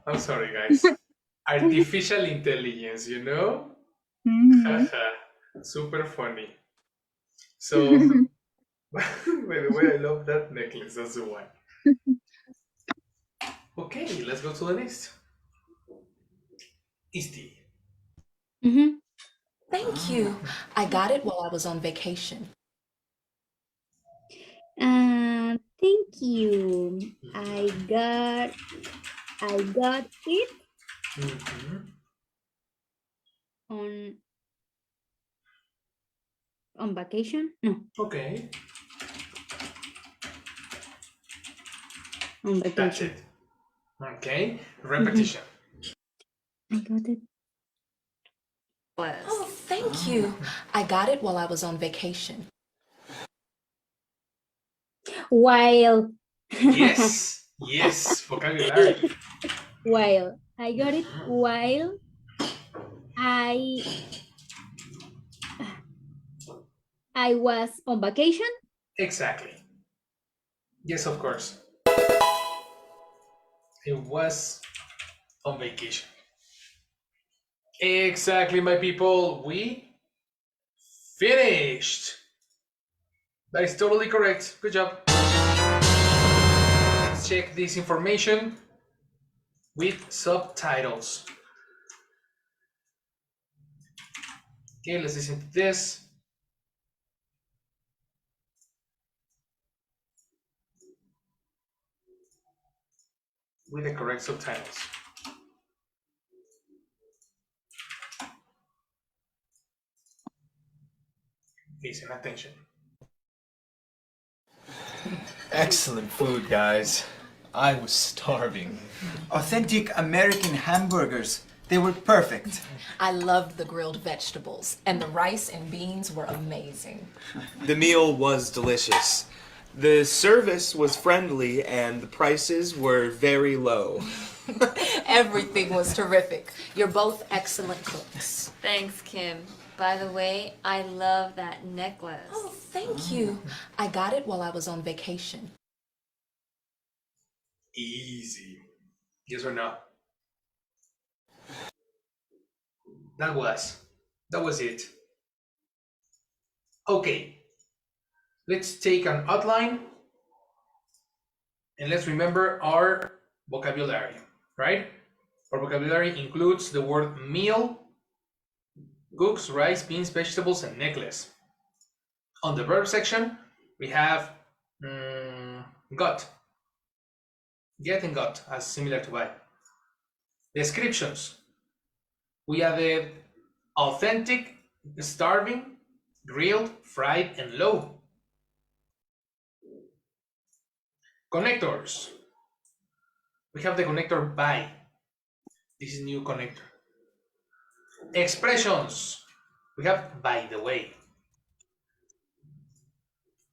Speaker 2: I'm sorry, guys. Artificial intelligence, you know? Super funny. So, by the way, I love that necklace. That's the one. Okay, let's go to the next. Isti.
Speaker 6: Thank you. I got it while I was on vacation.
Speaker 1: Thank you. I got it on vacation. No.
Speaker 2: Okay.
Speaker 1: On vacation.
Speaker 2: That's it. Okay. Repetition.
Speaker 1: I got it.
Speaker 6: Oh, thank you. I got it while I was on vacation.
Speaker 1: While
Speaker 2: Yes, yes, vocabulary.
Speaker 1: While I got it while I was on vacation.
Speaker 2: Exactly. Yes, of course. It was on vacation. Exactly, my people. We finished. That is totally correct. Good job. Let's check this information with subtitles. Okay, let's listen to this. With the correct subtitles. Listen, attention.
Speaker 4: Excellent food, guys. I was starving.
Speaker 5: Authentic American hamburgers. They were perfect.
Speaker 6: I loved the grilled vegetables, and the rice and beans were amazing.
Speaker 7: The meal was delicious. The service was friendly and the prices were very low.
Speaker 6: Everything was terrific. You're both excellent cooks.
Speaker 8: Thanks, Kim. By the way, I love that necklace.
Speaker 6: Oh, thank you. I got it while I was on vacation.
Speaker 2: Easy. Yes or no? That was it. Okay. Let's take an outline and let's remember our vocabulary, right? Our vocabulary includes the word meal, cooks, rice, beans, vegetables, and necklace. On the verb section, we have got, get and got, as similar to buy. Descriptions. We added authentic, starving, grilled, fried, and low. Connectors. We have the connector by. This is new connector. Expressions. We have by the way.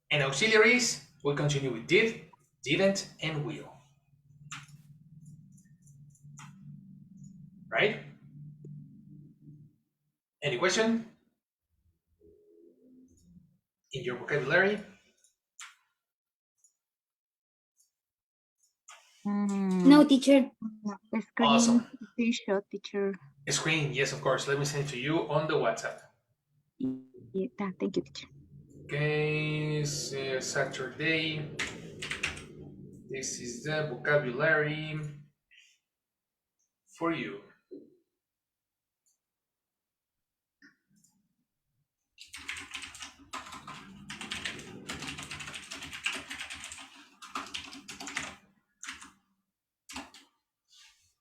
Speaker 2: And auxiliaries, we'll continue with did, didn't, and will. Right? Any question? In your vocabulary?
Speaker 1: No, teacher.
Speaker 3: Screen,
Speaker 2: Awesome.
Speaker 3: Show, teacher.
Speaker 2: Screen, yes, of course. Let me send it to you on the WhatsApp.
Speaker 3: Yeah, thank you, teacher.
Speaker 2: Okay, Saturday. This is the vocabulary for you.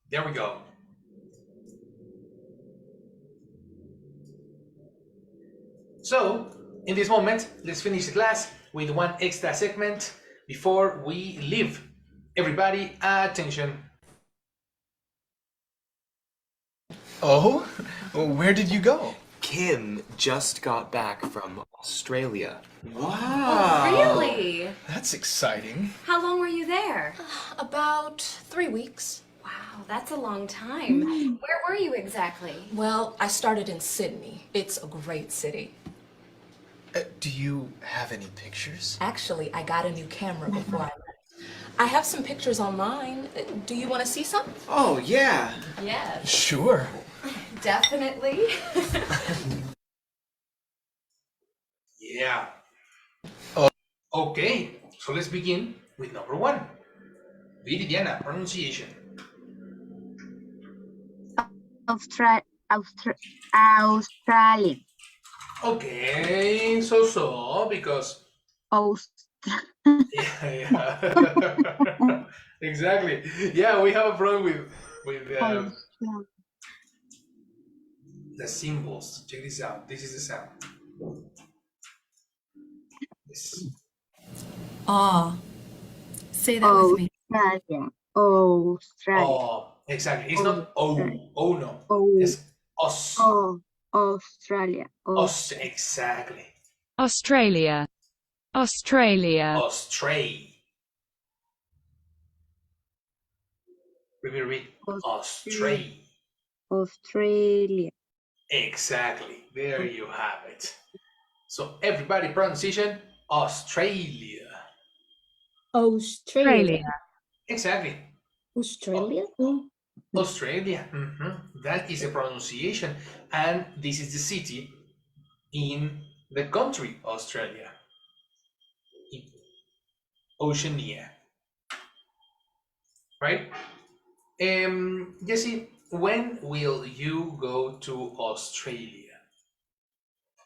Speaker 2: There we go. So, in this moment, let's finish the class with one extra segment before we leave. Everybody, attention.
Speaker 4: Oh? Where did you go?
Speaker 7: Kim just got back from Australia.
Speaker 9: Oh, really?
Speaker 4: That's exciting.
Speaker 9: How long were you there?
Speaker 6: About 3 weeks.
Speaker 9: Wow, that's a long time. Where were you exactly?
Speaker 6: Well, I started in Sydney. It's a great city.
Speaker 4: Do you have any pictures?
Speaker 6: Actually, I got a new camera before I left. I have some pictures online. Do you want to see some?
Speaker 5: Oh, yeah.
Speaker 9: Yes,
Speaker 4: Sure.
Speaker 9: definitely.
Speaker 2: Yeah. Okay, so let's begin with number one. Viridiana, pronunciation.
Speaker 3: Australia.
Speaker 2: Okay, so because yeah. Exactly. Yeah, we have a problem with the symbols. Check this out. This is the sound. This.
Speaker 9: Say that with me.
Speaker 3: Australia.
Speaker 2: Oh, exactly. It's not oh no.
Speaker 3: Oh.
Speaker 2: It's os.
Speaker 3: Australia.
Speaker 2: Os. Exactly.
Speaker 10: Australia. Australia.
Speaker 2: Ostray. Repeat. Australia.
Speaker 3: Australia.
Speaker 2: Exactly. There you have it. So everybody pronunciation Australia.
Speaker 1: Australia.
Speaker 2: Exactly.
Speaker 1: Australia?
Speaker 2: Australia. That is a pronunciation. And this is the city in the country Australia. In Oceania. Right? Jesse, when will you go to Australia?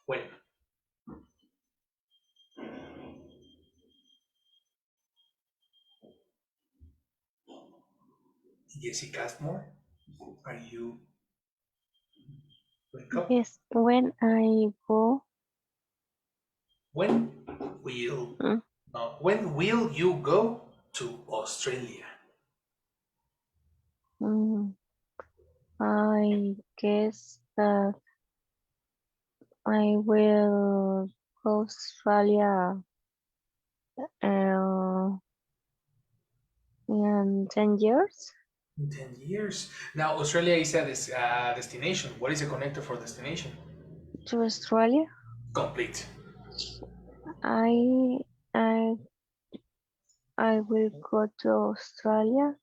Speaker 2: When? Jesse Castmore, are you wake up?
Speaker 11: Yes, when I go,
Speaker 2: When will when will you go to Australia?
Speaker 11: I guess that I will go Australia in 10 years.
Speaker 2: In 10 years. Now, Australia is a destination. What is a connector for destination?
Speaker 11: To Australia.
Speaker 2: Complete.
Speaker 11: I I will go to Australia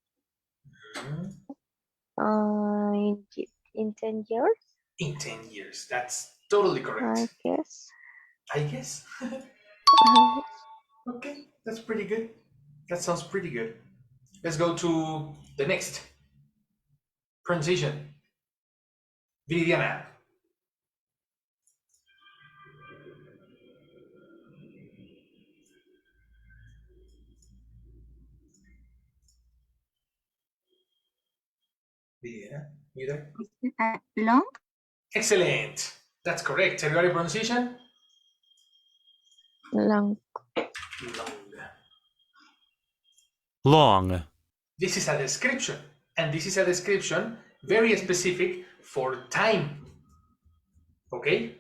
Speaker 11: in 10 years.
Speaker 2: In 10 years. That's totally correct.
Speaker 11: I guess.
Speaker 2: I guess. Okay, that's pretty good. That sounds pretty good. Let's go to the next pronunciation. Viridiana. Viridiana, you there?
Speaker 3: Long?
Speaker 2: Excellent. That's correct. Everybody pronunciation?
Speaker 11: Long.
Speaker 12: Long.
Speaker 2: This is a description, and this is a description very specific for time. Okay?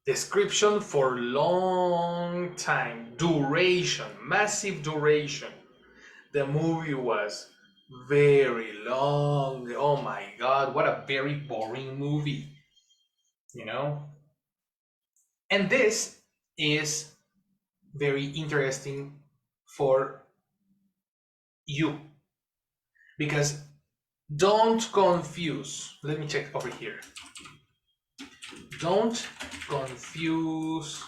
Speaker 2: Description for long time, duration, massive duration. The movie was very long. Oh my God, what a very boring movie. You know? And this is very interesting for you, because don't confuse. Let me check over here. Don't confuse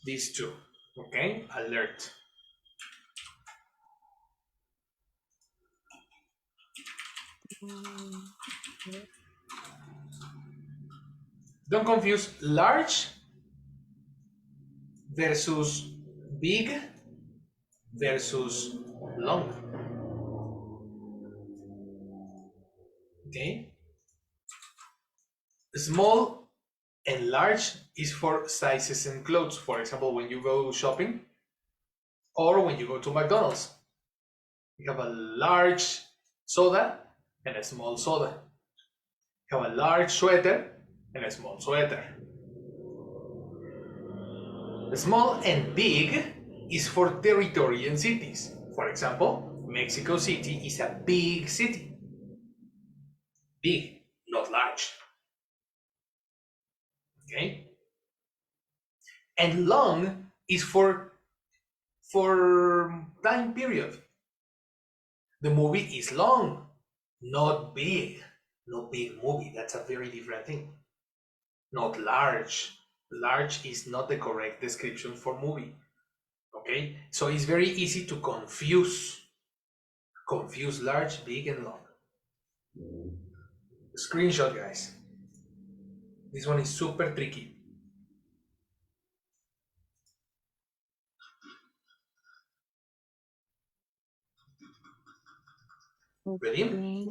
Speaker 2: these two. Okay? Alert. Don't confuse large versus big versus long. Okay? Small and large is for sizes and clothes. For example, when you go shopping or when you go to McDonald's, you have a large soda and a small soda. You have a large sweater and a small sweater. Small and big is for territory and cities. For example, Mexico City is a big city. Big, not large. Okay? And long is for time period. The movie is long, not big. No big movie. That's a very different thing. Not large. Large is not the correct description for movie. Okay? So it's very easy to confuse. Confuse large, big, and long. Screenshot, guys. This one is super tricky. Ready?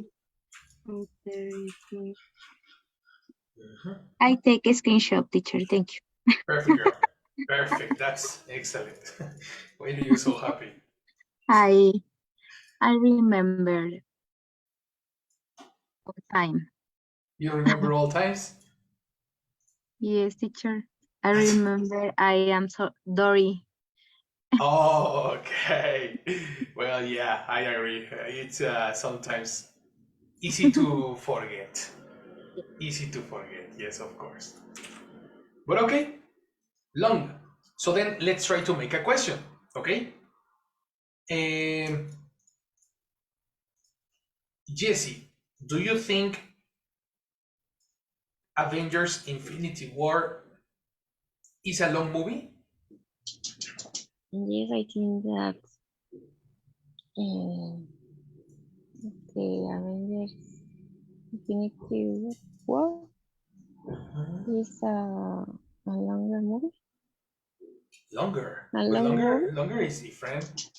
Speaker 3: I take a screenshot, teacher. Thank you.
Speaker 2: Perfect, girl. Perfect. That's excellent. Why are you so happy?
Speaker 3: I remember all time.
Speaker 2: You remember all times?
Speaker 3: Yes, teacher. I remember I am so Dory.
Speaker 2: Oh, okay. Well, yeah, I agree. It's sometimes easy to forget. Easy to forget, yes, of course. But okay, long. So then let's try to make a question, okay? Jesse, do you think Avengers Infinity War is a long movie?
Speaker 11: Yes, I think that the Avengers Infinity War is a longer movie.
Speaker 2: Longer.
Speaker 11: A
Speaker 2: But
Speaker 11: long movie?
Speaker 2: longer is different.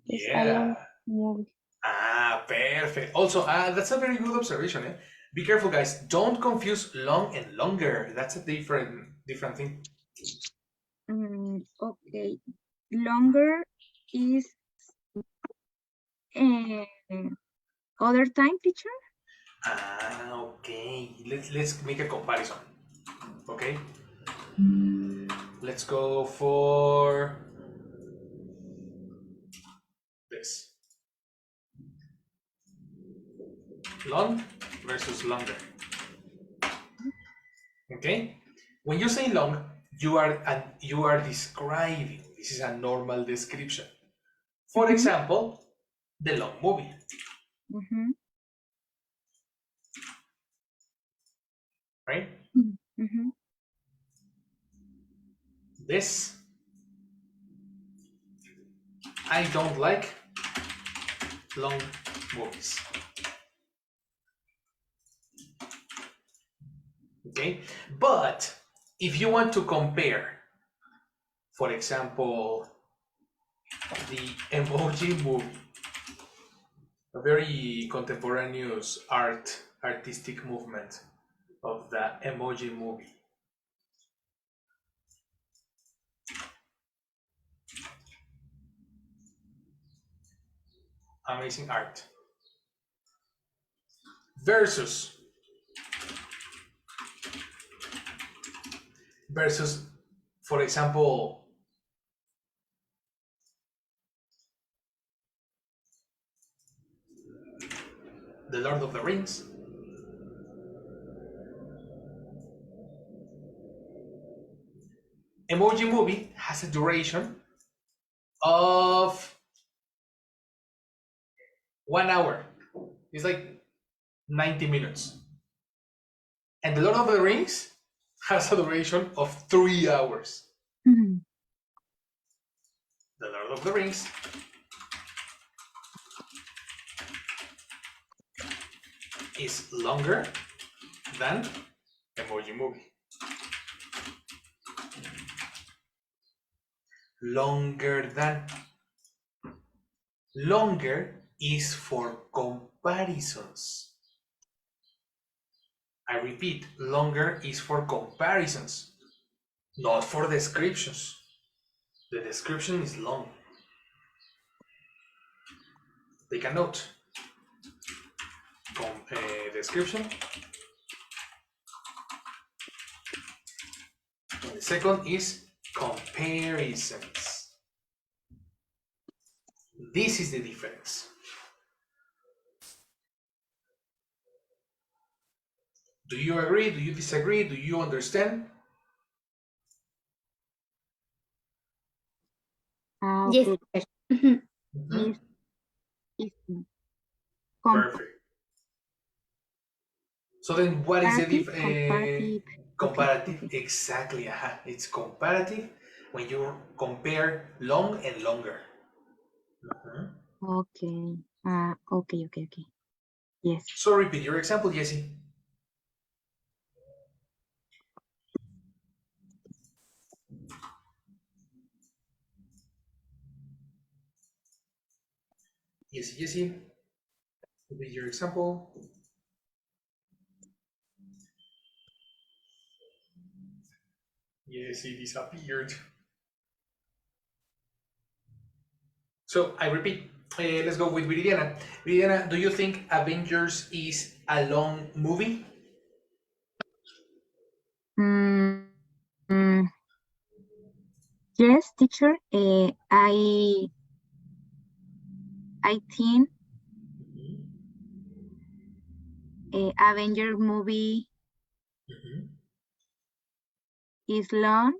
Speaker 11: It's a
Speaker 2: Yeah.
Speaker 11: long movie.
Speaker 2: Ah, perfect. Also, that's a very good observation. Eh? Be careful, guys. Don't confuse long and longer. That's a different thing.
Speaker 3: Okay. Longer is other time, teacher?
Speaker 2: Ah, okay. Let's make a comparison. Okay. Let's go for this. Long versus longer. Okay. When you say long, you are describing. This is a normal description. For example, the long movie. Right? This I don't like long movies. Okay, but if you want to compare, for example, the Emoji Movie, a very contemporaneous artistic movement of the Emoji Movie. Amazing art. Versus, for example, The Lord of the Rings. Emoji Movie has a duration of 1 hour. It's like 90 minutes. And The Lord of the Rings has a duration of 3 hours. The Lord of the Rings is longer than Emoji Movie. Longer than. Longer is for comparisons. I repeat, longer is for comparisons, not for descriptions. The description is long. Take a note. Description. And the second is comparisons. This is the difference. Do you agree? Do you disagree? Do you understand?
Speaker 1: Yes.
Speaker 3: Okay.
Speaker 2: Perfect. So then what is the difference? Comparative, exactly. It's comparative when you compare long and longer.
Speaker 3: Okay. Okay. Yes.
Speaker 2: So repeat your example, Jessie. Jessie. Repeat your example. Jessie disappeared. So I repeat. Let's go with Viridiana. Viridiana, do you think Avengers is a long movie?
Speaker 3: Yes, teacher. I think Avenger movie is long.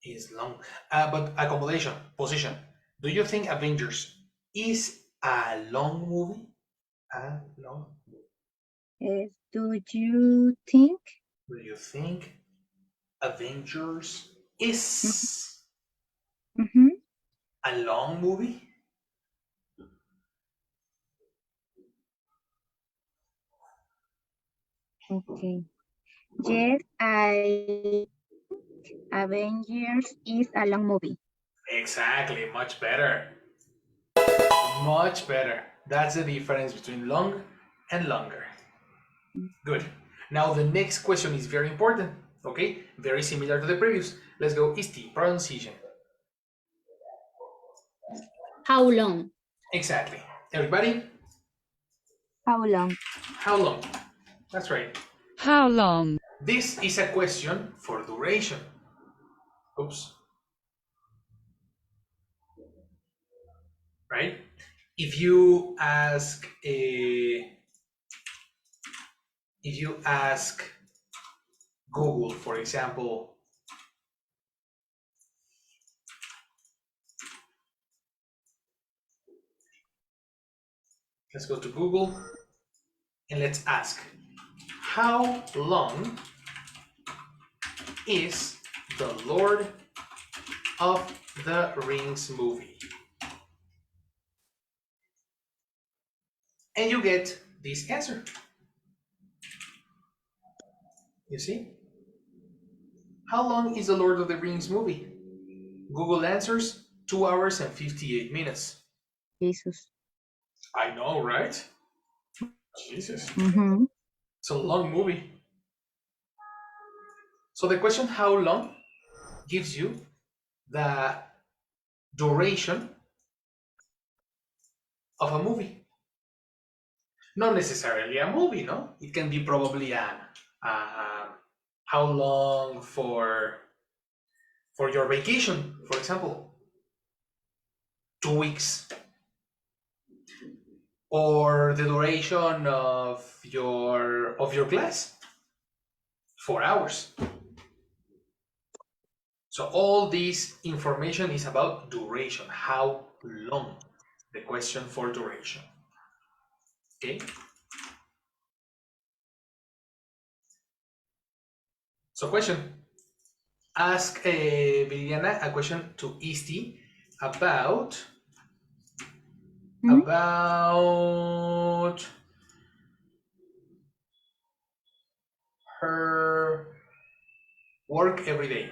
Speaker 2: Is long. But accommodation, position. Do you think Avengers is a long movie? A long.
Speaker 3: Yes, do you think?
Speaker 2: Do you think Avengers is
Speaker 3: Mhm.
Speaker 2: a long movie?
Speaker 3: Okay. Yes, Avengers is a long movie.
Speaker 2: Exactly, much better. Much better. That's the difference between long and longer. Good. Now the next question is very important. Okay, very similar to the previous. Let's go. Isti, pronunciation.
Speaker 1: How long?
Speaker 2: Exactly. Everybody,
Speaker 3: How long?
Speaker 2: how long? That's right.
Speaker 10: How long?
Speaker 2: This is a question for duration. Oops. Right? If you ask Google, for example, let's go to Google and let's ask, how long is the Lord of the Rings movie? And you get this answer. You see? How long is the Lord of the Rings movie? Google answers 2 hours and 58 minutes.
Speaker 3: Jesus.
Speaker 2: I know, right? Jesus.
Speaker 3: Mm-hmm.
Speaker 2: It's a long movie. So the question how long gives you the duration of a movie. Not necessarily a movie, no? It can be probably how long for your vacation, for example. 2 weeks. Or the duration of your class. 4 hours. So all this information is about duration. How long? The question for duration. Okay. So question. Ask Viridiana a question to Isti about her work every day.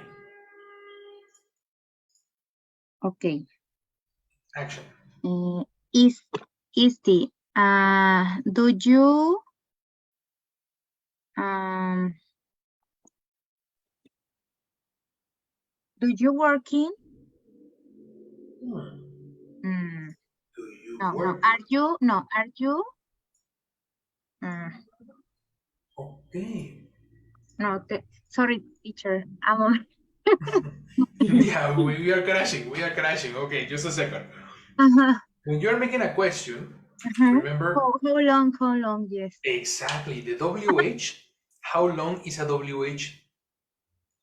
Speaker 3: Okay.
Speaker 2: Action.
Speaker 3: Isti, do you working?
Speaker 2: Do you
Speaker 3: No,
Speaker 2: work?
Speaker 3: are you?
Speaker 2: Okay.
Speaker 3: No, sorry, teacher.
Speaker 2: Yeah, we are crashing. We are crashing. Okay, just a second. When you're making a question, remember?
Speaker 3: How long, yes.
Speaker 2: Exactly. The WH, how long is a WH?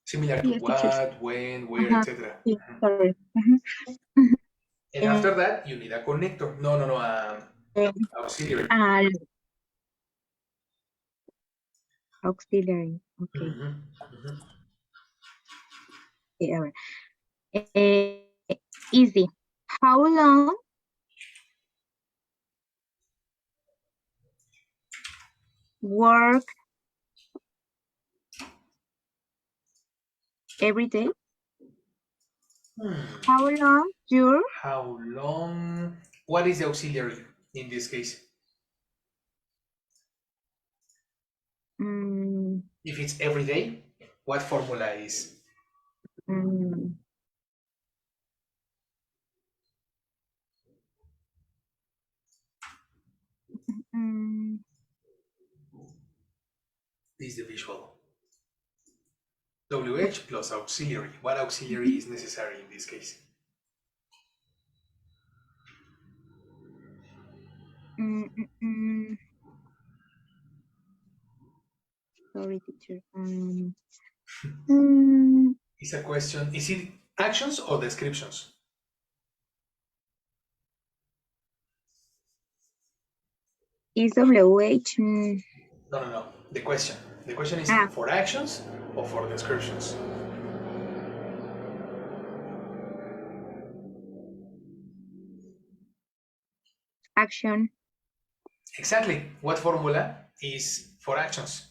Speaker 2: Similar to
Speaker 3: Yes,
Speaker 2: what,
Speaker 3: teacher.
Speaker 2: when, where, etc.
Speaker 3: Yeah, sorry.
Speaker 2: And after that, you need a connector. No, auxiliary.
Speaker 3: Auxiliary. Okay. Yeah, all right. Easy. How long work every day? How long your?
Speaker 2: How long? What is the auxiliary in this case? If it's every day, what formula is? This is the visual. WH plus auxiliary. What auxiliary is necessary in this case?
Speaker 3: Sorry, teacher.
Speaker 2: It's a question. Is it actions or descriptions?
Speaker 3: Is WH
Speaker 2: No. The question. The question is for actions or for descriptions?
Speaker 3: action?
Speaker 2: Exactly. What formula is for actions?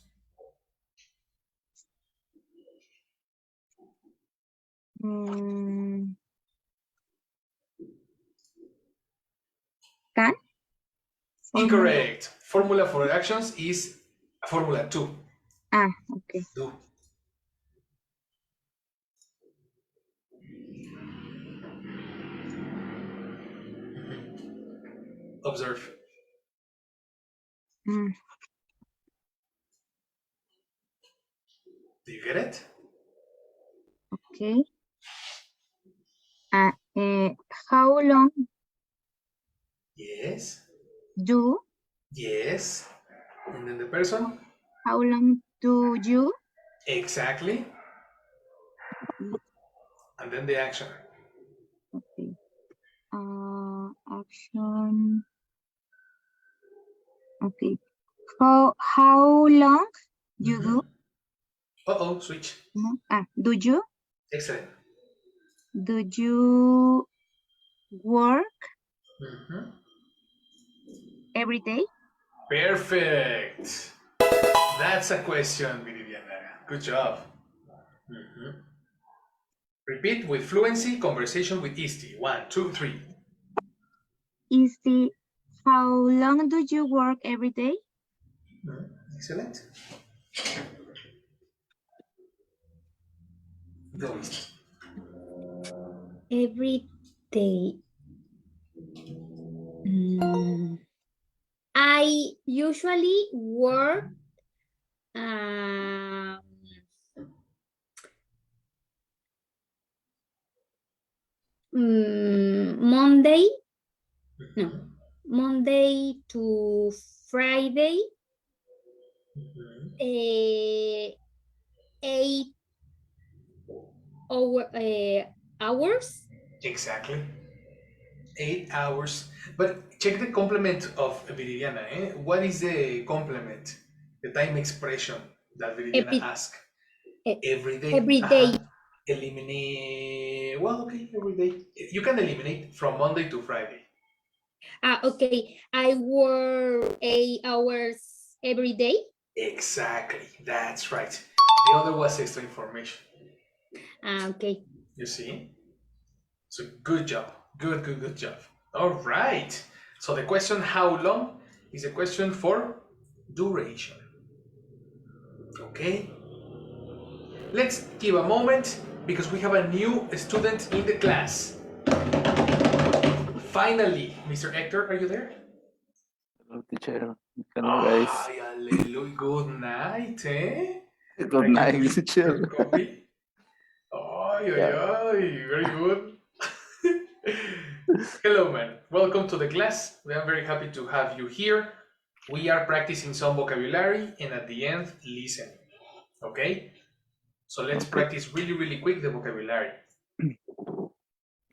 Speaker 3: Can?
Speaker 2: Incorrect. Formula for actions is formula 2.
Speaker 3: Okay.
Speaker 2: Do. Observe. Do you get it?
Speaker 3: Okay. How long
Speaker 2: Yes.
Speaker 3: do?
Speaker 2: Yes. And then the person?
Speaker 3: How long do you?
Speaker 2: Exactly. And then the action.
Speaker 3: Okay. Action. Okay. How long you do?
Speaker 2: Uh-oh, switch.
Speaker 3: No? Do you?
Speaker 2: Excellent.
Speaker 3: Do you work every day?
Speaker 2: Perfect. That's a question, Viridiana. Good job. Repeat with fluency, conversation with Isti. 1, 2, 3.
Speaker 3: Isti, how long do you work every day?
Speaker 2: Excellent. Go, Isti.
Speaker 1: Every day. I usually work Monday to Friday, 8 hours.
Speaker 2: Exactly. 8 hours. But check the complement of Viridiana. What is the complement? The time expression that Viridiana asked. Every day.
Speaker 1: Every day.
Speaker 2: Eliminate. Well, okay, every day. You can eliminate from Monday to Friday.
Speaker 1: Okay. I work 8 hours every day.
Speaker 2: Exactly. That's right. The other was extra information.
Speaker 1: Okay.
Speaker 2: You see? So good job. Good job. All right. So the question how long is a question for duration. Okay. Let's give a moment because we have a new student in the class. Finally, Mr. Hector, are you there?
Speaker 15: Hello, teacher. Hello, guys.
Speaker 2: Hallelujah. Good night, eh?
Speaker 15: Good night, teacher.
Speaker 2: Very good. Hello, man. Welcome to the class. We are very happy to have you here. We are practicing some vocabulary and at the end, listen. Okay? So let's practice really quick the vocabulary.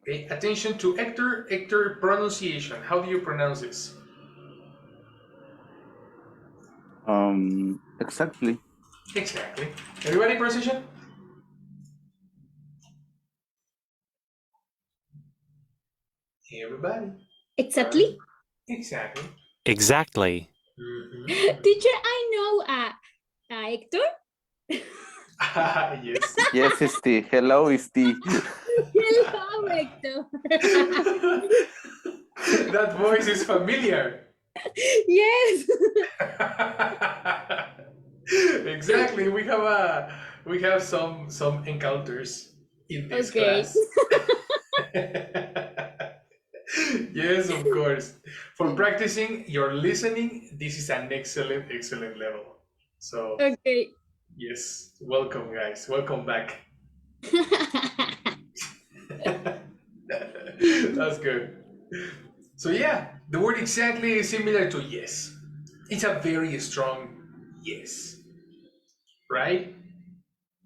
Speaker 2: Okay, attention to Hector. Hector, pronunciation. How do you pronounce this?
Speaker 15: Exactly.
Speaker 2: Exactly. Everybody, pronunciation? Everybody.
Speaker 1: Exactly.
Speaker 2: Exactly.
Speaker 12: Exactly.
Speaker 1: Teacher, I know Hector.
Speaker 2: Yes.
Speaker 15: Yes, Isti. Hello, Isti.
Speaker 1: Hello, Hector.
Speaker 2: That voice is familiar.
Speaker 1: Yes.
Speaker 2: Exactly. We have some encounters in this class. Yes, of course. For practicing your listening, this is an excellent level. So
Speaker 1: okay.
Speaker 2: Yes. Welcome, guys. Welcome back. That's good. So yeah, the word exactly is similar to yes. It's a very strong yes, right?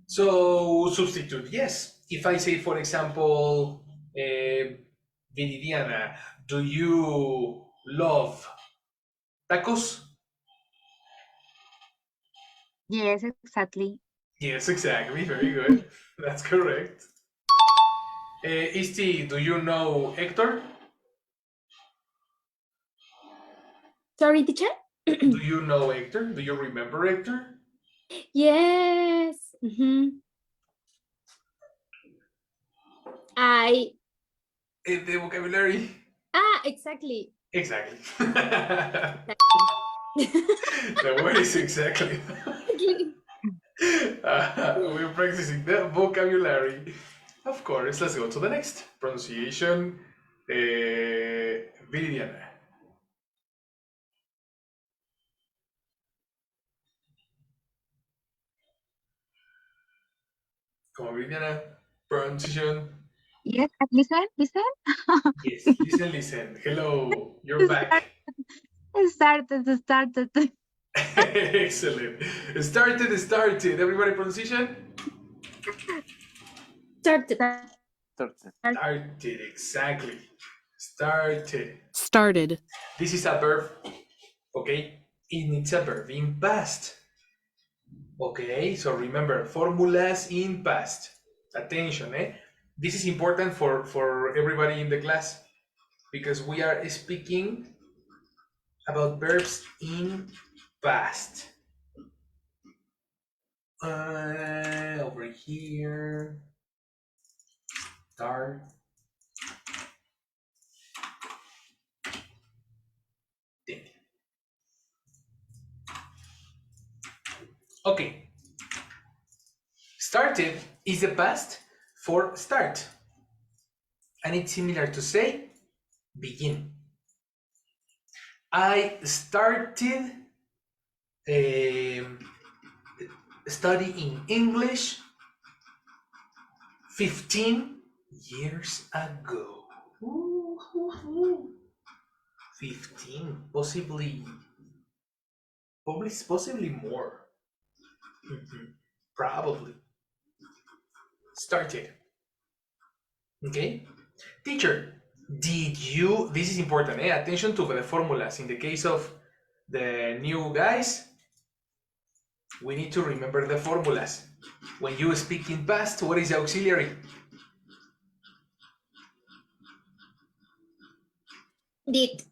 Speaker 2: So substitute yes. If I say, for example, Viridiana, do you love tacos?
Speaker 3: Yes, exactly.
Speaker 2: Yes, exactly. Very good. That's correct. Isti, do you know Hector?
Speaker 1: Sorry, teacher?
Speaker 2: Do you know Hector? Do you remember Hector?
Speaker 1: Yes. I.
Speaker 2: The vocabulary.
Speaker 1: Exactly.
Speaker 2: Exactly. The word is exactly. We're practicing the vocabulary. Of course, let's go to the next. Pronunciation. Viridiana. Come on, Viridiana. Pronunciation.
Speaker 3: Yes, listen.
Speaker 2: Yes, listen. Hello, you're back.
Speaker 3: Started.
Speaker 2: Excellent. Started. Everybody pronunciation?
Speaker 1: Started.
Speaker 2: Started, exactly. Started.
Speaker 10: Started.
Speaker 2: This is a verb, okay? And it's a verb in past. Okay, so remember, formulas in past. Attention, eh? This is important for everybody in the class because we are speaking about verbs in past. Over here. Start. Okay. Started is the past for start. And it's similar to say begin. I started studying English 15 years ago. 15, possibly more. Probably. Started. Okay? Teacher, did you, this is important, attention to the formulas. In the case of the new guys, we need to remember the formulas. When you speak in past, what is the auxiliary?
Speaker 1: Did.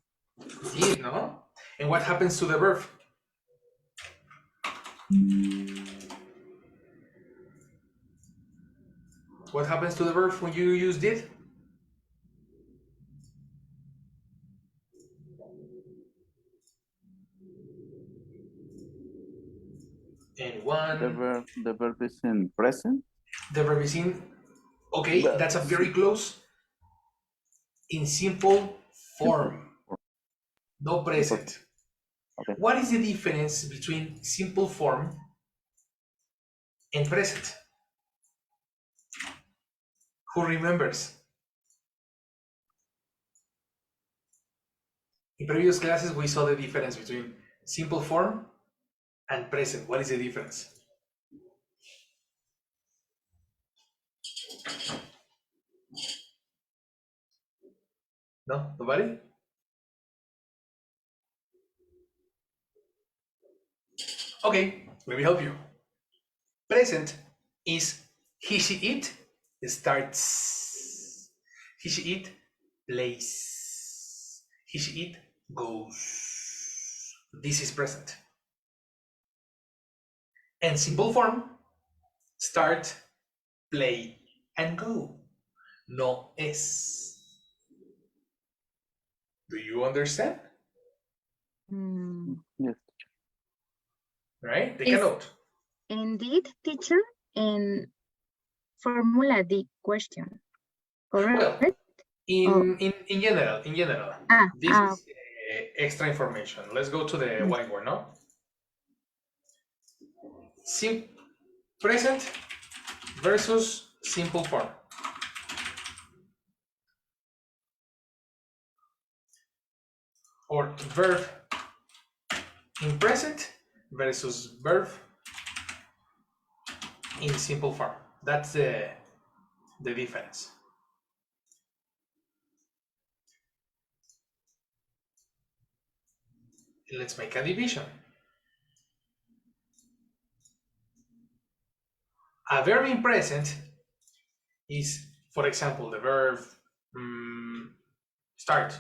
Speaker 2: Did, no? And what happens to the verb? What happens to the verb when you use did? And one.
Speaker 15: The verb is in present.
Speaker 2: The verb is in. Okay, that's a very close. In simple form. No present.
Speaker 15: Okay.
Speaker 2: What is the difference between simple form and present? Who remembers? In previous classes, we saw the difference between simple form and present. What is the difference? No? Nobody? Okay, let me help you. Present is he, she, it starts. He, she, it plays. He, she, it goes. This is present. And simple form, start, play, and go. No es. Do you understand?
Speaker 15: Yes.
Speaker 2: Right? Take a note.
Speaker 3: Indeed, teacher, and formula the question. Correct?
Speaker 2: Well, in general, this is extra information. Let's go to the whiteboard, no? present versus simple form. Or verb in present versus verb in simple form. That's the difference. Let's make a division. A verb in present is, for example, the verb start.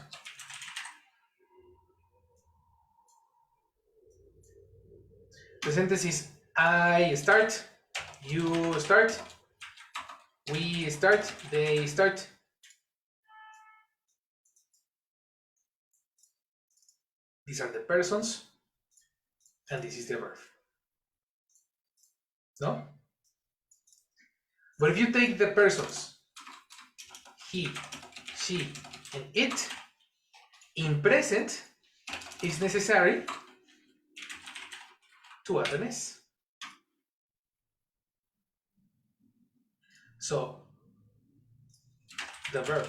Speaker 2: The sentence is I start, you start, we start, they start. These are the persons, and this is the verb. No? But if you take the persons, he, she, and it, in present, it's necessary to add an S. So, the verb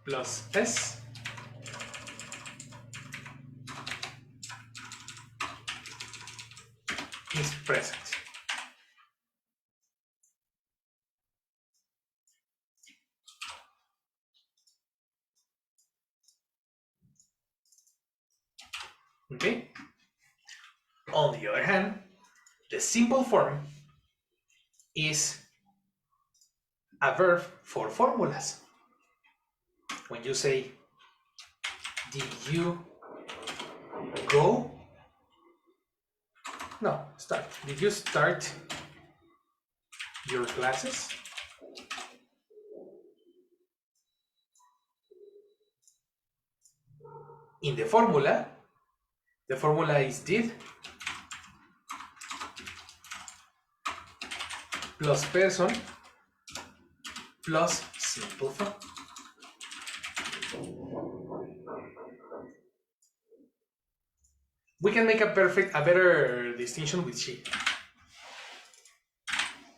Speaker 2: plus S is present. Okay? On the other hand, the simple form is a verb for formulas. When you say, did you go? No, start. Did you start your classes? In the formula is did plus person plus simple form. We can make a better distinction with she.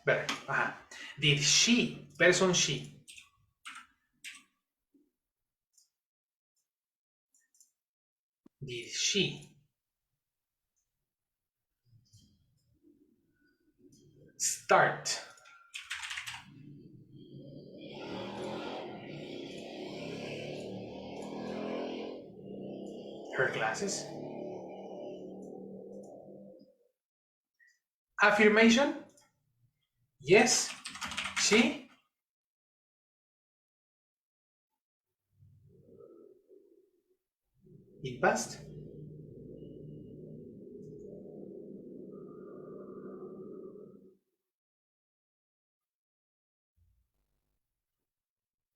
Speaker 2: Better. Did she, person she. Did she start her classes? Affirmation, yes, she in past.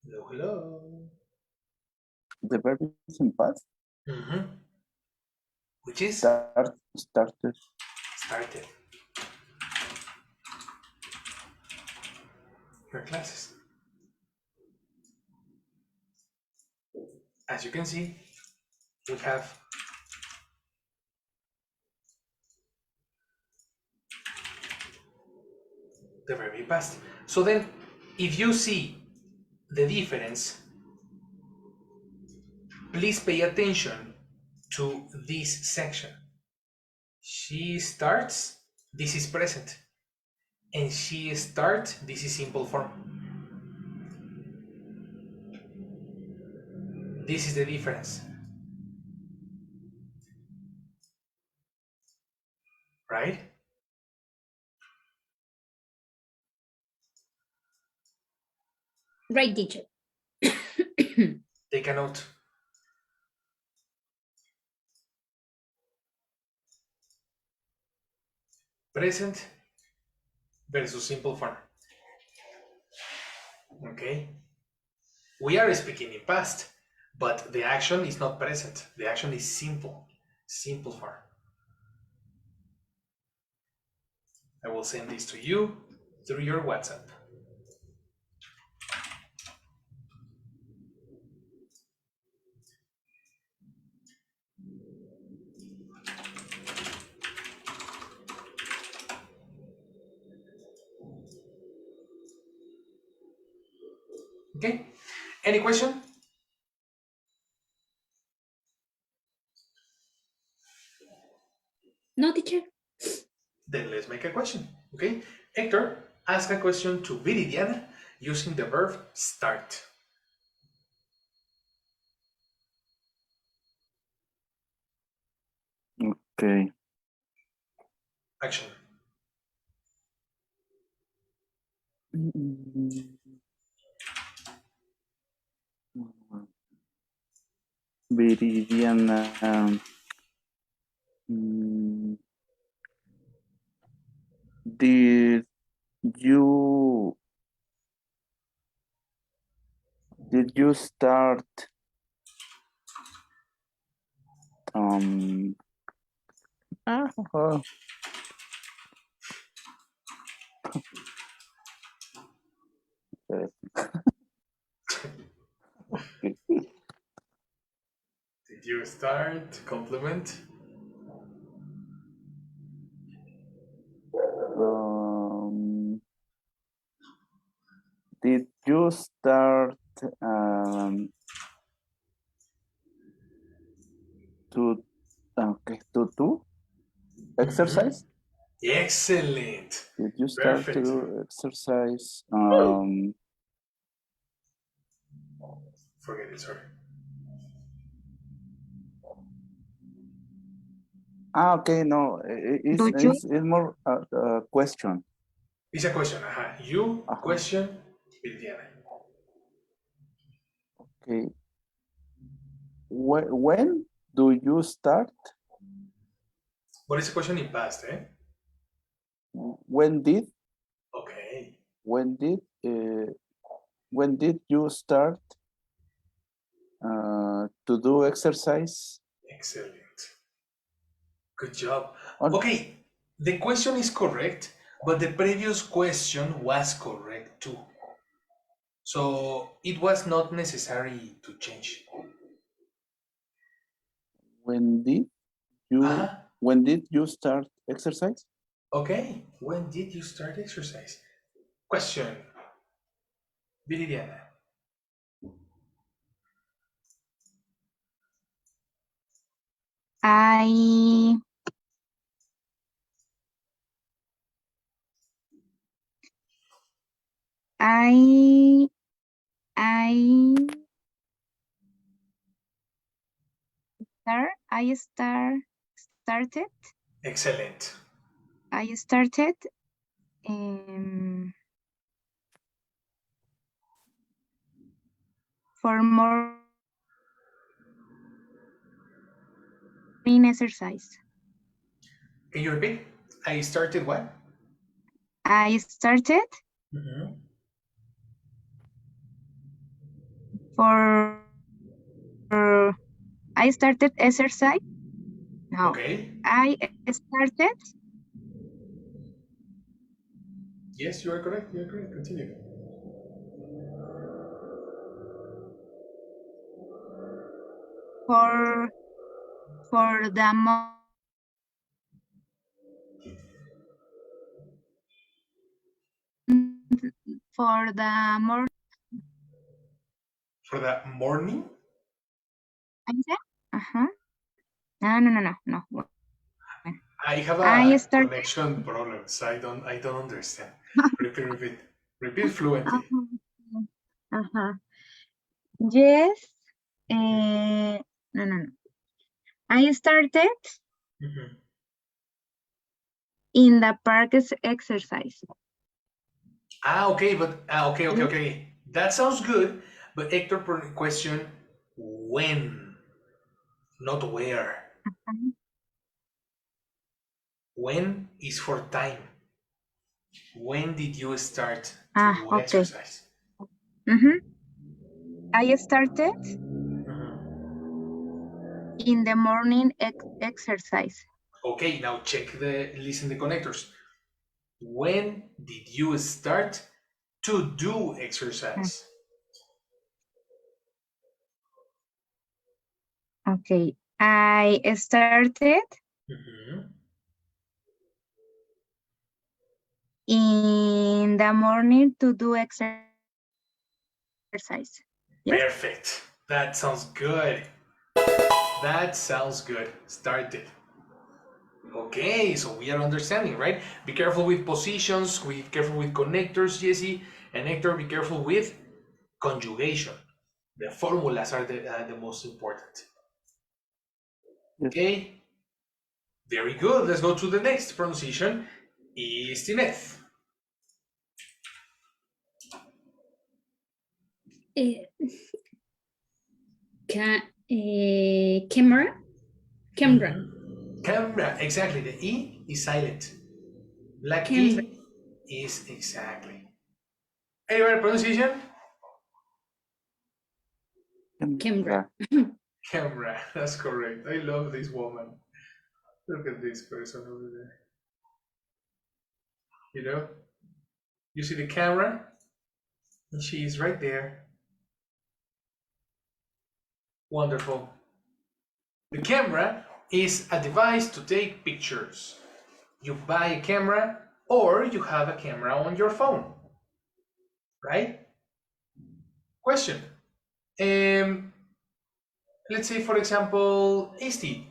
Speaker 2: Hello, hello.
Speaker 15: The verb is in past.
Speaker 2: Which is
Speaker 15: started.
Speaker 2: Started. Her classes. As you can see, we have the verb in past. So then, if you see the difference, please pay attention to this section. She starts, this is present. And she starts, this is simple form. This is the difference. Right?
Speaker 1: Right, teacher.
Speaker 2: Take a note. Present versus simple form. Okay? We are speaking in past, but the action is not present. The action is simple form. I will send this to you through your WhatsApp. Okay. Any question?
Speaker 1: No, teacher.
Speaker 2: Then let's make a question. Okay. Hector, ask a question to Viridiana using the verb start.
Speaker 15: Okay.
Speaker 2: Action.
Speaker 15: Viridiana, did you start
Speaker 2: Did you start? Compliment.
Speaker 15: did you start to do exercise?
Speaker 2: Excellent.
Speaker 15: Did you start
Speaker 2: Perfect.
Speaker 15: to do exercise?
Speaker 2: Forget it, sorry.
Speaker 15: Okay, no, it's more a question.
Speaker 2: It's a question. You question Viridiana.
Speaker 15: Okay. When do you start?
Speaker 2: But it's a question in past, eh?
Speaker 15: When did?
Speaker 2: Okay.
Speaker 15: When did you start to do exercise?
Speaker 2: Excellent. Good job. Okay, the question is correct, but the previous question was correct too. So it was not necessary to change.
Speaker 15: When did you start exercise?
Speaker 2: Okay, when did you start exercise? Question. Viridiana.
Speaker 3: I started.
Speaker 2: Excellent.
Speaker 3: I started for morning exercise.
Speaker 2: Can you repeat? I started what?
Speaker 3: I started I started exercise. No.
Speaker 2: Okay.
Speaker 3: I started.
Speaker 2: Yes, you are correct. You are correct. Continue.
Speaker 3: For the morning.
Speaker 2: For the morning?
Speaker 3: No.
Speaker 2: I have a connection problems. I don't understand. Repeat. Repeat fluently.
Speaker 3: Yes. No. I started in the park exercise.
Speaker 2: Okay, but okay. That sounds good, but Hector question when, not where. When is for time. When did you start to do exercise?
Speaker 3: I started in the morning exercise.
Speaker 2: Okay, now listen the connectors. When did you start to do exercise?
Speaker 3: Okay, I started in the morning to do exercise. exercise. Yes.
Speaker 2: Perfect. That sounds good. That sounds good. Started. Okay, so we are understanding, right? Be careful with positions, be careful with connectors, Jesse, and Hector, be careful with conjugation. The formulas are the most important. Okay, very good. Let's go to the next pronunciation, Istineth.
Speaker 1: Camera. Camera.
Speaker 2: Camera, exactly. The E is silent. Black
Speaker 1: Camera.
Speaker 2: E is exactly. Any other pronunciation?
Speaker 1: Camera.
Speaker 2: Camera, that's correct. I love this woman. Look at this person over there. You know? You see the camera? And she is right there. Wonderful. The camera is a device to take pictures. You buy a camera or you have a camera on your phone, right? Question. Let's say, for example, Isti.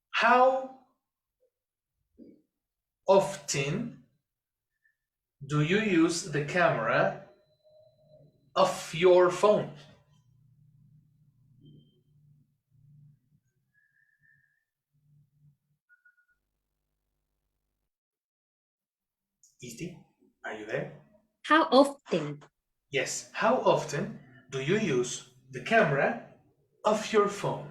Speaker 2: How often do you use the camera of your phone? Isti, are you there?
Speaker 1: How often?
Speaker 2: Yes. How often do you use the camera of your phone?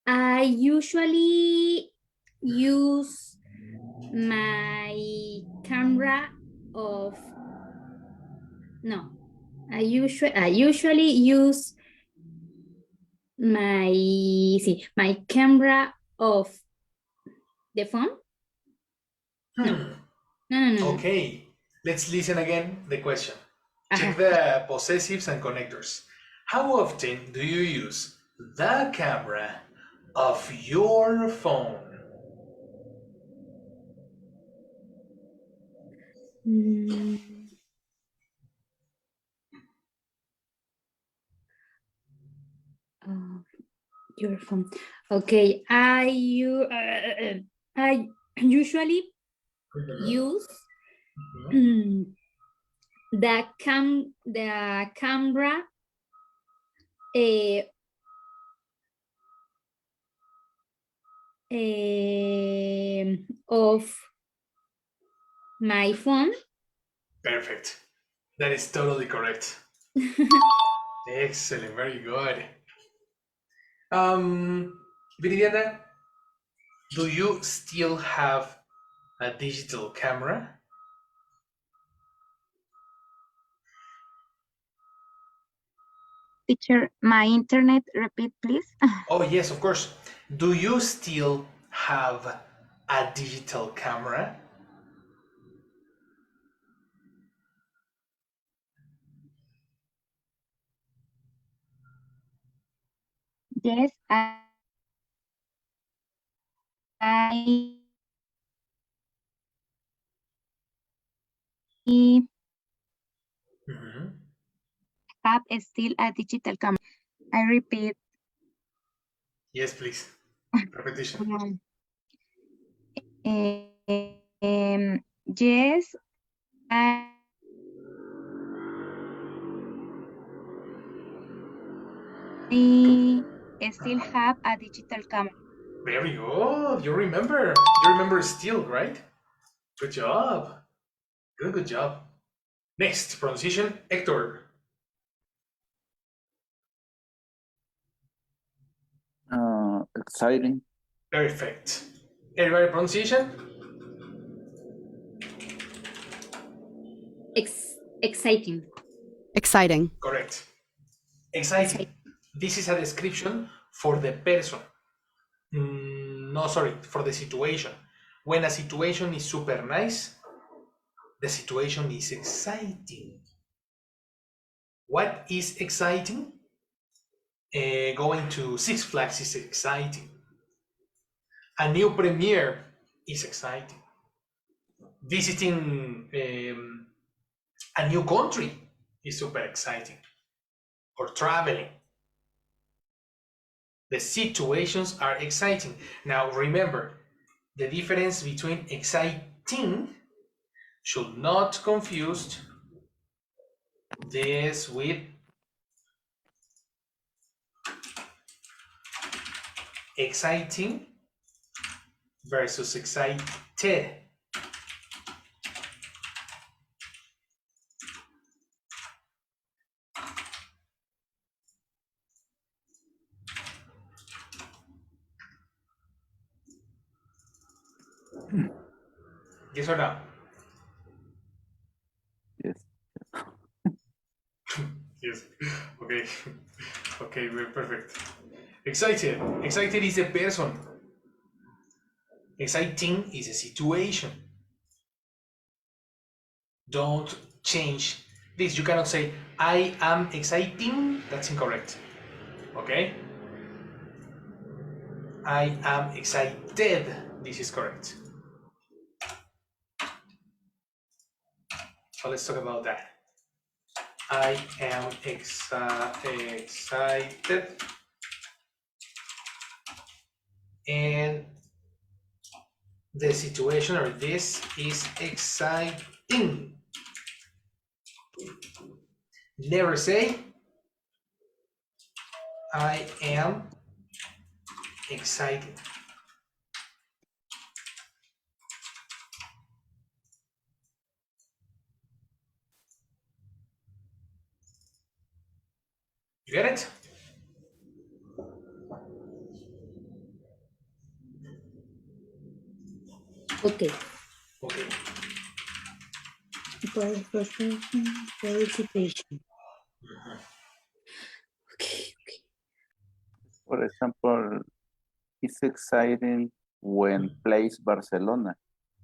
Speaker 1: I usually use my camera of no. I usually use my camera of the phone. No.
Speaker 2: Okay, let's listen again the question. Check the possessives and connectors. How often do you use the camera of your phone?
Speaker 1: Your phone. Okay, I usually use the camera of my phone.
Speaker 2: Perfect. That is totally correct. Excellent, very good. Viridiana, do you still have a digital camera?
Speaker 3: Teacher, my internet, repeat please.
Speaker 2: Oh yes, of course. Do you still have a digital camera?
Speaker 3: Yes, I have still a digital camera. I repeat.
Speaker 2: Yes, please. Repetition.
Speaker 3: Yes, I still have a digital camera.
Speaker 2: Very good. You remember. You remember still, right? Good job. Good job. Next pronunciation, Hector.
Speaker 15: Exciting.
Speaker 2: Perfect. Everybody pronunciation?
Speaker 1: Exciting.
Speaker 16: Exciting.
Speaker 2: Correct. Exciting. This is a description for the person. No, sorry, for the situation. When a situation is super nice, the situation is exciting. What is exciting? Going to Six Flags is exciting. A new premiere is exciting. Visiting A new country is super exciting. Or traveling. The situations are exciting. Now remember, the difference between exciting should not confuse this with exciting versus excited. Yes or no?
Speaker 15: Yes.
Speaker 2: Yes. Okay. Okay, perfect. Excited. Excited is a person. Exciting is a situation. Don't change this. You cannot say, I am exciting. That's incorrect. Okay? I am excited. This is correct. So let's talk about that. I am excited. And the situation or this is exciting. Never say, I am excited. You get it?
Speaker 1: Okay.
Speaker 2: Okay.
Speaker 1: Situation.
Speaker 15: For example, it's exciting when plays Barcelona.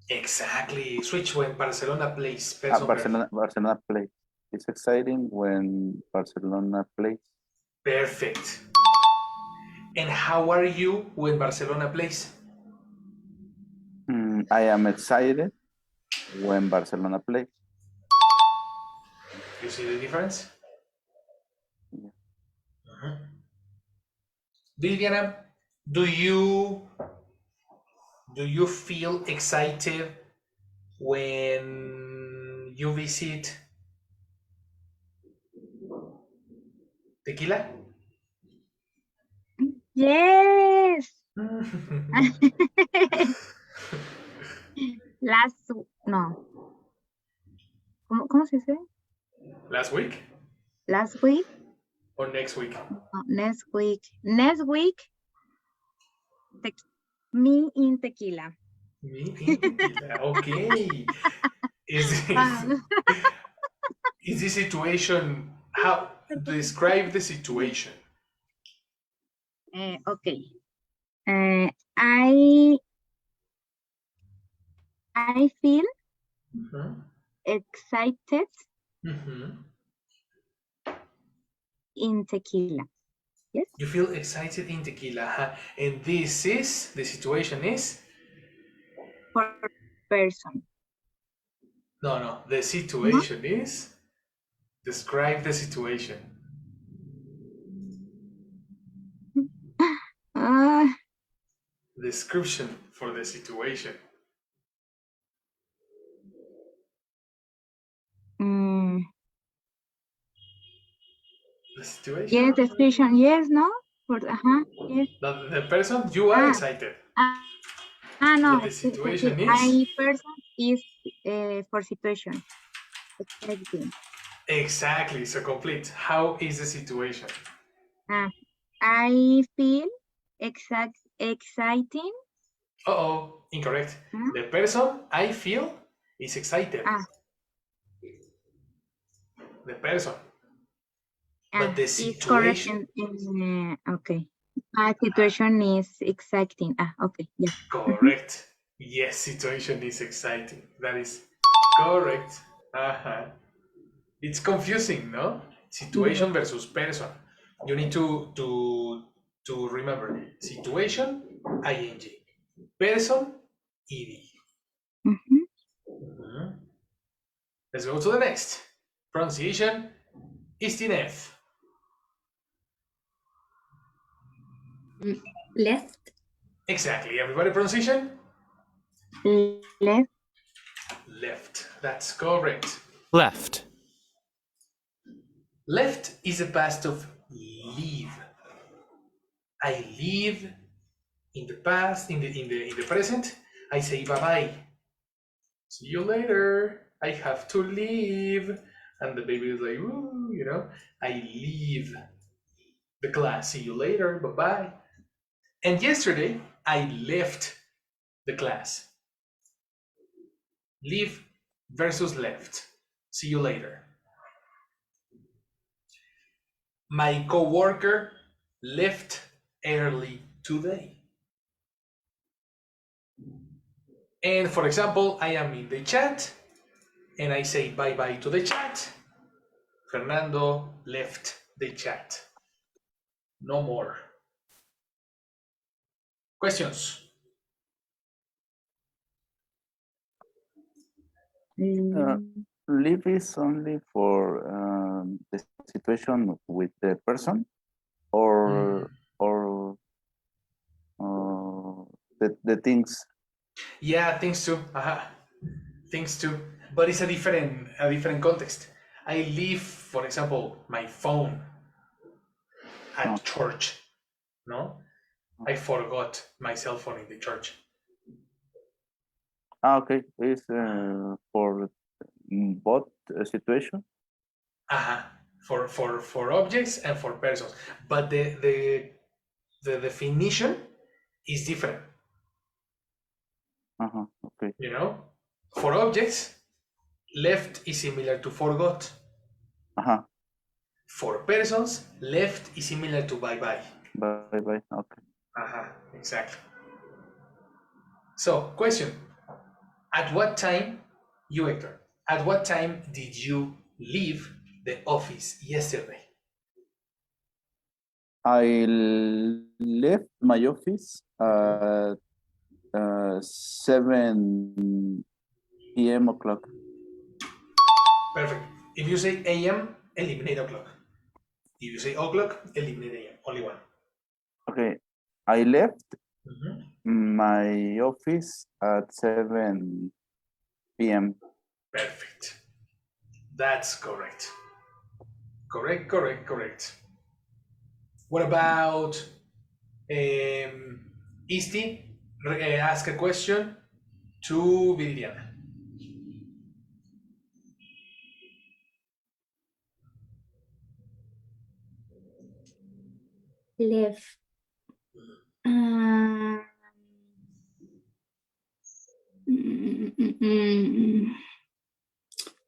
Speaker 2: Exactly. Switch when Barcelona plays. Person
Speaker 15: Barcelona plays. It's exciting when Barcelona plays.
Speaker 2: Perfect. And how are you when Barcelona plays?
Speaker 15: I am excited when Barcelona plays.
Speaker 2: You see the difference?
Speaker 15: Yeah.
Speaker 2: Viviana, do you feel excited when you visit Tequila?
Speaker 3: Yes. No. ¿Cómo se dice?
Speaker 2: Last week
Speaker 3: Last week?
Speaker 2: or next week?
Speaker 3: No, next week. Next week, me in Tequila.
Speaker 2: Me in Tequila. Okay. Is the situation, how describe the situation?
Speaker 3: Okay. I feel excited in Tequila. Yes.
Speaker 2: You feel excited in Tequila, huh? And this is, the situation is?
Speaker 3: For person.
Speaker 2: No, the situation is? Describe the situation. Description for the situation. The situation?
Speaker 3: Yes, the situation. Yes, no? Yes.
Speaker 2: The person, you are excited.
Speaker 3: No.
Speaker 2: But the situation is?
Speaker 3: I person is for situation. Exciting.
Speaker 2: Exactly, so complete. How is the situation?
Speaker 3: I feel exciting.
Speaker 2: Uh-oh, incorrect. The person, I feel, is excited. The person. But the situation.
Speaker 3: Okay. Situation is exciting. Okay. Yeah.
Speaker 2: Correct. Yes, situation is exciting. That is correct. It's confusing, no? Situation versus person. You need to remember situation, ing. Person, ed. Let's go to the next. Pronunciation, Istinef.
Speaker 1: Left.
Speaker 2: Exactly. Everybody, pronunciation?
Speaker 3: Left.
Speaker 2: Left. That's correct.
Speaker 12: Left.
Speaker 2: Left is the past of leave. I leave in the past, in the present. I say bye bye. See you later. I have to leave. And the baby is like, ooh, you know, I leave the class. See you later. Bye bye. And yesterday, I left the class. Leave versus left. See you later. My coworker left early today. And for example, I am in the chat and I say bye-bye to the chat. Fernando left the chat. No more. Questions?
Speaker 15: Leave is only for the situation with the person, or the things.
Speaker 2: Yeah, things too. Things too. But it's a different context. I leave, for example, my phone at church. No, I forgot my cell phone in the church.
Speaker 15: Okay, it's for both situation.
Speaker 2: For objects and for persons, but the definition is different.
Speaker 15: Okay.
Speaker 2: You know, for objects, left is similar to forgot. For persons, left is similar to bye bye.
Speaker 15: Bye bye. Okay.
Speaker 2: Exactly. So, question: at what time, you Hector? At what time did you leave the office yesterday?
Speaker 15: I left my office at 7 p.m. o'clock.
Speaker 2: Perfect. If you say a.m., eliminate o'clock. If you say o'clock, eliminate a.m. Only one.
Speaker 15: Okay. I left my office at 7 p.m.
Speaker 2: Perfect. That's correct. Correct. What about Isti? Ask a question to Viridiana.
Speaker 1: Left.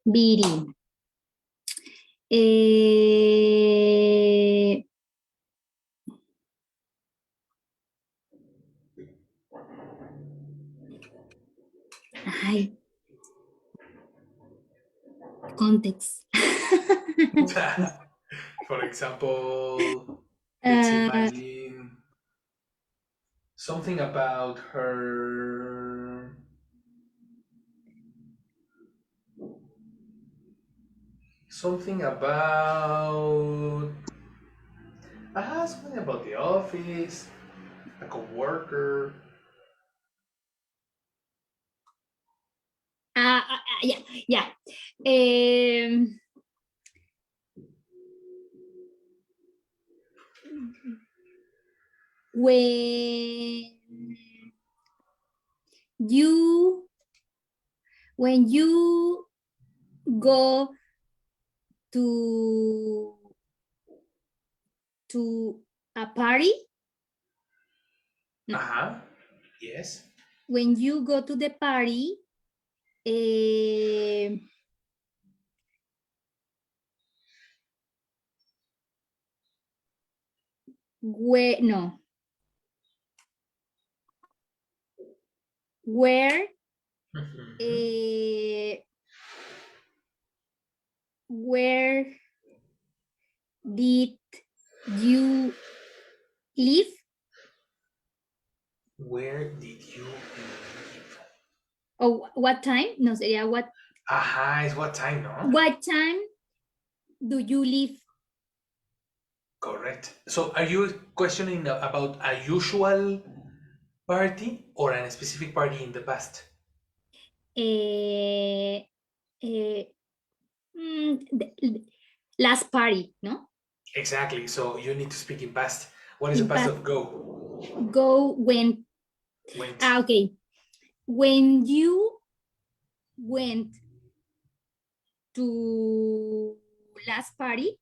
Speaker 1: Viri. Ay. Context.
Speaker 2: For example, let's imagine something about her. Something about something about the office, a co-worker.
Speaker 1: Yeah. When you go to a party.
Speaker 2: Yes.
Speaker 1: When you go to the party, where did you live?
Speaker 2: Where did you live?
Speaker 1: Oh, what time? No, sería what?
Speaker 2: It's what time, no?
Speaker 1: What time do you live?
Speaker 2: Correct. So are you questioning about a usual party or a specific party in the past?
Speaker 1: Eh, last party, no?
Speaker 2: Exactly. So you need to speak in past. What is the
Speaker 1: In
Speaker 2: past
Speaker 1: past.
Speaker 2: of go?
Speaker 1: Go when.
Speaker 2: Went.
Speaker 1: Okay. When you went to last party,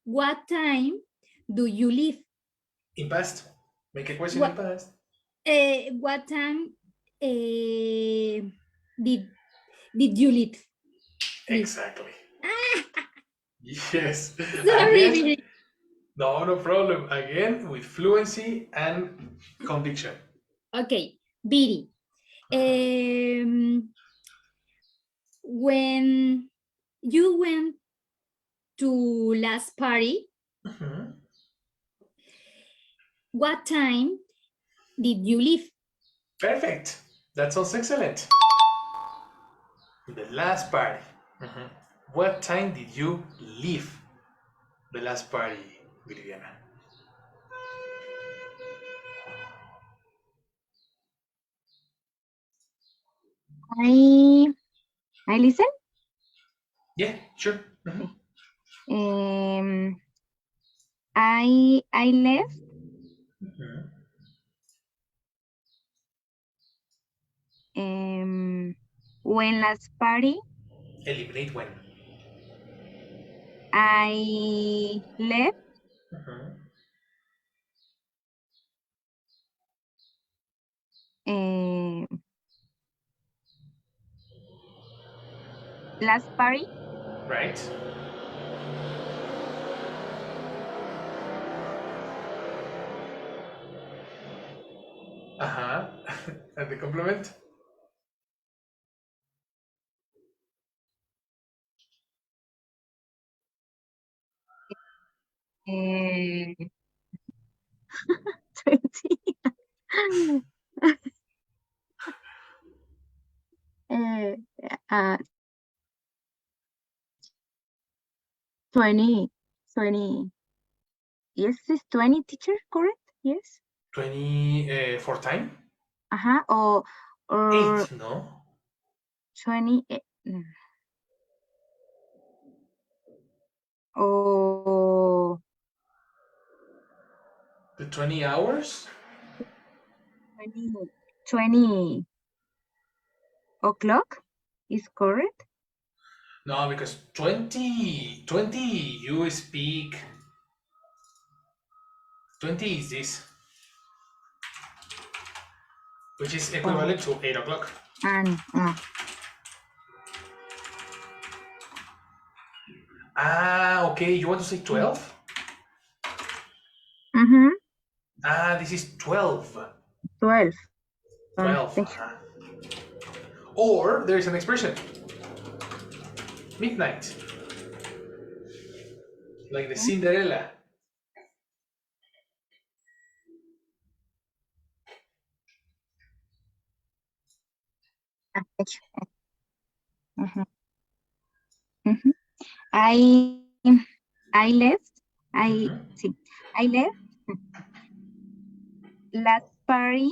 Speaker 1: what time do you leave?
Speaker 2: In past. Make a question
Speaker 1: What-
Speaker 2: in past.
Speaker 1: What time did you leave?
Speaker 2: Exactly. Yes.
Speaker 1: Sorry.
Speaker 2: Again, no problem. Again, with fluency and conviction.
Speaker 1: Okay, Viri. When you went to last party, what time did you leave?
Speaker 2: Perfect. That sounds excellent. The last party. What time did you leave the last party, Viridiana?
Speaker 3: I listen.
Speaker 2: Yeah, sure.
Speaker 3: I left when last party.
Speaker 2: Eliminate when.
Speaker 3: I left last party.
Speaker 2: Right. And the complement?
Speaker 3: Eh, 20. Yes, it's 20, teacher, correct? Yes.
Speaker 2: 20 for time?
Speaker 3: Or
Speaker 2: 8, no?
Speaker 3: 20. Oh,
Speaker 2: The 20 hours?
Speaker 3: 20 o'clock is correct?
Speaker 2: No, because 20 you speak. 20 is this, which is equivalent to 8 o'clock.
Speaker 3: And
Speaker 2: Okay. You want to say 12? This is 12.
Speaker 3: 12.
Speaker 2: 12. Or there is an expression. Midnight. Like the Cinderella.
Speaker 3: I left. I left last party.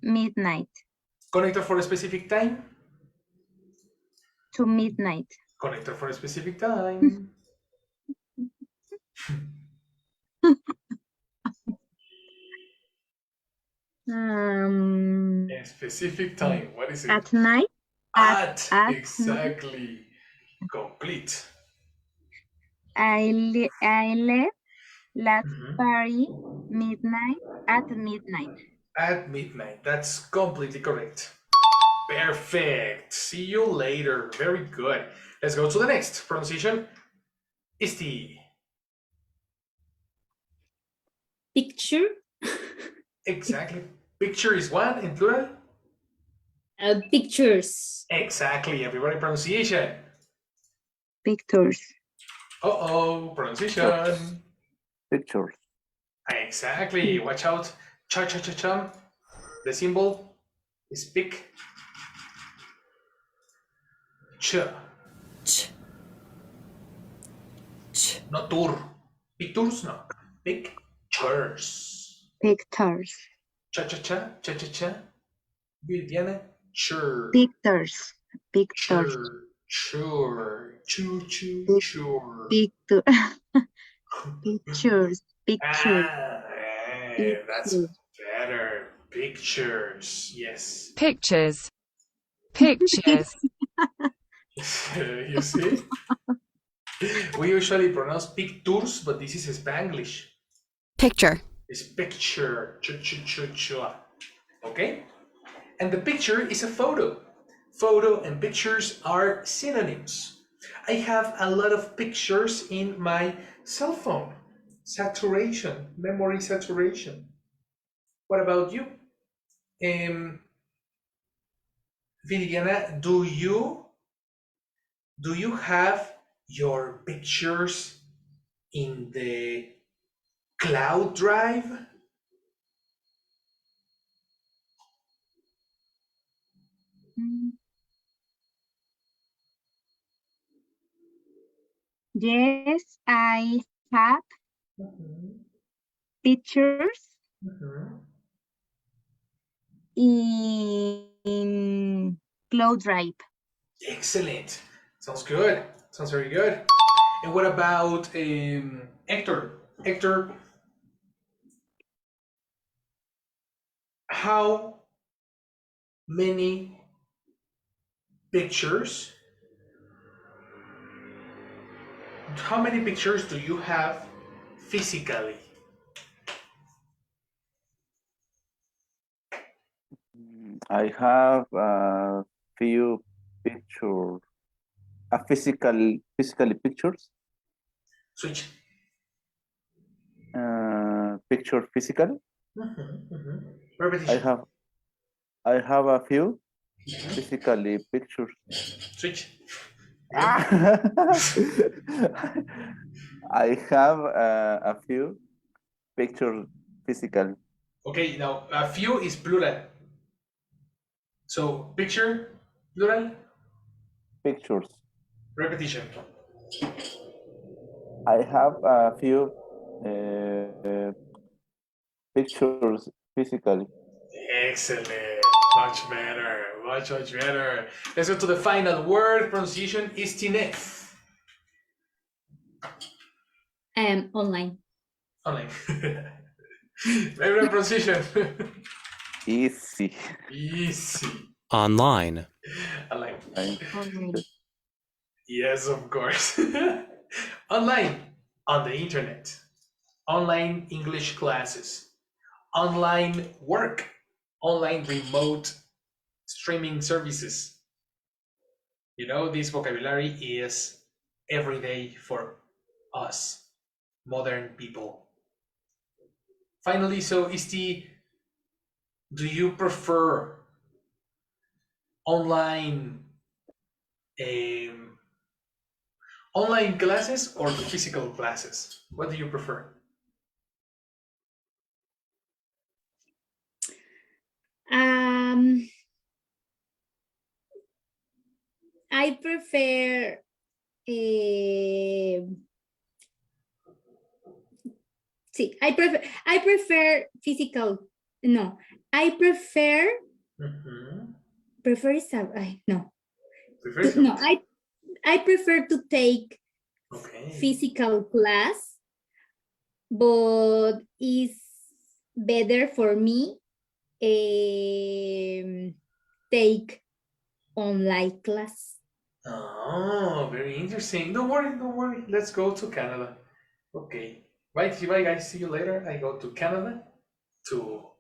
Speaker 3: Midnight.
Speaker 2: Connector for a specific time.
Speaker 3: To midnight.
Speaker 2: Connector for a specific time. A specific time. What is it?
Speaker 3: At night.
Speaker 2: At exactly. Complete.
Speaker 3: I left last party midnight at midnight.
Speaker 2: At midnight. That's completely correct. Perfect. See you later. Very good. Let's go to the next pronunciation. Isti.
Speaker 1: Picture.
Speaker 2: Exactly. Picture is one in plural.
Speaker 1: Pictures.
Speaker 2: Exactly. Everybody pronunciation.
Speaker 3: Pictures.
Speaker 2: Pronunciation.
Speaker 15: Pictures.
Speaker 2: Exactly. Watch out. Cha-cha-cha-cha. The symbol. is pic. Ch. Not tour. Pictures, no. Pictures.
Speaker 3: Pictures.
Speaker 2: Cha. Viviana, sure.
Speaker 3: Pictures. Pictures.
Speaker 2: Sure. Choo.
Speaker 3: Picture. Pictures. Pictures.
Speaker 2: That's better. Pictures. Yes.
Speaker 10: Pictures. Pictures.
Speaker 2: You see? We usually pronounce pictures, but this is Spanglish.
Speaker 16: Picture.
Speaker 2: It's picture. Okay? And the picture is a photo. Photo and pictures are synonyms. I have a lot of pictures in my cell phone. Saturation, memory saturation. What about you? Viridiana, do you have your pictures in the cloud drive?
Speaker 3: Yes, I have pictures in Cloud Drive.
Speaker 2: Excellent. Sounds good. Sounds very good. And what about Hector? Hector, how many pictures? How many pictures do you have physically?
Speaker 15: I have a few pictures, physically pictures.
Speaker 2: Switch.
Speaker 15: Picture physical.
Speaker 2: Repetition.
Speaker 15: I have a few physically pictures.
Speaker 2: Switch.
Speaker 15: I have a few pictures physical.
Speaker 2: Okay, now a few is plural. So picture, plural.
Speaker 15: Pictures.
Speaker 2: Repetition.
Speaker 15: I have a few pictures physically.
Speaker 2: Excellent. Much better. Much better. Let's go to the final word. Pronunciation is tinef.
Speaker 1: Online.
Speaker 2: Online. Favorite pronunciation.
Speaker 15: Easy.
Speaker 2: Easy.
Speaker 12: Online.
Speaker 2: Online.
Speaker 3: Online.
Speaker 2: Yes, of course. Online. On the internet. Online English classes. Online work. Online remote streaming services. You know, this vocabulary is everyday for us, modern people. Finally, so Isti, do you prefer online online classes or physical classes? What do you prefer?
Speaker 1: I prefer I prefer physical. No, I prefer prefer is no. No, I prefer to take physical class, but it's better for me take online class.
Speaker 2: Oh, very interesting. Don't worry. Let's go to Canada. Okay. Bye, guys. See you later. I go to Canada to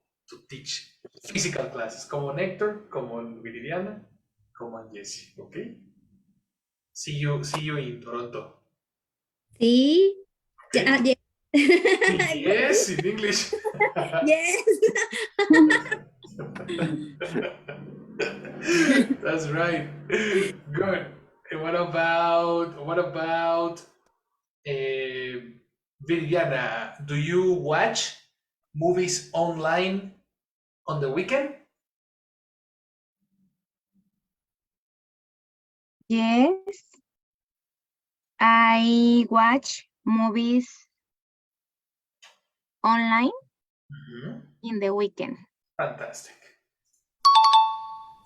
Speaker 2: teach physical classes. Como Nectar, como Viridiana, como Jessie. Okay. See you in Toronto.
Speaker 1: Sí.
Speaker 2: Okay. Yes, in English.
Speaker 1: Yes.
Speaker 2: That's right. Good. And what about Viridiana? Do you watch movies online on the weekend?
Speaker 3: Yes. I watch movies online in the weekend.
Speaker 2: Fantastic.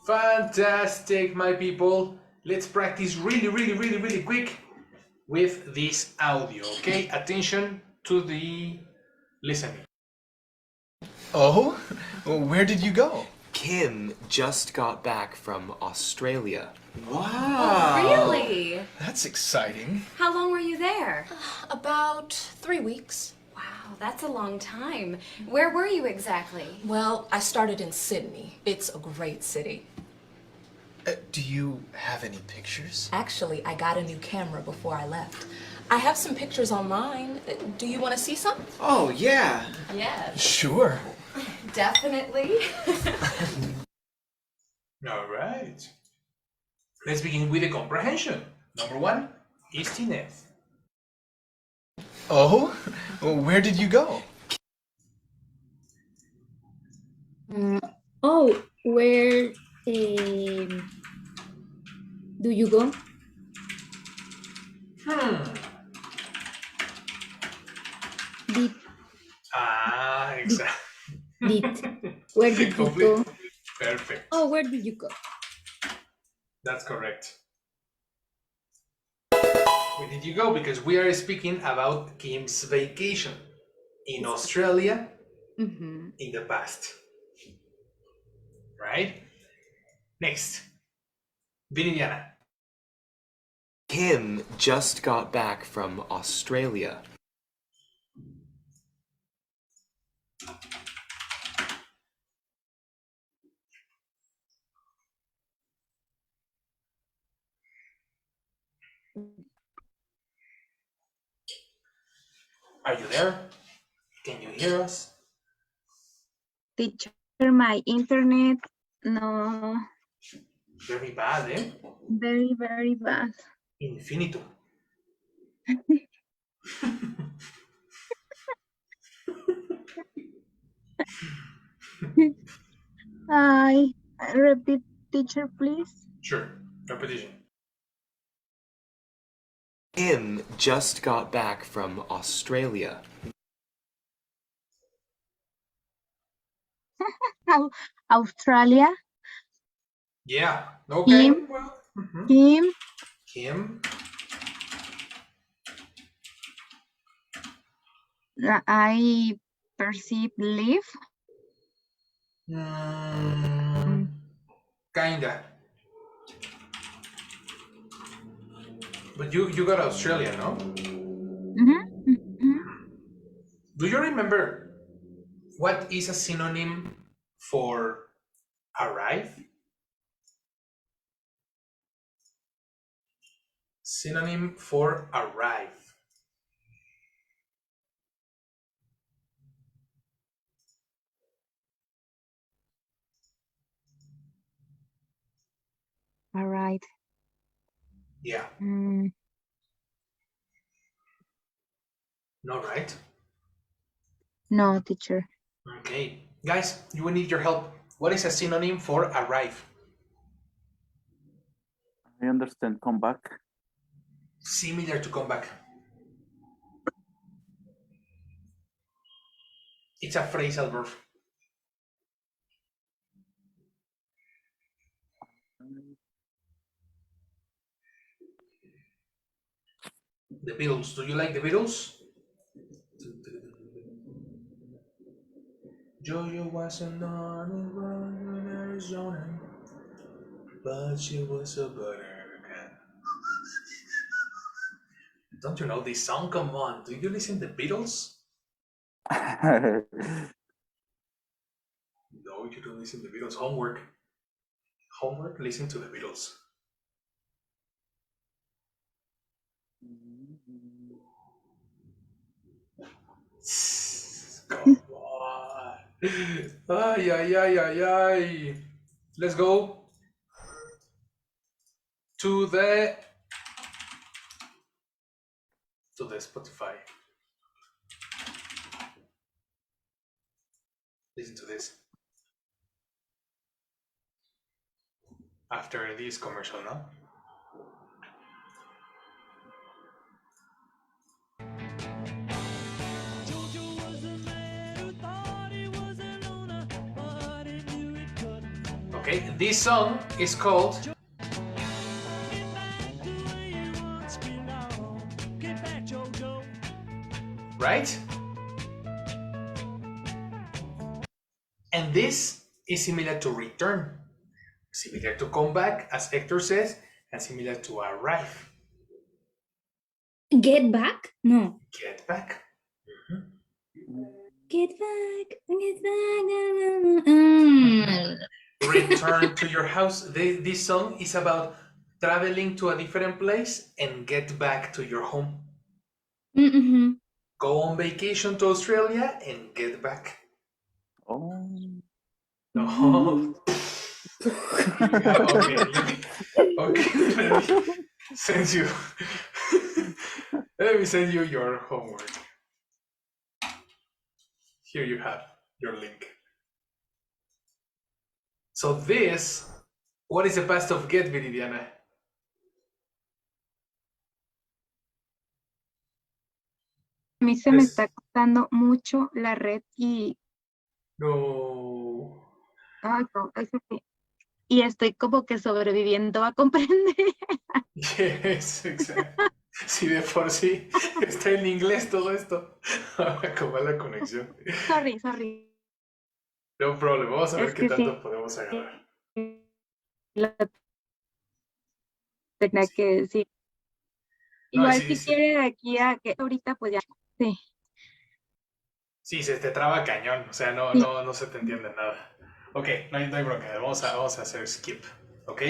Speaker 2: Fantastic, my people. Let's practice really quick with this audio, okay? Attention to the listening.
Speaker 4: Oh? Where did you go?
Speaker 7: Kim just got back from Australia.
Speaker 4: Wow.
Speaker 8: Really?
Speaker 4: That's exciting.
Speaker 8: How long were you there?
Speaker 6: About 3 weeks.
Speaker 8: Wow, that's a long time. Where were you exactly?
Speaker 6: Well, I started in Sydney. It's a great city.
Speaker 4: Do you have any pictures?
Speaker 6: Actually, I got a new camera before I left. I have some pictures online. Do you want to see some?
Speaker 4: Oh, yeah.
Speaker 8: Yes.
Speaker 4: Sure.
Speaker 8: Definitely.
Speaker 2: All right. Let's begin with the comprehension. Number 1 is Tineth.
Speaker 4: Oh? Where did you go?
Speaker 1: Where do you go? Did,
Speaker 2: Exactly.
Speaker 1: where did you go?
Speaker 2: Perfect.
Speaker 1: Oh, where did you go?
Speaker 2: That's correct. Where did you go? Because we are speaking about Kim's vacation in Australia in the past. Right? Next. Viridiana.
Speaker 7: Kim just got back from Australia.
Speaker 2: Are you there? Can you hear us?
Speaker 3: Teacher, my internet, no,
Speaker 2: Very bad, eh?
Speaker 3: very bad.
Speaker 2: Infinito.
Speaker 3: I repeat, teacher, please.
Speaker 2: Sure. Repetition.
Speaker 7: Kim just got back from Australia.
Speaker 3: Australia,
Speaker 2: Yeah. Okay.
Speaker 3: Kim,
Speaker 2: Well,
Speaker 3: Kim,
Speaker 2: Kim.
Speaker 3: I perceive live.
Speaker 2: Kinda. But you got Australia, no? Do you remember what is a synonym for arrive? Synonym for arrive.
Speaker 3: All right.
Speaker 2: Yeah. No, right?
Speaker 3: No, teacher.
Speaker 2: Okay. Guys, you will need your help. What is a synonym for arrive?
Speaker 15: I understand. Come back.
Speaker 2: Similar to come back. It's a phrasal verb. The Beatles. Do you like the Beatles? Georgia wasn't on in Arizona, but she was a buttercup. Don't you know this song? Come on. Do you listen to the Beatles? No, you don't listen to the Beatles. Homework. Homework, listen to the Beatles. Come on. Ay, ay, ay, ay, ay. Let's go to the Spotify. Listen to this. After this commercial, no? Okay, this song is called right? And this is similar to return, similar to come back, as Hector says, and similar to arrive.
Speaker 1: Get back? No.
Speaker 2: Get back.
Speaker 1: Get back. Get back.
Speaker 2: Return to your house. This song is about traveling to a different place and get back to your home.
Speaker 1: Mm-hmm.
Speaker 2: Go on vacation to Australia and get back.
Speaker 15: Oh.
Speaker 2: No. Okay. Let me send you. Let me send you your homework. Here you have your link. So this, what is the past of get, Viridiana?
Speaker 3: A mí se me está cortando mucho la red y,
Speaker 2: No.
Speaker 3: ay, no, eso sí. Y estoy como que sobreviviendo a comprender.
Speaker 2: Yes, exactly. Si de por sí está en inglés todo esto. Ahora cómo va la conexión.
Speaker 3: Sorry.
Speaker 2: No problem. Vamos a ver
Speaker 3: Es
Speaker 2: qué
Speaker 3: que
Speaker 2: tanto
Speaker 3: sí.
Speaker 2: podemos agarrar.
Speaker 3: Lo tenía que decir.
Speaker 2: No,
Speaker 3: Igual
Speaker 2: sí,
Speaker 3: si
Speaker 2: sí.
Speaker 3: quiere de aquí a que ahorita pues ya. Sí.
Speaker 2: Sí, se te traba cañón. O sea, no se te entiende nada. Ok, no hay bronca. Vamos a hacer skip. Ok,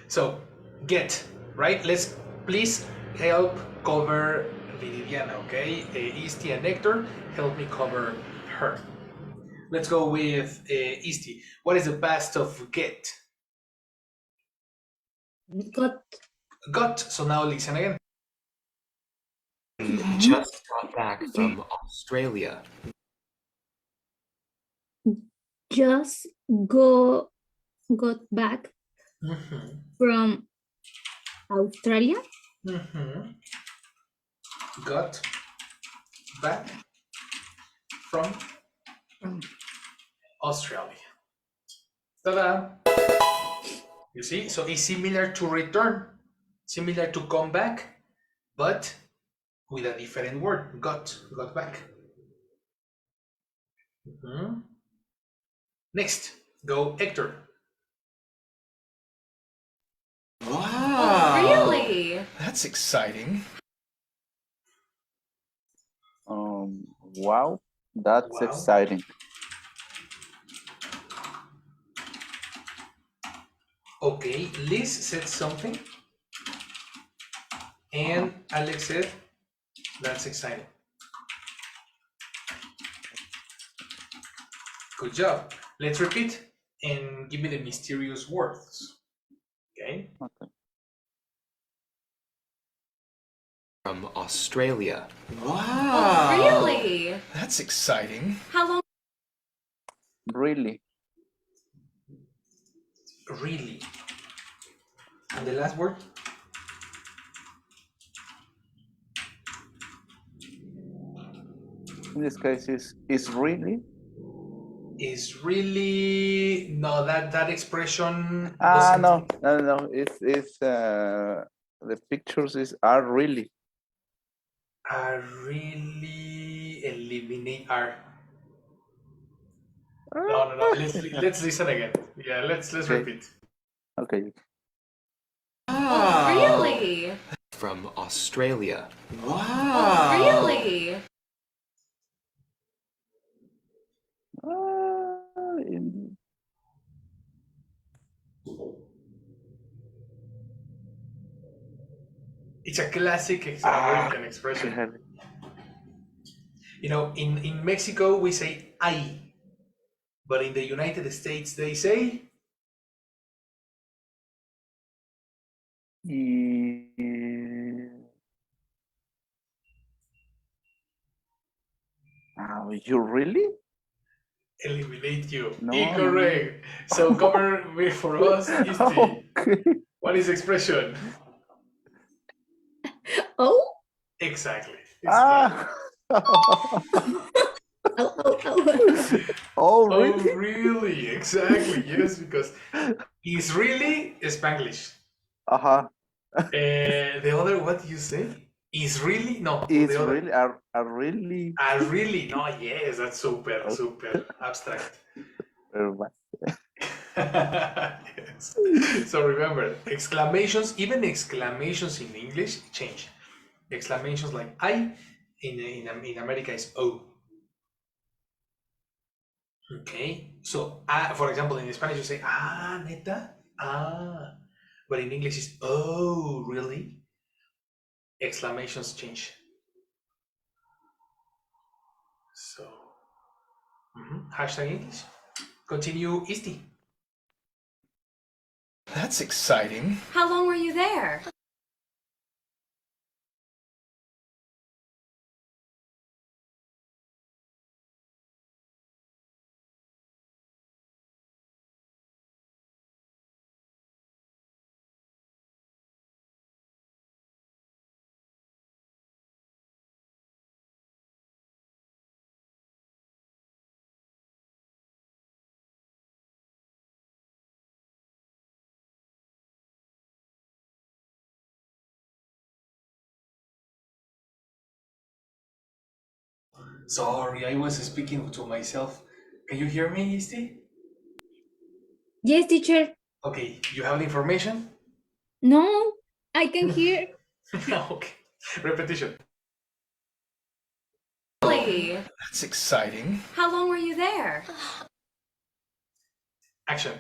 Speaker 2: so get, right? Let's please help cover Viridiana, okay? Isti and Hector, help me cover her. Let's go with Isti. What is the past of get? Got. So now listen again.
Speaker 7: Just got back from Australia.
Speaker 1: Just got back from Australia.
Speaker 2: Got back from Australia. Ta-da! You see, so it's similar to return, similar to come back, but with a different word. Got back. Next, go Hector.
Speaker 7: Wow.
Speaker 6: Really?
Speaker 4: That's exciting.
Speaker 15: Wow, that's
Speaker 2: Wow.
Speaker 15: exciting.
Speaker 2: Okay, Liz said something, and Alex said, that's exciting. Good job. Let's repeat and give me the mysterious words. Okay.
Speaker 7: From Australia.
Speaker 6: Oh, really?
Speaker 4: That's exciting.
Speaker 6: How long?
Speaker 15: Really?
Speaker 2: Really. And the last word?
Speaker 15: In this case, is really?
Speaker 2: Is really no that expression.
Speaker 15: No. It's the pictures are really.
Speaker 2: Are really eliminate are. No. Let's listen again. Yeah, let's repeat.
Speaker 15: Okay.
Speaker 6: Oh, really?
Speaker 7: From Australia.
Speaker 6: Oh,
Speaker 7: Wow.
Speaker 6: really?
Speaker 2: It's a classic American expression. You know, in Mexico we say ay, but in the United States they say
Speaker 15: You really?
Speaker 2: eliminate you.
Speaker 15: No.
Speaker 2: Incorrect. So cover for us is the what is the expression?
Speaker 1: Oh?
Speaker 2: Exactly.
Speaker 15: Oh,
Speaker 2: Oh,
Speaker 15: really?
Speaker 2: really? Exactly. Yes, because is really Spanglish.
Speaker 15: Uh-huh.
Speaker 2: The other, what do you say? Is really? No,
Speaker 15: It's
Speaker 2: the other.
Speaker 15: really are really
Speaker 2: Really? No, yes, that's super, super abstract.
Speaker 15: very much.
Speaker 2: Yes. So remember, exclamations, even exclamations in English change. Exclamations like I in America is O. Okay, so for example, in Spanish you say neta, but in English it's oh, really? Exclamations change. So, hashtag English. Continue, Isti.
Speaker 4: That's exciting.
Speaker 8: How long were you there?
Speaker 2: Sorry, I was speaking to myself. Can you hear me, Isti?
Speaker 1: Yes, teacher.
Speaker 2: Okay, you have the information?
Speaker 1: No, I can hear.
Speaker 2: Okay. Repetition.
Speaker 8: Really?
Speaker 4: That's exciting.
Speaker 8: How long were you there?
Speaker 2: Action.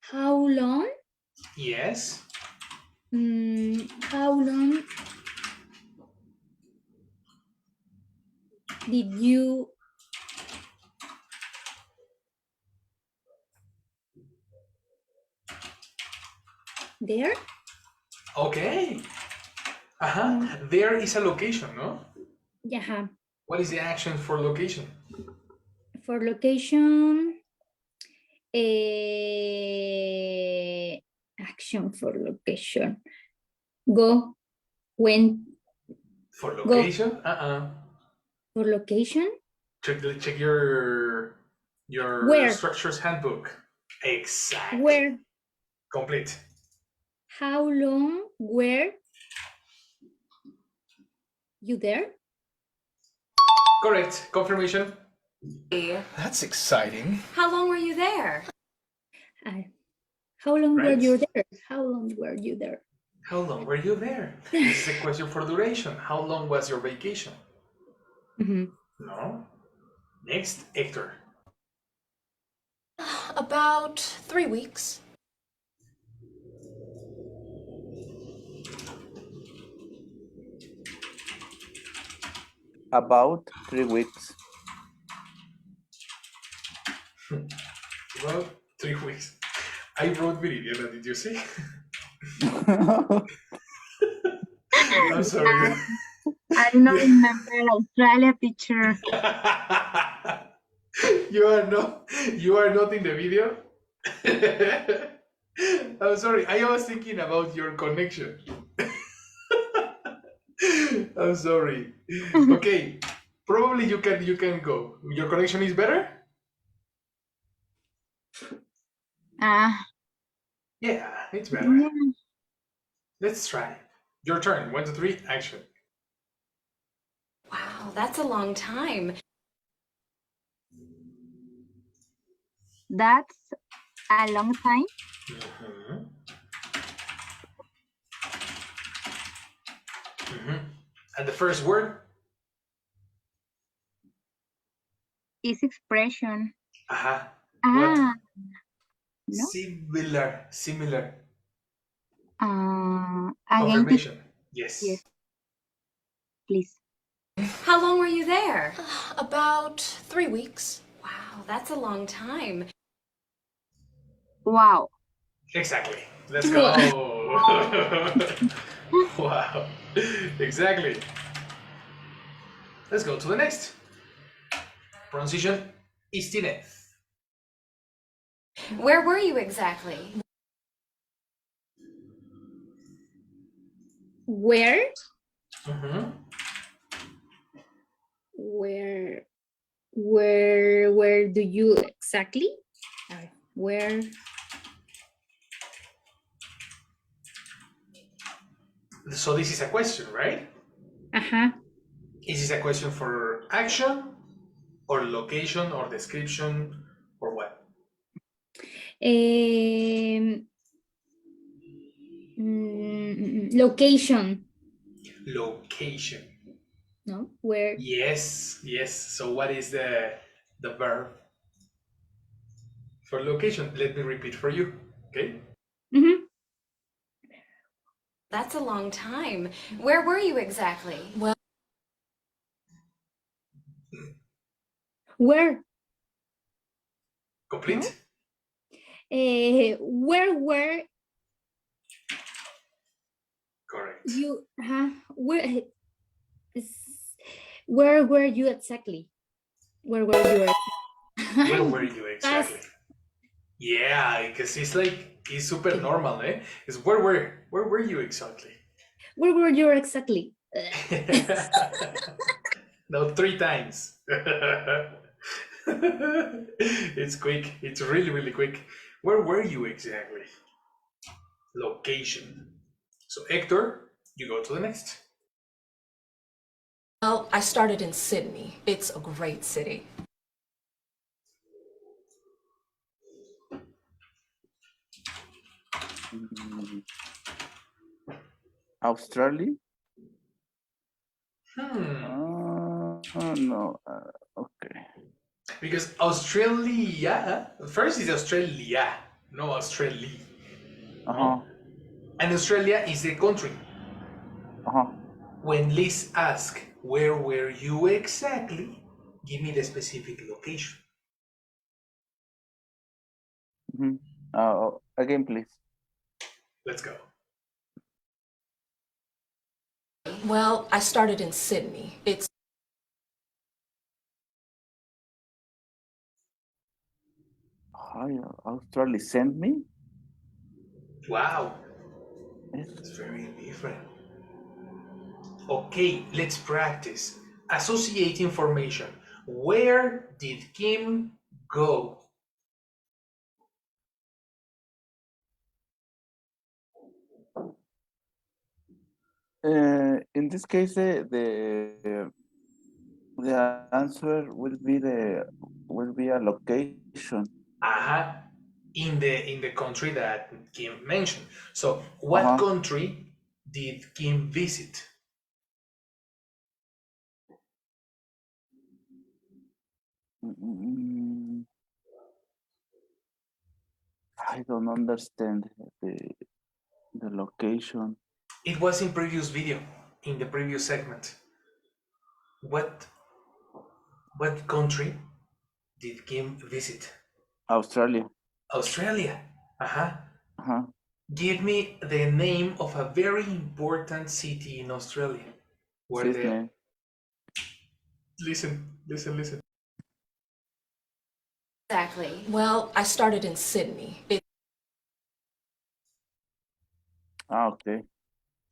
Speaker 1: How long?
Speaker 2: Yes.
Speaker 1: How long did you there?
Speaker 2: Okay. There is a location, no?
Speaker 1: Yeah.
Speaker 2: What is the action for location?
Speaker 1: For location, action for location. Go, when,
Speaker 2: For
Speaker 1: go.
Speaker 2: location?
Speaker 1: For location?
Speaker 2: Check your
Speaker 1: Where?
Speaker 2: structures handbook. Exactly.
Speaker 1: Where?
Speaker 2: Complete.
Speaker 1: How long were you there?
Speaker 2: Correct. Confirmation.
Speaker 4: That's exciting.
Speaker 8: How long were you there?
Speaker 1: How long were
Speaker 2: Right.
Speaker 1: you there? How long were you there?
Speaker 2: How long were you there? This is a question for duration. How long was your vacation? No. Next, Hector.
Speaker 6: About 3 weeks.
Speaker 15: About 3 weeks.
Speaker 2: Well, 3 weeks. I wrote Viridiana, did you see? I'm sorry.
Speaker 3: I don't remember Australia teacher.
Speaker 2: You are not in the video. I'm sorry. I was thinking about your connection. I'm sorry. Okay. Probably you can go. Your connection is better? Yeah, it's better.
Speaker 3: Yeah.
Speaker 2: Let's try. Your turn. 1, 2, 3, action.
Speaker 8: Wow, that's a long time.
Speaker 3: That's a long time.
Speaker 2: And the first word?
Speaker 3: Is expression.
Speaker 2: What?
Speaker 3: No?
Speaker 2: Similar.
Speaker 3: Again,
Speaker 2: Confirmation. Yes.
Speaker 3: Yes. Please.
Speaker 8: How long were you there?
Speaker 6: About 3 weeks.
Speaker 8: Wow, that's a long time.
Speaker 3: Wow.
Speaker 2: Exactly. Let's go. Wow. Exactly. Let's go to the next. Pronunciation, Istinez.
Speaker 8: Where were you exactly?
Speaker 1: Where? where do you exactly? Where?
Speaker 2: So this is a question, right?
Speaker 1: Uh-huh.
Speaker 2: Is this a question for action or location or description or what?
Speaker 1: Location.
Speaker 2: Location.
Speaker 1: No? Where?
Speaker 2: Yes, yes. So what is the verb for location? Let me repeat for you. Okay.
Speaker 1: Mm-hmm.
Speaker 9: That's a long time. Where were you exactly?
Speaker 6: Well,
Speaker 1: Where?
Speaker 2: Complete.
Speaker 1: Where were
Speaker 2: Correct.
Speaker 1: you? Where were you exactly? Where were you?
Speaker 2: Where were you exactly? Yeah, because it's super normal, eh? It's where were you exactly?
Speaker 1: Where were you exactly?
Speaker 2: No, 3 times. It's quick. It's really, really quick. Where were you exactly? Location. So Hector, you go to the next.
Speaker 6: well, I started in Sydney. It's a great city.
Speaker 15: Australia? No. Okay.
Speaker 2: Because Australia, first is Australia, no Australia. And Australia is the country. When Liz asks, where were you exactly? Give me the specific location.
Speaker 15: Again, please.
Speaker 2: Let's go.
Speaker 6: Well, I started in Sydney. It's
Speaker 15: Australia sent me?
Speaker 2: Wow. It's very different. Okay, let's practice. Associate information. Where did Kim go?
Speaker 15: In this case, the answer will be a location.
Speaker 2: In the country that Kim mentioned. So, what country did Kim visit?
Speaker 15: I don't understand the location.
Speaker 2: It was in previous video, in the previous segment. What country did Kim visit?
Speaker 15: Australia.
Speaker 2: Australia. Give me the name of a very important city in Australia. Where
Speaker 15: Sydney.
Speaker 2: Listen.
Speaker 6: exactly. Well, I started in Sydney.
Speaker 15: Okay.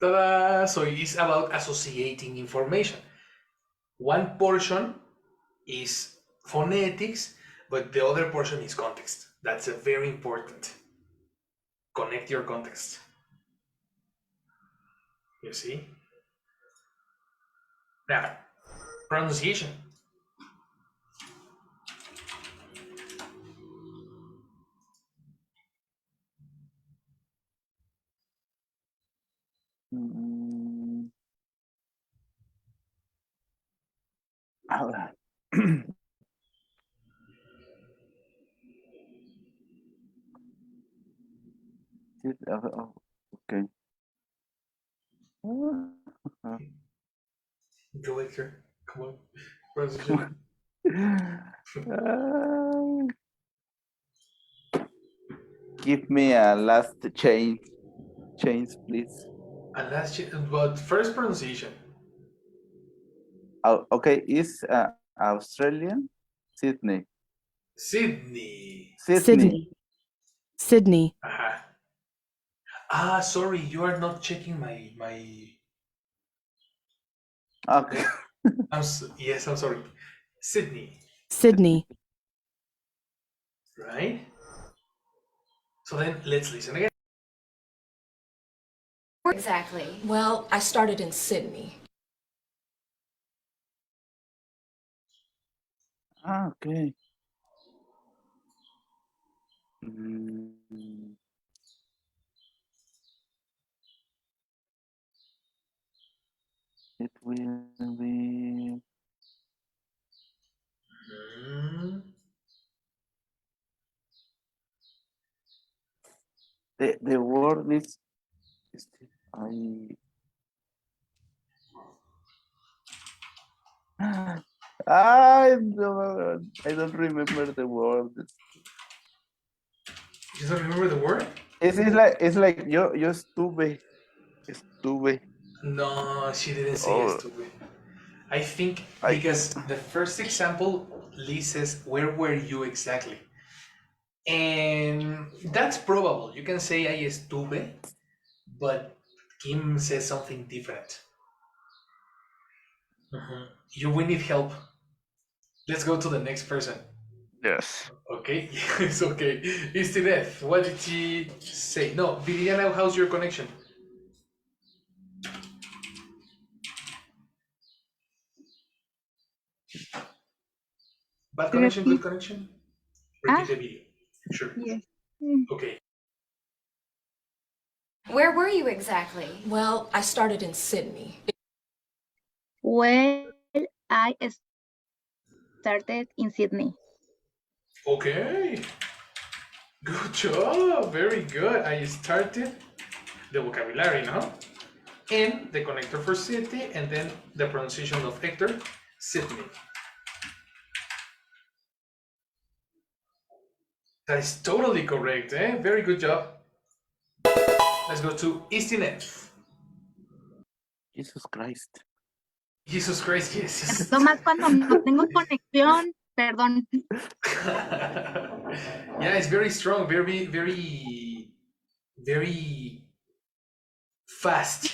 Speaker 2: Ta-da! So it's about associating information. One portion is phonetics, but the other portion is context. That's a very important. Connect your context. You see? Now, pronunciation.
Speaker 15: Okay.
Speaker 2: Go Hector. Come on. Pronunciation.
Speaker 15: Give me a last change, please.
Speaker 2: And last, but first pronunciation.
Speaker 15: Okay, is Australian? Sydney.
Speaker 2: Sydney.
Speaker 6: Sydney.
Speaker 2: Sorry, you are not checking my.
Speaker 15: Okay.
Speaker 2: Yes, I'm sorry. Sydney,
Speaker 16: Sydney.
Speaker 2: right? So then let's listen again.
Speaker 8: Exactly.
Speaker 6: Well, I started in Sydney.
Speaker 15: Ah, okay. Mm, it will be
Speaker 2: Mm,
Speaker 15: the word is I I don't remember the word.
Speaker 2: You don't remember the word?
Speaker 15: It's like yo estuve.
Speaker 2: No, she didn't say
Speaker 15: Oh,
Speaker 2: estúpido. I think
Speaker 15: I
Speaker 2: because the first example, Lee says, "Where were you exactly?" And that's probable. You can say I estuve, but Kim says something different. We need help. Let's go to the next person.
Speaker 15: yes.
Speaker 2: Okay, it's okay. Istineth, what did she say? No, Viviana, how's your connection? Bad connection, good connection? Repeat the video. Sure.
Speaker 3: Yes.
Speaker 2: Okay.
Speaker 8: Where were you exactly?
Speaker 6: Well, I started in Sydney.
Speaker 3: Well, I started in Sydney.
Speaker 2: Okay. Good job. Very good. I started the vocabulary, no? And the connector for city, and then the pronunciation of Hector, Sydney. That is totally correct, eh? Very good job. Let's go to Istineth.
Speaker 15: Jesus Christ.
Speaker 2: Jesus Christ, yes.
Speaker 3: Esto más cuando no tengo conexión, perdón.
Speaker 2: Yeah, it's very strong, very, very, very fast,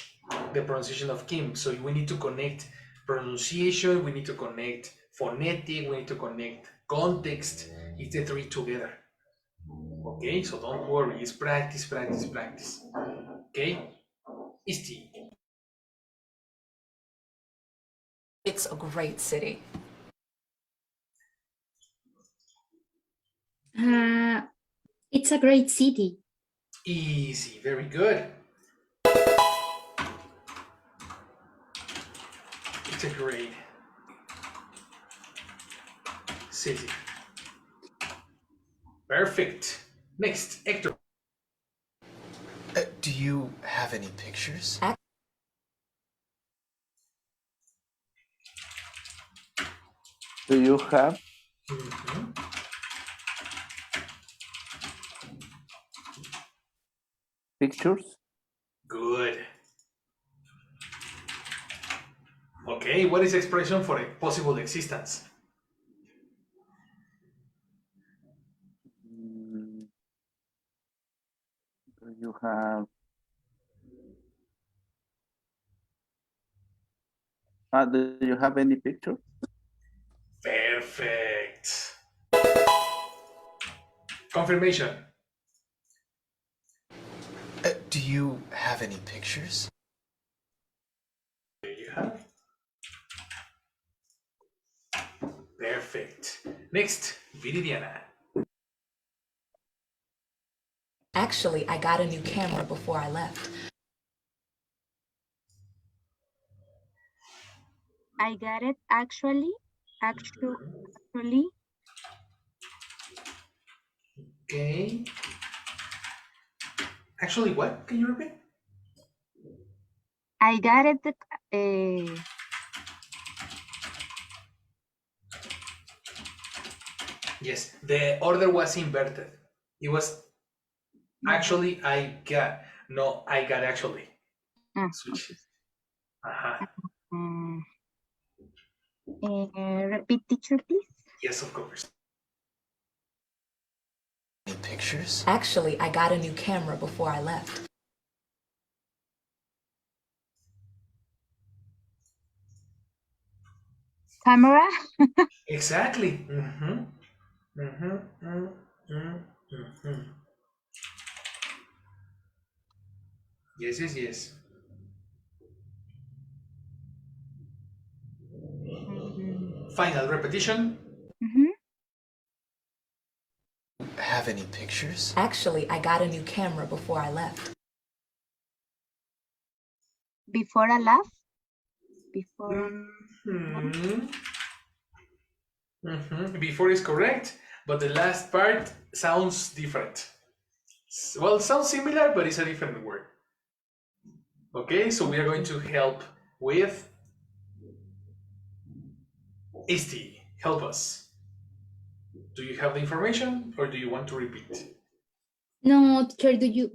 Speaker 2: the pronunciation of Kim. So we need to connect pronunciation, we need to connect phonetic, we need to connect context. It's the three together. Okay, so don't worry, it's practice, practice, practice. Okay, Isti.
Speaker 6: It's a great city.
Speaker 1: It's a great city.
Speaker 2: Easy, very good. It's a great city. Perfect. Next, Hector.
Speaker 4: Do you have any pictures?
Speaker 15: Do you have pictures?
Speaker 2: Good. Okay, what is the expression for a possible existence?
Speaker 15: Do you have do you have any picture?
Speaker 2: Perfect. Confirmation.
Speaker 4: Do you have any pictures?
Speaker 2: There you have. Perfect. Next, Viridiana.
Speaker 6: Actually, I got a new camera before I left.
Speaker 3: I got it actually.
Speaker 2: Okay. Actually, what? Can you repeat?
Speaker 3: I got it.
Speaker 2: Yes, the order was inverted. It was actually I got. No, I got actually. Switch.
Speaker 3: Repeat, teacher, please.
Speaker 2: Yes, of course.
Speaker 4: Any pictures?
Speaker 6: Actually, I got a new camera before I left.
Speaker 3: camera.
Speaker 2: Exactly. Yes, yes, yes. Final repetition.
Speaker 4: Have any pictures?
Speaker 6: Actually, I got a new camera before I left.
Speaker 3: Before I left. Before.
Speaker 2: Before is correct, but the last part sounds different. Well, it sounds similar, but it's a different word. Okay, so we are going to help with Isti. Help us. Do you have the information, or do you want to repeat?
Speaker 1: No, teacher, do you?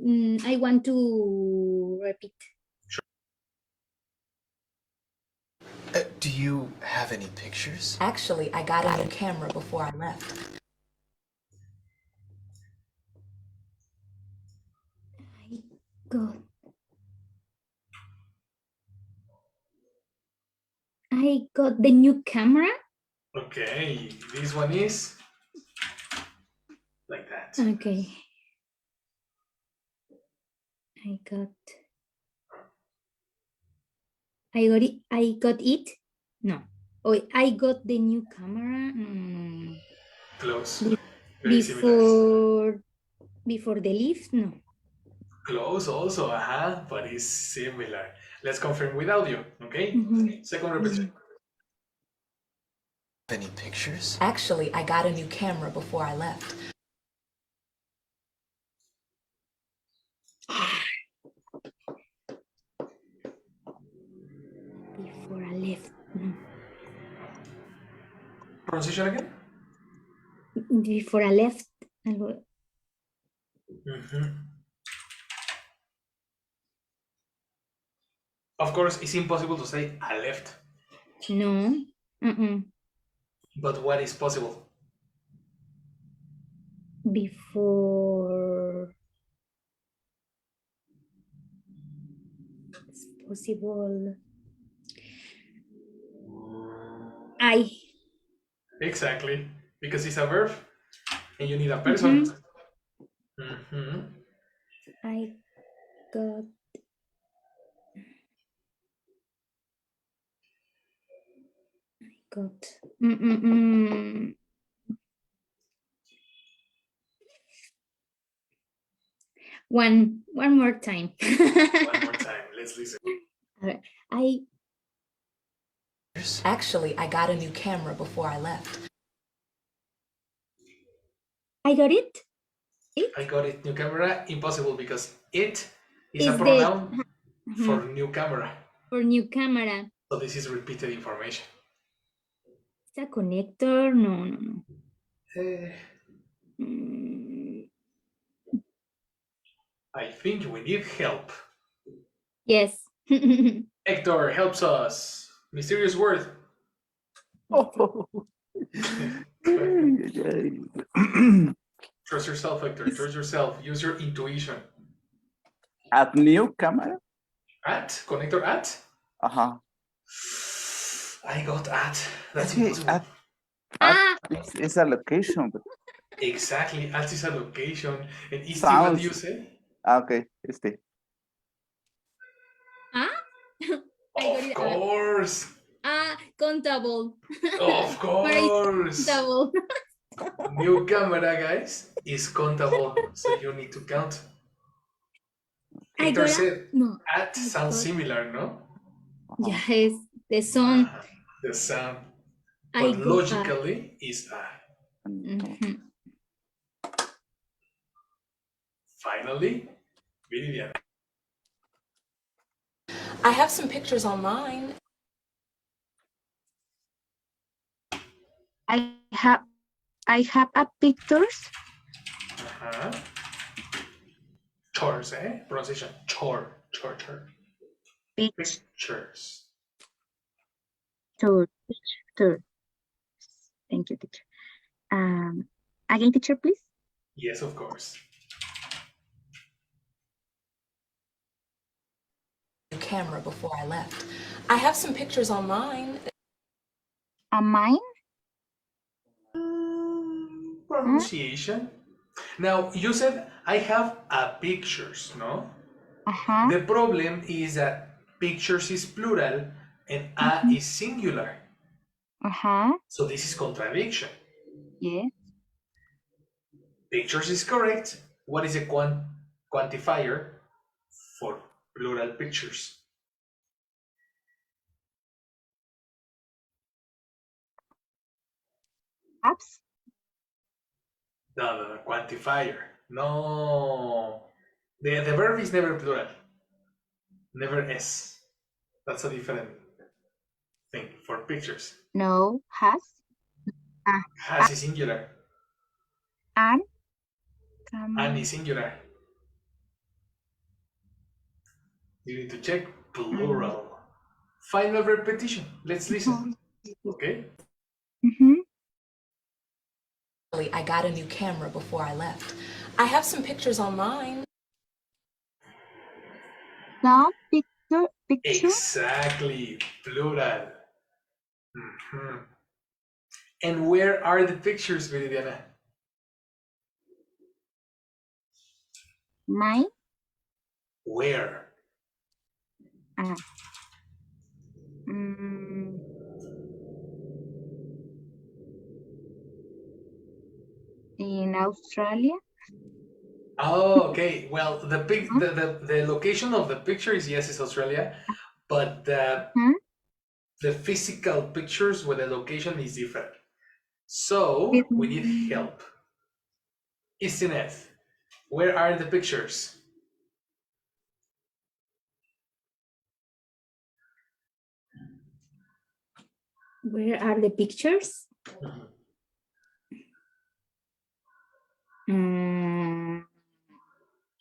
Speaker 1: I want to repeat.
Speaker 4: Do you have any pictures?
Speaker 6: Actually, I got a new camera before I left.
Speaker 1: I got the new camera.
Speaker 2: Okay, this one is like that.
Speaker 1: Okay. I got it. I got it. No. Oh, I got the new camera. No.
Speaker 2: Close. Very similar.
Speaker 1: Before the lift. No.
Speaker 2: Close also, but it's similar. Let's confirm with audio, okay? Second repetition.
Speaker 4: Any pictures?
Speaker 6: Actually, I got a new camera before I left.
Speaker 1: Before I left. No.
Speaker 2: Pronunciation again?
Speaker 1: Before I left.
Speaker 2: Of course, it's impossible to say I left.
Speaker 1: No.
Speaker 2: But what is possible?
Speaker 1: Before it's possible. I.
Speaker 2: Exactly, because it's a verb and you need a person.
Speaker 1: I got. One more time.
Speaker 2: One more time. Let's listen.
Speaker 6: Actually, I got a new camera before I left.
Speaker 1: I got it.
Speaker 2: I got it. New camera. Impossible because it is
Speaker 1: Is
Speaker 2: a pronoun for new camera.
Speaker 1: For new camera.
Speaker 2: So this is repeated information.
Speaker 1: It's a connector. No.
Speaker 2: I think we need help.
Speaker 1: Yes.
Speaker 2: Hector helps us. Mysterious word. Trust yourself, Hector. Trust yourself. Use your intuition.
Speaker 15: At new camera?
Speaker 2: At? Connector at? I got at. That's impossible.
Speaker 15: It's a location. But
Speaker 2: Exactly. At is a location. And Isti, what
Speaker 15: sounds.
Speaker 2: do you say?
Speaker 15: Okay, Isti.
Speaker 2: Of course.
Speaker 1: Countable.
Speaker 2: Of course.
Speaker 1: Countable.
Speaker 2: New camera, guys, is countable. So you need to count. Hector said at sounds similar, no?
Speaker 1: Yes, the sound.
Speaker 2: The sound.
Speaker 1: I
Speaker 2: But
Speaker 1: got
Speaker 2: logically is a. Finally, Viridiana.
Speaker 6: I have some pictures online.
Speaker 3: I have a pictures.
Speaker 2: Chores, Pronunciation. Chore. Pictures.
Speaker 3: Picture. Thank you, teacher. Again, teacher, please.
Speaker 2: Yes, of course.
Speaker 6: Camera before I left. I have some pictures online.
Speaker 3: A mine?
Speaker 2: Pronunciation. Now, you said I have a pictures, no? The problem is that pictures is plural and a is singular. So this is contradiction.
Speaker 3: Yes.
Speaker 2: Pictures is correct. What is a quantifier for plural pictures?
Speaker 3: Apps?
Speaker 2: No, quantifier. No. The verb is never plural. Never S. That's a different thing for pictures.
Speaker 3: No. Has?
Speaker 2: Has is singular.
Speaker 3: And?
Speaker 2: And is singular. You need to check plural. Final repetition. Let's listen. Okay?
Speaker 6: I got a new camera before I left. I have some pictures online.
Speaker 3: No, picture.
Speaker 2: Exactly, plural. And where are the pictures, Viridiana?
Speaker 3: Mine?
Speaker 2: Where?
Speaker 3: In Australia?
Speaker 2: Oh, okay. Well, the location of the picture is yes, it's Australia, but the physical pictures where the location is different. So we need help. Istinet, where are the pictures?
Speaker 1: Where are the pictures?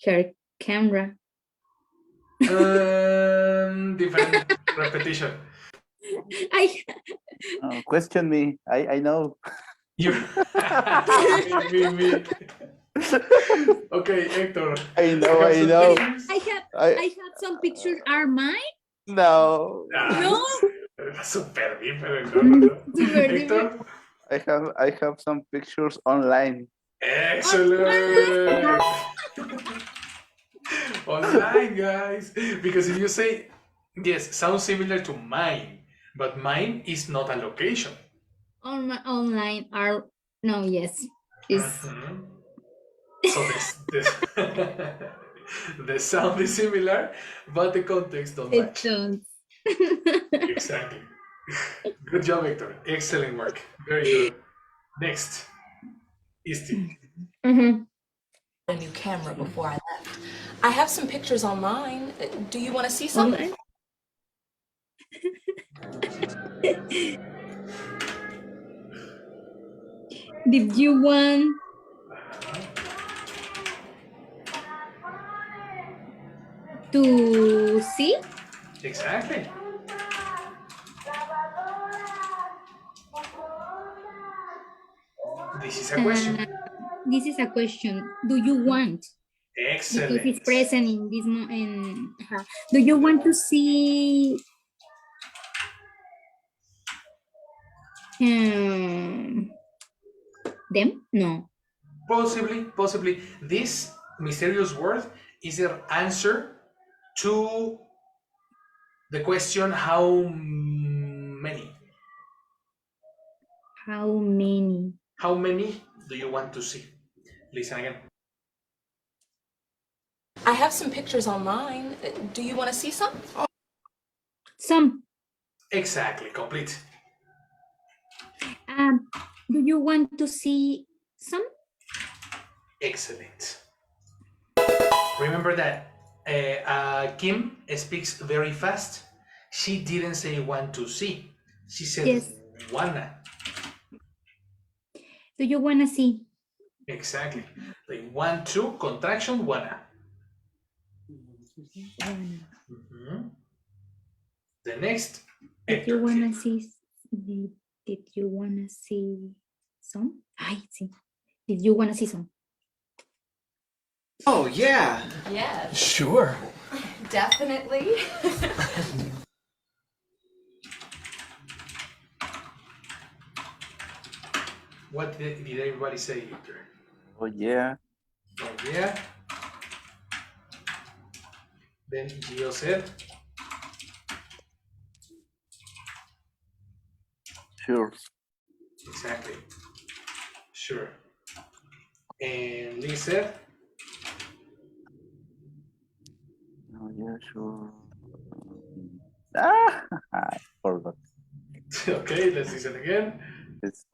Speaker 1: Her camera.
Speaker 2: Different repetition.
Speaker 15: Question me. I know.
Speaker 2: You. me. Okay, Hector.
Speaker 15: I know.
Speaker 1: I have some pictures. Are mine?
Speaker 15: No.
Speaker 1: No.
Speaker 2: Super different. No. Hector.
Speaker 15: I have some pictures online.
Speaker 2: Excellent. Online, guys. Because if you say yes, sounds similar to mine, but mine is not a location.
Speaker 1: Online are no, yes. Is
Speaker 2: So this the sound is similar, but the context don't match. Exactly. Good job, Hector. Excellent work. Very good. Next. Isti.
Speaker 6: A new camera before I left. I have some pictures online. Do you want to see some?
Speaker 1: Did you want to see?
Speaker 2: Exactly. This is a question.
Speaker 1: This is a question. Do you want?
Speaker 2: Excellent.
Speaker 1: Because it's present in this moment. Do you want to see them? No.
Speaker 2: Possibly. This mysterious word is the answer to the question how many?
Speaker 1: How many?
Speaker 2: How many do you want to see? Listen again.
Speaker 6: I have some pictures online. Do you want to see some?
Speaker 1: Some.
Speaker 2: Exactly, complete.
Speaker 1: Do you want to see some?
Speaker 2: Excellent. Remember that Kim speaks very fast. She didn't say want to see. She said
Speaker 1: yes.
Speaker 2: Wanna.
Speaker 1: Do you wanna see?
Speaker 2: Exactly. Like want to, contraction, wanna. The next.
Speaker 1: Did you wanna see? Did you wanna see some? I see. Did you wanna see some?
Speaker 5: Oh yeah.
Speaker 6: Yes.
Speaker 5: Sure.
Speaker 6: Definitely.
Speaker 2: What did everybody say, Victor?
Speaker 15: Oh yeah.
Speaker 2: Oh, yeah. Then Gio said,
Speaker 15: Sure.
Speaker 2: exactly. Sure. And Lee said,
Speaker 15: Oh yeah, sure. Ah, I forgot.
Speaker 2: okay, let's listen again.
Speaker 15: It's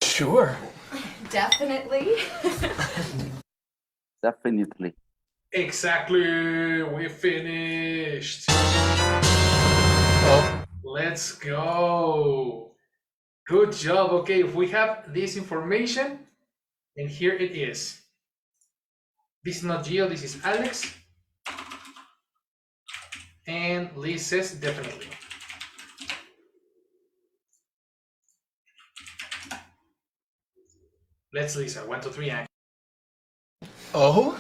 Speaker 4: Sure.
Speaker 6: Definitely.
Speaker 15: definitely.
Speaker 2: Exactly, we finished.
Speaker 4: Oh,
Speaker 2: Let's go. Good job. Okay, if we have this information, and here it is. This is not Gio, this is Alex. And Liz says definitely. Let's listen. 1, 2, 3, act.
Speaker 4: oh,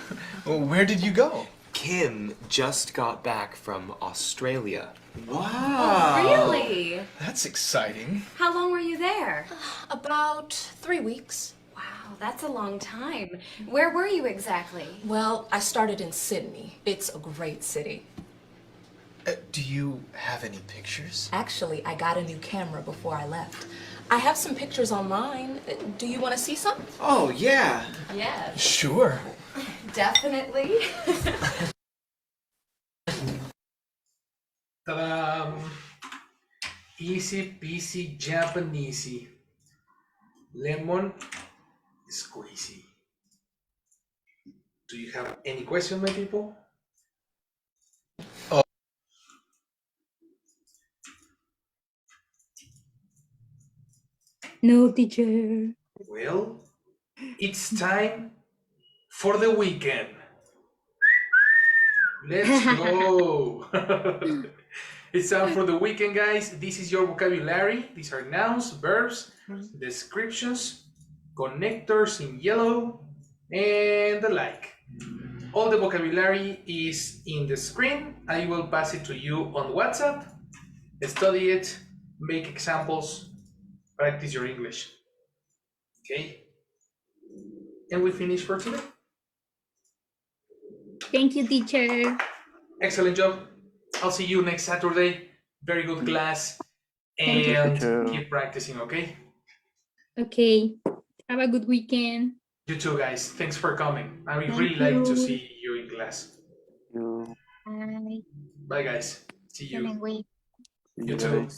Speaker 4: where did you go?
Speaker 7: Kim just got back from Australia.
Speaker 5: Wow.
Speaker 8: Really?
Speaker 4: That's exciting.
Speaker 8: How long were you there?
Speaker 6: About 3 weeks.
Speaker 8: Wow, that's a long time. Where were you exactly?
Speaker 6: Well, I started in Sydney. It's a great city.
Speaker 4: Do you have any pictures?
Speaker 6: Actually, I got a new camera before I left. I have some pictures online. Do you want to see some?
Speaker 5: Oh, yeah.
Speaker 8: Yes,
Speaker 4: Sure.
Speaker 8: definitely.
Speaker 2: Ta-da! Easy peasy Japanesey. Lemon squeezy. Do you have any questions, my people?
Speaker 1: No, teacher.
Speaker 2: Well, it's time for the weekend. Let's go. It's time for the weekend, guys. This is your vocabulary. These are nouns, verbs, descriptions, connectors in yellow, and the like. All the vocabulary is in the screen. I will pass it to you on WhatsApp. Study it, make examples, practice your English. Okay? And we finish for today.
Speaker 1: Thank you, teacher.
Speaker 2: Excellent job. I'll see you next Saturday. Very good class.
Speaker 1: Thank you.
Speaker 2: And keep practicing, okay?
Speaker 1: Okay. Have a good weekend.
Speaker 2: You too, guys. Thanks for coming. I would
Speaker 1: Thank
Speaker 2: really like to
Speaker 1: you.
Speaker 2: see you in class.
Speaker 15: You.
Speaker 3: Bye.
Speaker 2: Bye, guys. See you.
Speaker 3: Wait.
Speaker 2: You too.